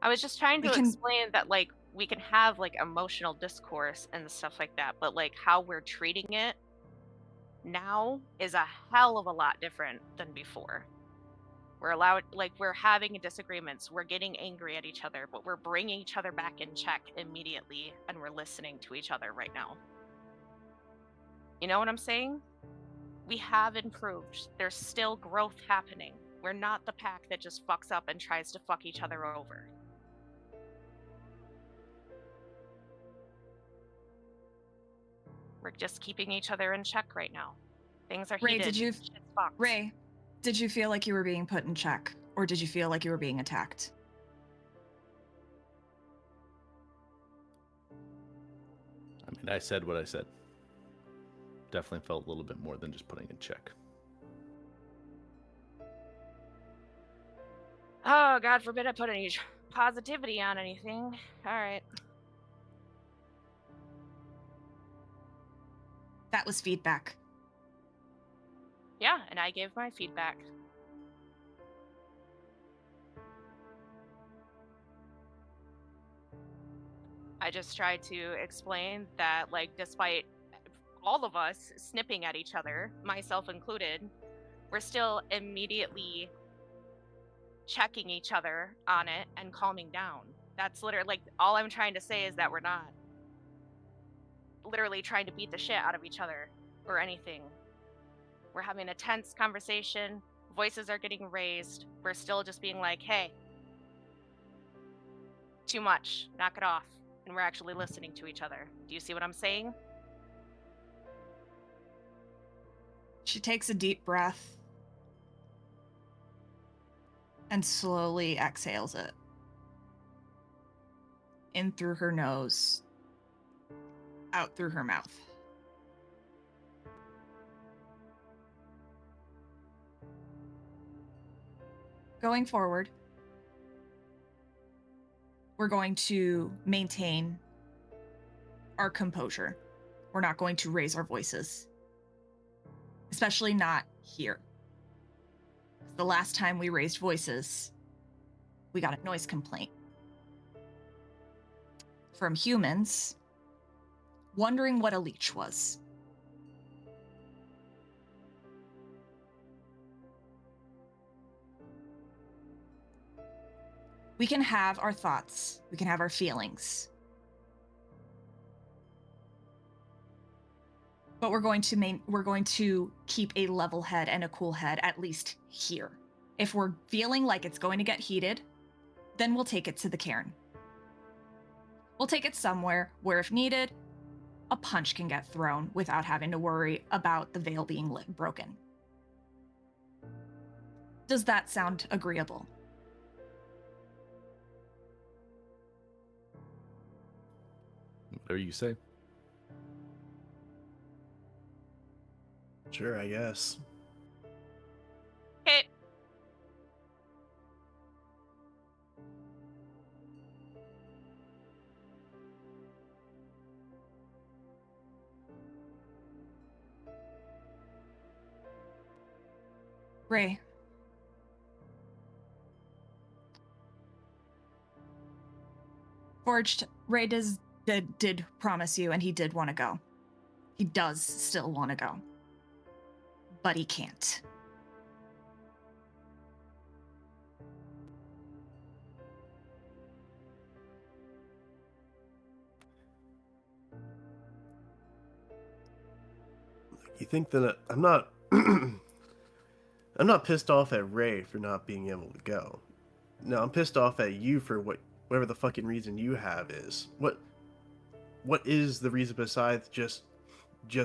I was just trying to explain that, like, we can have, like, emotional discourse and stuff like that, but, like, how we're treating it now is a hell of a lot different than before. We're allowed, like, we're having disagreements, we're getting angry at each other, but we're bringing each other back in check immediately, and we're listening to each other right now. You know what I'm saying? We have improved. There's still growth happening. We're not the pack that just fucks up and tries to fuck each other over. We're just keeping each other in check right now. Things are heated. Shit's fucked. Ray, did you feel like you were being put in check, or did you feel like you were being attacked? I mean, I said what I said. Definitely felt a little bit more than just putting in check. Oh, God forbid I put any positivity on anything. All right. That was feedback. Yeah, and I gave my feedback. I just tried to explain that, like, despite all of us snipping at each other, myself included, we're still immediately checking each other on it and calming down. That's literally, like, all I'm trying to say is that we're not literally trying to beat the shit out of each other or anything. We're having a tense conversation, voices are getting raised, we're still just being like, hey, too much, knock it off, and we're actually listening to each other. Do you see what I'm saying? She takes a deep breath and slowly exhales it. In through her nose, out through her mouth. Going forward, we're going to maintain our composure. We're not going to raise our voices. Especially not here. The last time we raised voices, we got a noise complaint from humans wondering what a leech was. We can have our thoughts, we can have our feelings, but we're going to keep a level head and a cool head, at least here. If we're feeling like it's going to get heated, then we'll take it to the cairn. We'll take it somewhere where, if needed, a punch can get thrown without having to worry about the veil being broken. Does that sound agreeable? Whatever you say. Sure, I guess. Okay. Ray. Forged, Ray did promise you, and he did want to go. He does still want to go. But he can't. You think that I'm not I'm not pissed off at Ray for not being able to go. No, I'm pissed off at you for whatever the fucking reason you have is. What is the reason besides just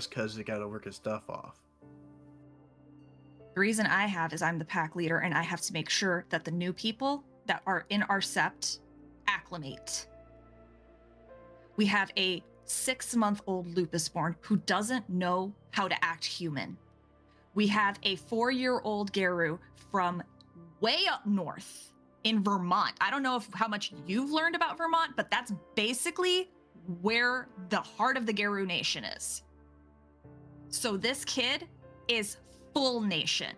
cuz they got to work his stuff off? The reason I have is I'm the pack leader, and I have to make sure that the new people that are in our sept acclimate. We have a 6-month-old lupusborn who doesn't know how to act human. We have a 4-year-old Geru from way up north in Vermont. I don't know how much you've learned about Vermont, but that's basically where the heart of the Geru Nation is. So this kid is full nation.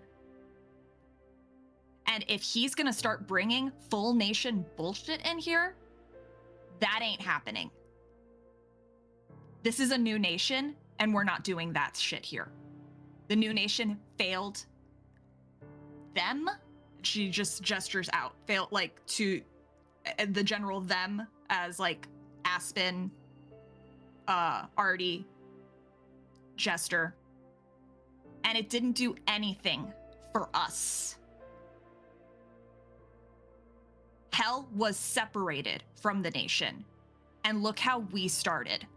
And if he's gonna start bringing full nation bullshit in here, that ain't happening. This is a new nation, and we're not doing that shit here. The new nation failed them. She just gestures out, failed like to the general them as like Aspen, Artie, Jester. And it didn't do anything for us. Hell was separated from the nation. And look how we started.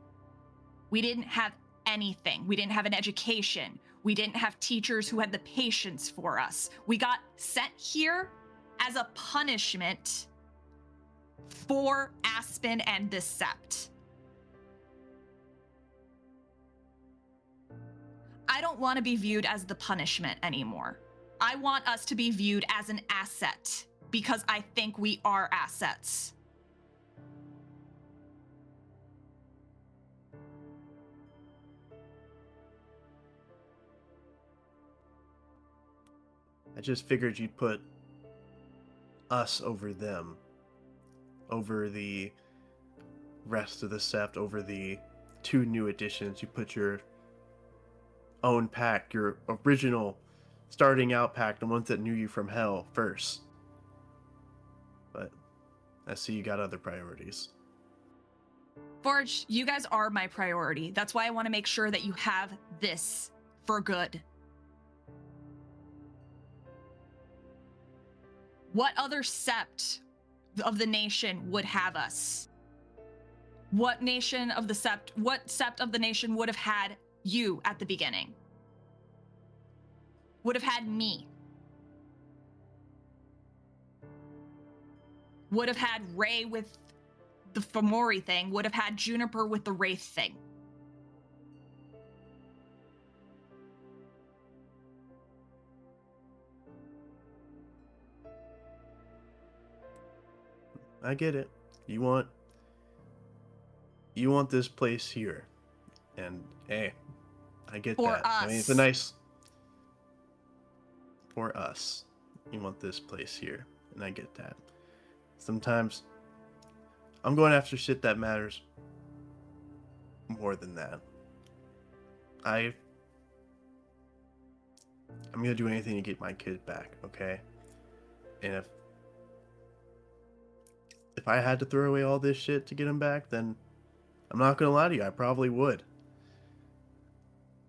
We didn't have anything. We didn't have an education. We didn't have teachers who had the patience for us. We got sent here as a punishment for Aspen and this sept. I don't want to be viewed as the punishment anymore. I want us to be viewed as an asset because I think we are assets. I just figured you'd put us over them, over the rest of the sept, over the 2 new additions. You put your own pack, your original starting out pack, the ones that knew you from hell first. But I see you got other priorities. Forge, you guys are my priority. That's why I want to make sure that you have this for good. What other sept of the nation would have us? What sept of the nation would have had you at the beginning? Would have had me? Would have had Ray with the Fomori thing? Would have had Juniper with the Wraith thing? I get it. You want this place here. And hey, I get For that. I mean, it's a us. nice for us. You want this place here, and I get that. Sometimes I'm going after shit that matters more than that. I'm gonna do anything to get my kid back, okay? And if I had to throw away all this shit to get him back, then I'm not gonna lie to you, I probably would.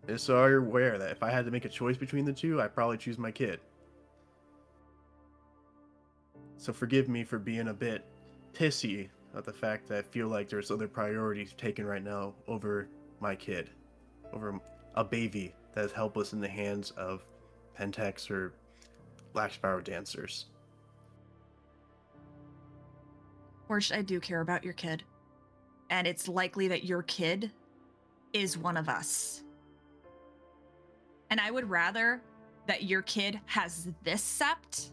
And so you're aware that if I had to make a choice between the two, I'd probably choose my kid. So forgive me for being a bit pissy at the fact that I feel like there's other priorities taken right now over my kid. Over a baby that is helpless in the hands of Pentex or Black Sparrow dancers. Forge, I do care about your kid. and it's likely that your kid is one of us. And I would rather that your kid has this sept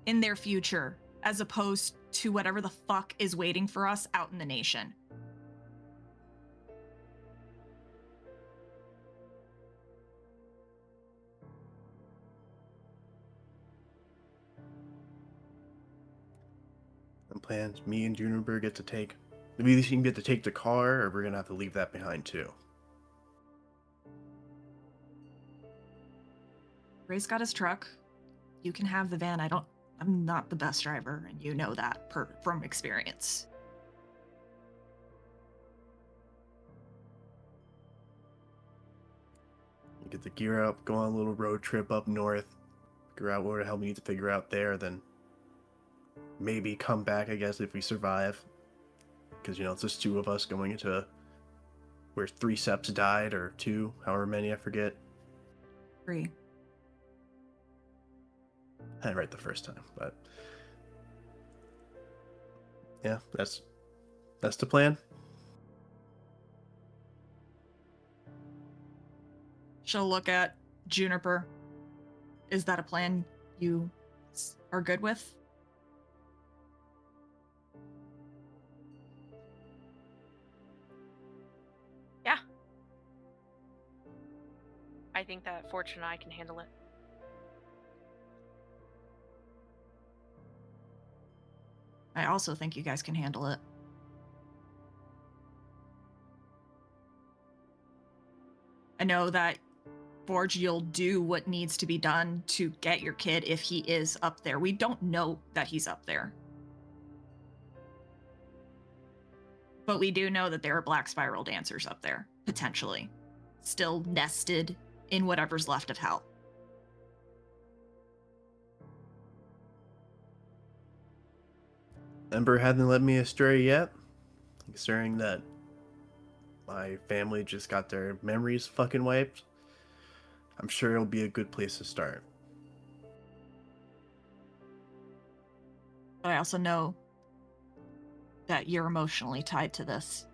in their future as opposed to whatever the fuck is waiting for us out in the nation. And plans, me and Juniper get to take, maybe you can get to take the car, or we're gonna have to leave that behind too. Ray's got his truck. You can have the van. I'm not the best driver, and you know that from experience. You get the gear up, go on a little road trip up north, figure out what the hell we need to figure out there, then maybe come back, I guess, if we survive. Because, you know, it's just 2 of us going into where 3 septs died, or 2, however many, I forget. 3. I had it right the first time, but yeah, that's the plan. She'll look at Juniper. Is that a plan you are good with? Yeah. I think that Fortune and I can handle it. I also think you guys can handle it. I know that, Forge, you'll do what needs to be done to get your kid if he is up there. We don't know that he's up there. But we do know that there are black spiral dancers up there, potentially. Still nested in whatever's left of hell. Ember hadn't led me astray yet, considering that my family just got their memories fucking wiped. I'm sure it'll be a good place to start. But I also know that you're emotionally tied to this.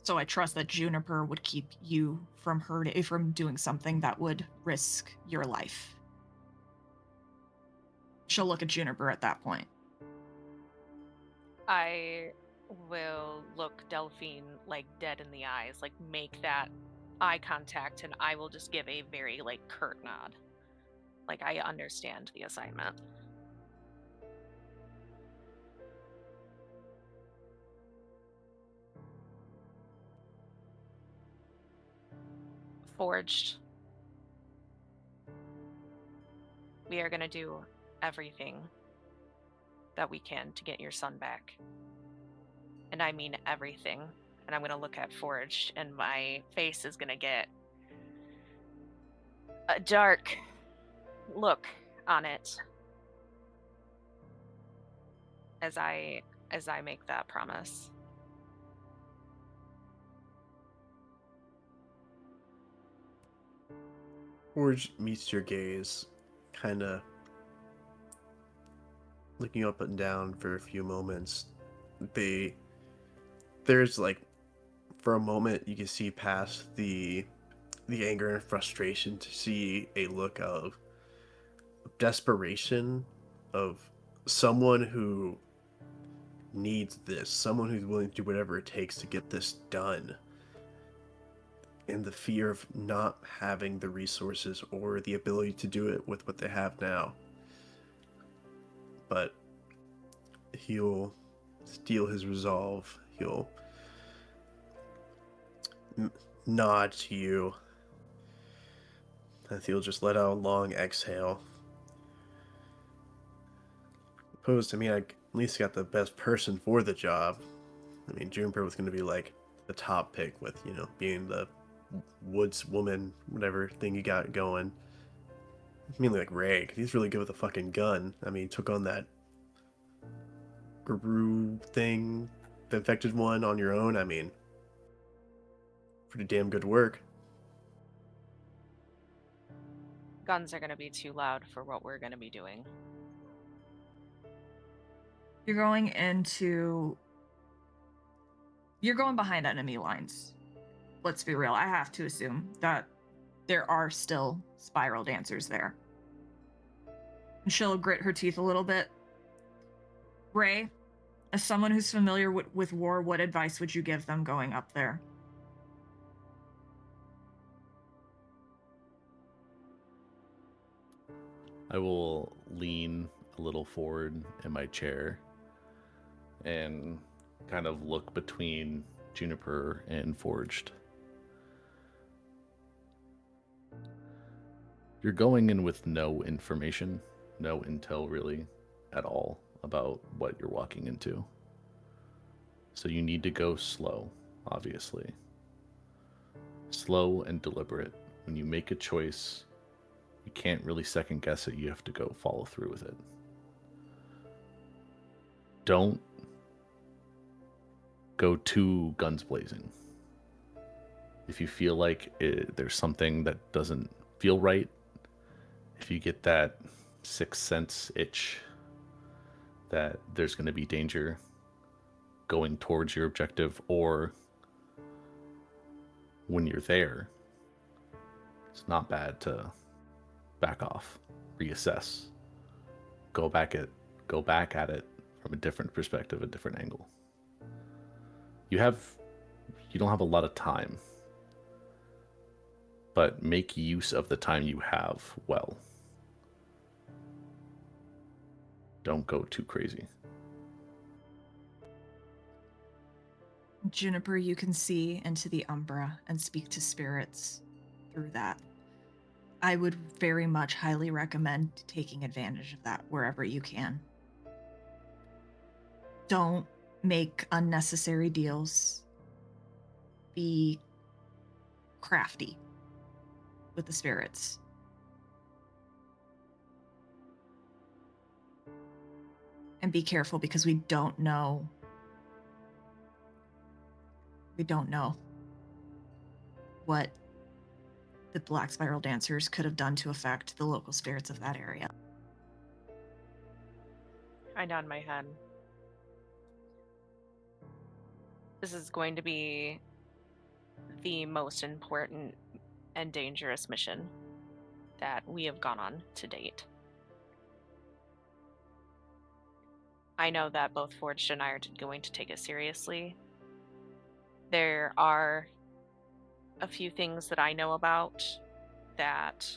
So I trust that Juniper would keep you from doing something that would risk your life. She'll look at Juniper at that point. I will look Delphine like dead in the eyes, like make that eye contact, and I will just give a very like curt nod. Like I understand the assignment. Forged. We are going to do everything that we can to get your son back. And I mean everything. And I'm going to look at Forged, and my face is going to get a dark look on it as I make that promise. Forge meets your gaze, kind of looking up and down for a few moments. There's like, for a moment, you can see past the anger and frustration to see a look of desperation, of someone who needs this, someone who's willing to do whatever it takes to get this done. And the fear of not having the resources or the ability to do it with what they have now. But he'll steel his resolve. He'll nod to you. And he'll just let out a long exhale. Opposed to me, I at least got the best person for the job. I mean, Juniper was going to be like the top pick with, you know, being the woods woman, whatever thing you got going. I mean, like Ray, 'cause he's really good with a fucking gun. I mean, he took on that guru thing, the infected one, on your own. I mean, pretty damn good work. Guns are going to be too loud for what we're going to be doing. You're going behind enemy lines. Let's be real. I have to assume that there are still spiral dancers there. And she'll grit her teeth a little bit. Ray, as someone who's familiar with war, what advice would you give them going up there? I will lean a little forward in my chair and kind of look between Juniper and Forged. You're going in with no information, no intel really at all about what you're walking into. So you need to go slow, obviously. Slow and deliberate. When you make a choice, you can't really second guess it. You have to go follow through with it. Don't go too guns blazing. If you feel like there's something that doesn't feel right, if you get that sixth sense itch that there's going to be danger going towards your objective, or when you're there, it's not bad to back off, reassess, go back at it from a different perspective, a different angle. You don't have a lot of time, but make use of the time you have well. Don't go too crazy. Juniper, you can see into the Umbra and speak to spirits through that. I would very much highly recommend taking advantage of that wherever you can. Don't make unnecessary deals. Be crafty with the spirits. And be careful, because we don't know what the Black Spiral Dancers could have done to affect the local spirits of that area. I nod my head. This is going to be the most important and dangerous mission that we have gone on to date. I know that both Forged and I are going to take it seriously. There are a few things that I know about that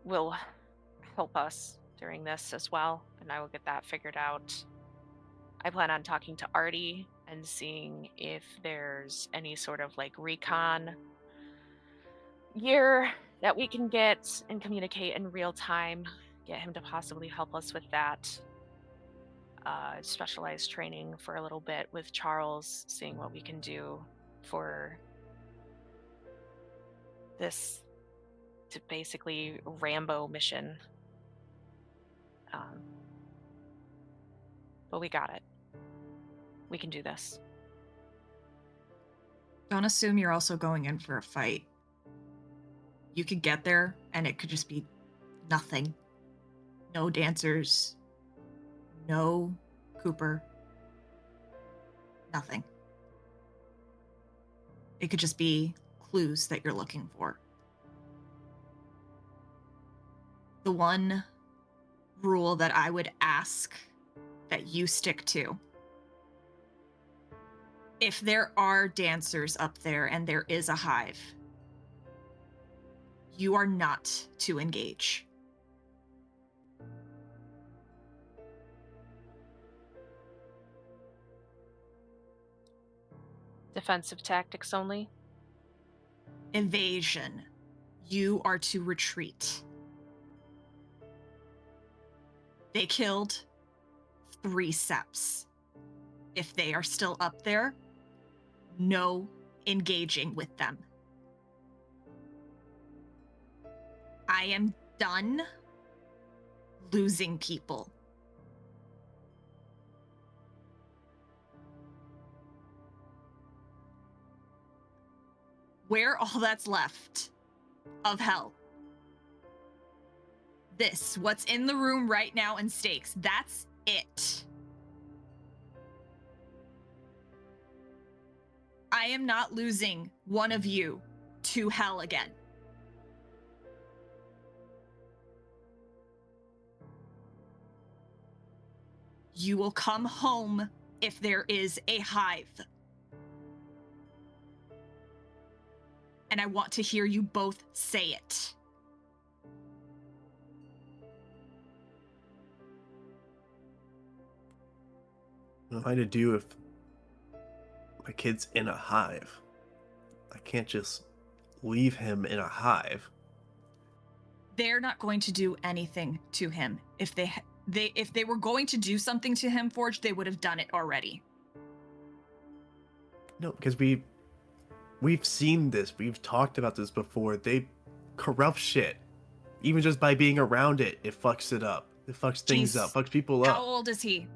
will help us during this as well, and I will get that figured out. I plan on talking to Artie and seeing if there's any sort of like recon gear that we can get and communicate in real time. Get him to possibly help us with that. Specialized training for a little bit with Charles, seeing what we can do for this to basically Rambo mission. But we got it. We can do this. Don't assume you're also going in for a fight. You could get there and it could just be nothing. No dancers. No Cooper. Nothing. It could just be clues that you're looking for. The one rule that I would ask that you stick to: if there are dancers up there and there is a hive, you are not to engage. Defensive tactics only? Evasion. You are to retreat. They killed 3 Seps. If they are still up there, no engaging with them. I am done losing people. Where all that's left of hell. This, what's in the room right now, and stakes, that's it. I am not losing one of you to hell again. You will come home if there is a hive. And I want to hear you both say it. What am I to do if my kid's in a hive? I can't just leave him in a hive. They're not going to do anything to him. If they were going to do something to him, Forge, they would have done it already. No, because we've seen this. We've talked about this before. They corrupt shit. Even just by being around it, it fucks it up. It fucks things Jeez. up. Fucks people How up. old is he?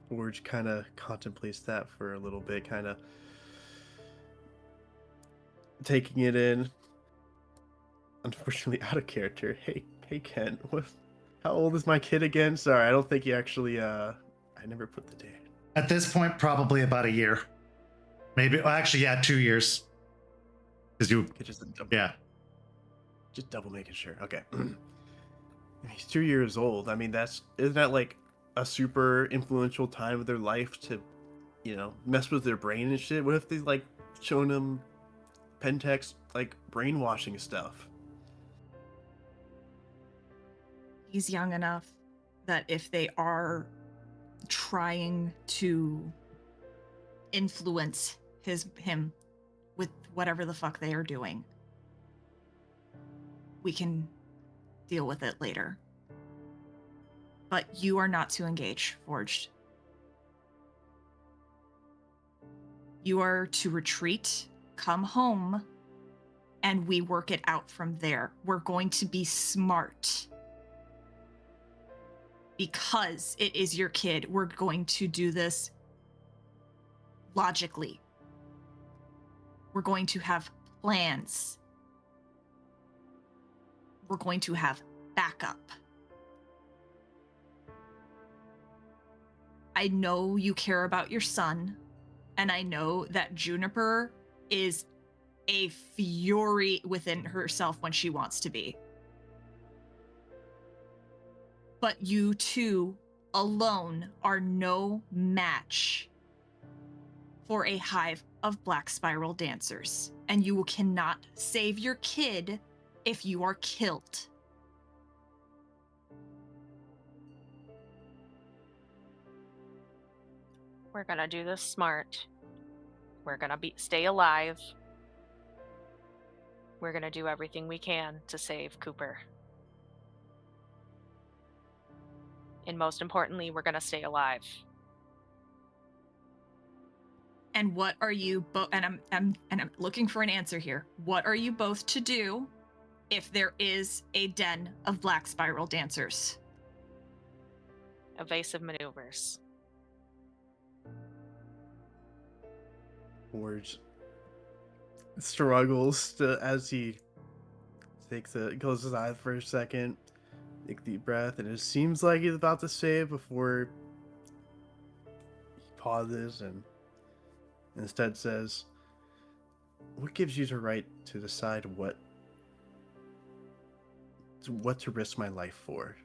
Forge kind of contemplates that for a little bit, kind of taking it in. Unfortunately, out of character. Hey, Kent, how old is my kid again? Sorry, I don't think you actually. I never put the date. At this point, probably about a year. Maybe. Well, actually, yeah, 2 years. Because you. Yeah. Just double making sure. Okay. He's 2 years old. I mean, isn't that like a super influential time of their life to, mess with their brain and shit? What if they like showing them Pentex like brainwashing stuff? He's young enough that if they are trying to influence him with whatever the fuck they are doing, we can deal with it later. But you are not to engage, Forged. You are to retreat, come home, and we work it out from there. We're going to be smart. Because it is your kid, we're going to do this logically. We're going to have plans. We're going to have backup. I know you care about your son, and I know that Juniper is a fury within herself when she wants to be. But you two alone are no match for a hive of Black Spiral dancers, and you cannot save your kid if you are killed. We're gonna do this smart. We're gonna stay alive. We're gonna do everything we can to save Cooper. And most importantly, we're gonna stay alive. And what are you both? And I'm looking for an answer here. What are you both to do if there is a den of Black Spiral dancers? Evasive maneuvers. Forge struggles as he closes his eyes for a second, take a deep breath, and it seems like he's about to say it before he pauses and instead says, "What gives you the right to decide what to risk my life for?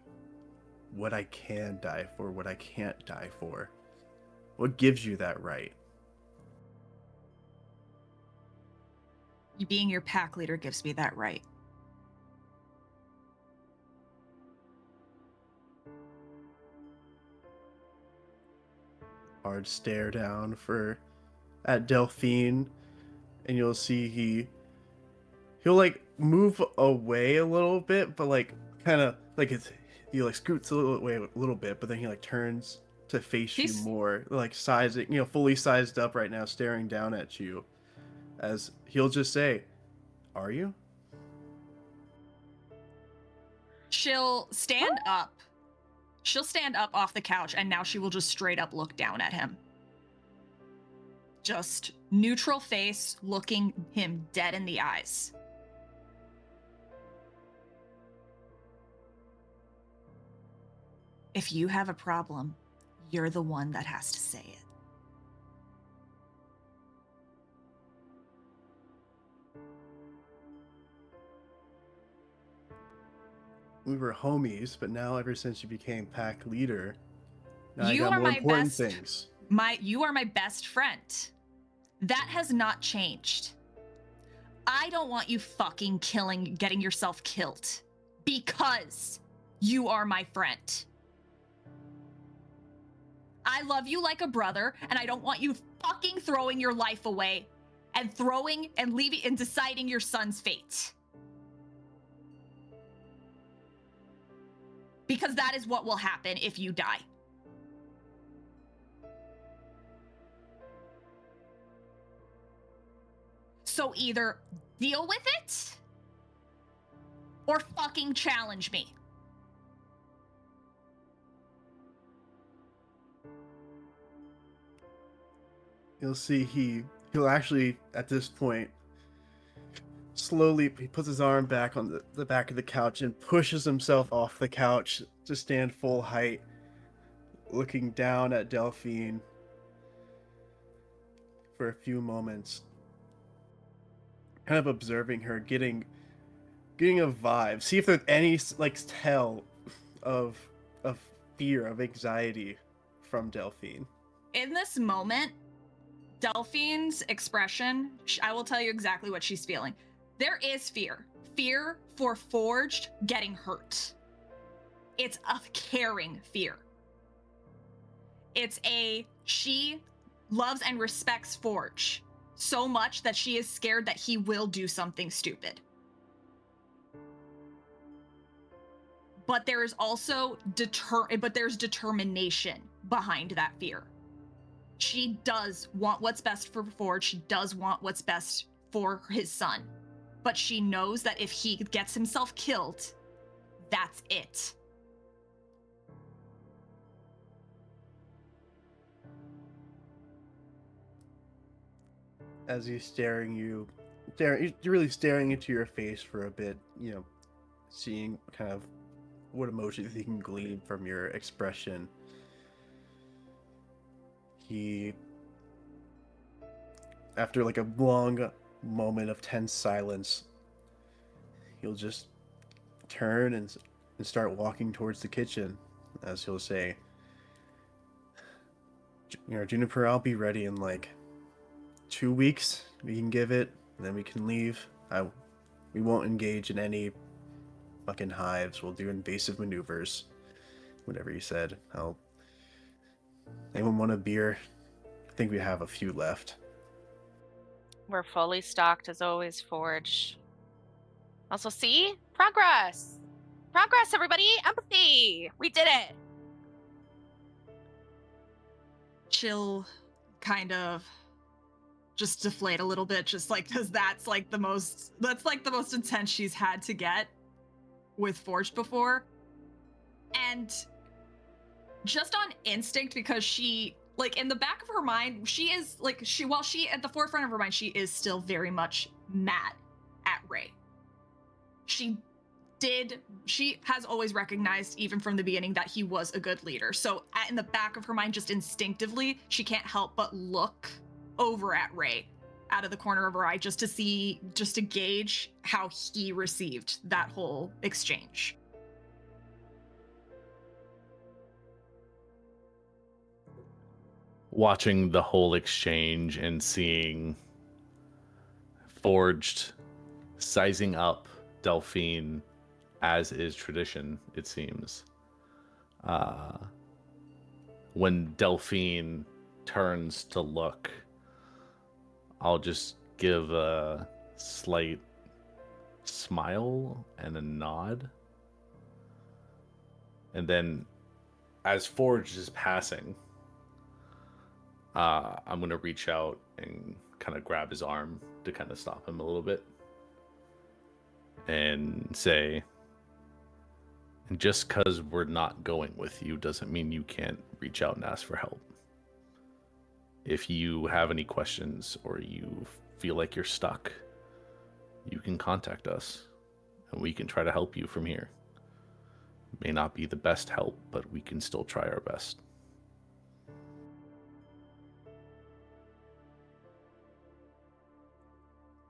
What I can die for, what I can't die for? What gives you that right?" You being your pack leader gives me that right. Hard stare down at Delphine, and you'll see he'll like move away a little bit, but like kind of like he like scoots away a little bit, but then he like turns to face you more, like sizing, fully sized up right now, staring down at you. As he'll just say, "Are you?" She'll stand up. She'll stand up off the couch, and now she will just straight up look down at him. Just neutral face, looking him dead in the eyes. If you have a problem, you're the one that has to say it. We were homies, but now ever since you became pack leader, now You I got are more my important best- things. You are my best friend. That has not changed. I don't want you fucking getting yourself killed because you are my friend. I love you like a brother, and I don't want you fucking throwing your life away and leaving and deciding your son's fate. Because that is what will happen if you die. So either deal with it or fucking challenge me. You'll see he'll actually, at this point, slowly he puts his arm back on the back of the couch and pushes himself off the couch to stand full height, looking down at Delphine for a few moments, kind of observing her, getting a vibe, see if there's any like tell of fear, of anxiety from Delphine. In this moment, Delphine's expression, I will tell you exactly what she's feeling. There is fear. Fear for Forged getting hurt. It's a caring fear. She loves and respects Forge so much that she is scared that he will do something stupid. But there is also there's determination behind that fear. She does want what's best for Forge. She does want what's best for his son. But she knows that if he gets himself killed, that's it. As he's you're really staring into your face for a bit, seeing kind of what emotions he can glean from your expression. He, after like a long moment of tense silence, he'll just turn and start walking towards the kitchen, as he'll say, Juniper, I'll be ready in like 2 weeks. We can give it, and then we can leave. We won't engage in any fucking hives. We'll do invasive maneuvers. Whatever you said. Anyone want a beer? I think we have a few left. We're fully stocked as always, Forge. Also, see? Progress! Progress, everybody! Empathy! We did it! She'll kind of just deflate a little bit, just like, because that's like the most intense she's had to get with Forged before. And just on instinct, because she, like, in the back of her mind, while she at the forefront of her mind, she is still very much mad at Ray. She has always recognized, even from the beginning, that he was a good leader. So in the back of her mind, just instinctively, she can't help but look over at Ray out of the corner of her eye, just to gauge how he received that whole exchange. Watching the whole exchange and seeing Forged sizing up Delphine, as is tradition, it seems. When Delphine turns to look, I'll just give a slight smile and a nod. And then, as Forge is passing, I'm going to reach out and kind of grab his arm to kind of stop him a little bit. And say, and just because we're not going with you doesn't mean you can't reach out and ask for help. If you have any questions or you feel like you're stuck, you can contact us and we can try to help you from here. It may not be the best help, but we can still try our best.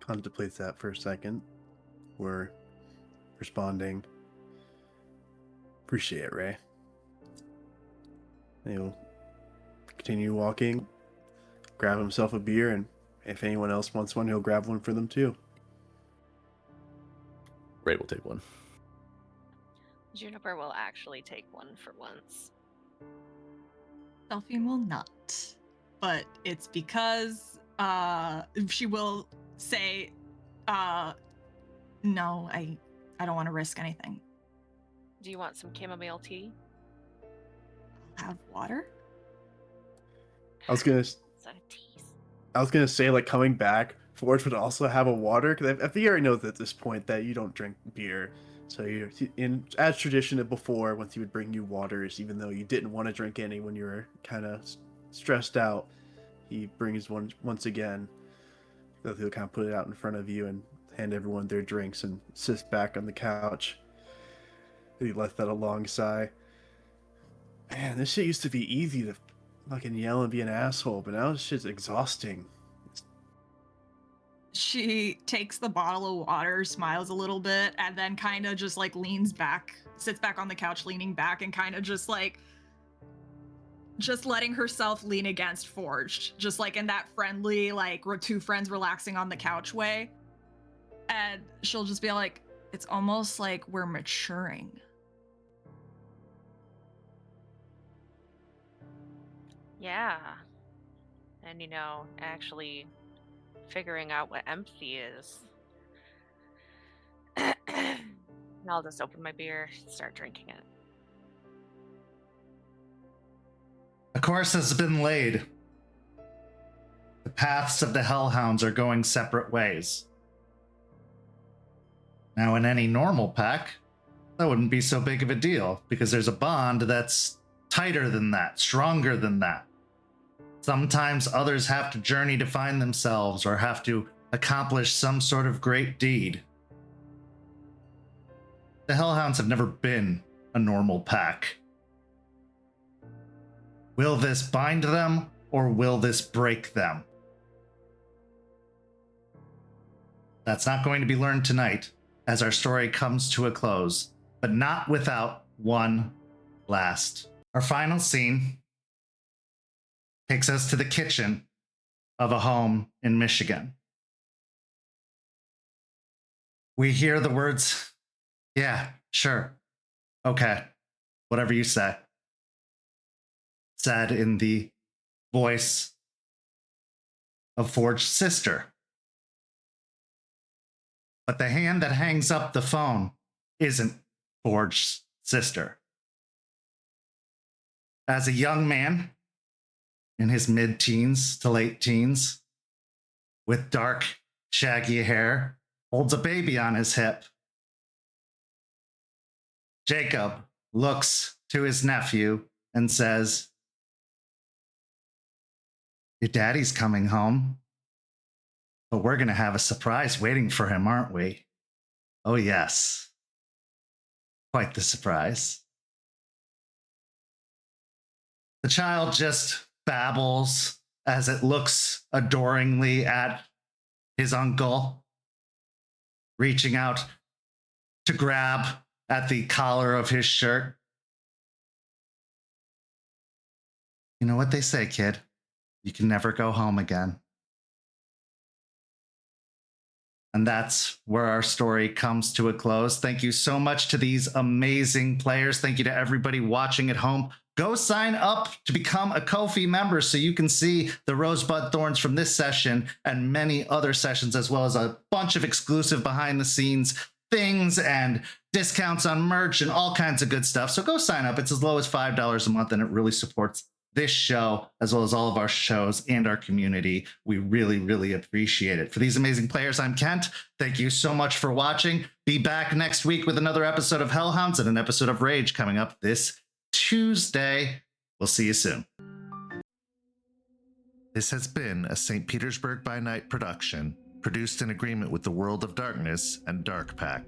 Contemplates that for a second. We're responding. Appreciate it, Ray. He'll continue walking, grab himself a beer, and if anyone else wants one, he'll grab one for them too. Ray will take one. Juniper will actually take one for once. Delphine will not, but it's because she will say, no, I don't want to risk anything. Do you want some chamomile tea? Have water? I was gonna It's a tease. say, like, coming back, Forge would also have a water, because I think you already know at this point that you don't drink beer. So you're as tradition before, once he would bring you waters, even though you didn't want to drink any when you were kind of stressed out, he brings one once again. So he'll kind of put it out in front of you and hand everyone their drinks and sit back on the couch. And he left that a long sigh. Man, this shit used to be easy to fucking yell and be an asshole, but now this shit's exhausting. She takes the bottle of water, smiles a little bit, and then kind of just like leans back, sits back on the couch, leaning back, and kind of just like, just letting herself lean against Forged, just like in that friendly, like two friends relaxing on the couch way. And she'll just be like, it's almost like we're maturing. Yeah. And actually figuring out what empathy is. I'll just open my beer, start drinking it. A course has been laid. The paths of the Hellhounds are going separate ways. Now, in any normal pack, that wouldn't be so big of a deal, because there's a bond that's tighter than that, stronger than that. Sometimes others have to journey to find themselves or have to accomplish some sort of great deed. The Hellhounds have never been a normal pack. Will this bind them, or will this break them? That's not going to be learned tonight, as our story comes to a close, but not without one last. Our final scene takes us to the kitchen of a home in Michigan. We hear the words, "Yeah, sure, okay, whatever you say," said in the voice of Forge's sister. But the hand that hangs up the phone isn't Forge's sister. As a young man in his mid-teens to late teens, with dark, shaggy hair, holds a baby on his hip, Jacob looks to his nephew and says, "Your daddy's coming home, but we're going to have a surprise waiting for him, aren't we?" "Oh, yes. Quite the surprise." The child just babbles as it looks adoringly at his uncle, reaching out to grab at the collar of his shirt. "You know what they say, kid? You can never go home again." And that's where our story comes to a close. Thank you so much to these amazing players. Thank you to everybody watching at home. Go sign up to become a Ko-fi member so you can see the Rosebud Thorns from this session and many other sessions, as well as a bunch of exclusive behind-the-scenes things and discounts on merch and all kinds of good stuff. So go sign up. It's as low as $5 a month, and it really supports this show, as well as all of our shows and our community. We really, really appreciate it. For these amazing players, I'm Kent. Thank you so much for watching. Be back next week with another episode of Hellhounds and an episode of Rage coming up this Tuesday. We'll see you soon. This has been a St. Petersburg by Night production, produced in agreement with the World of Darkness and Dark Pack.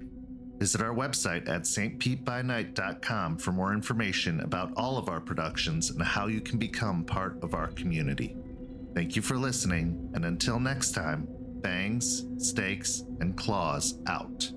Visit our website at stpetebynight.com for more information about all of our productions and how you can become part of our community. Thank you for listening, and until next time, bangs, stakes, and claws out.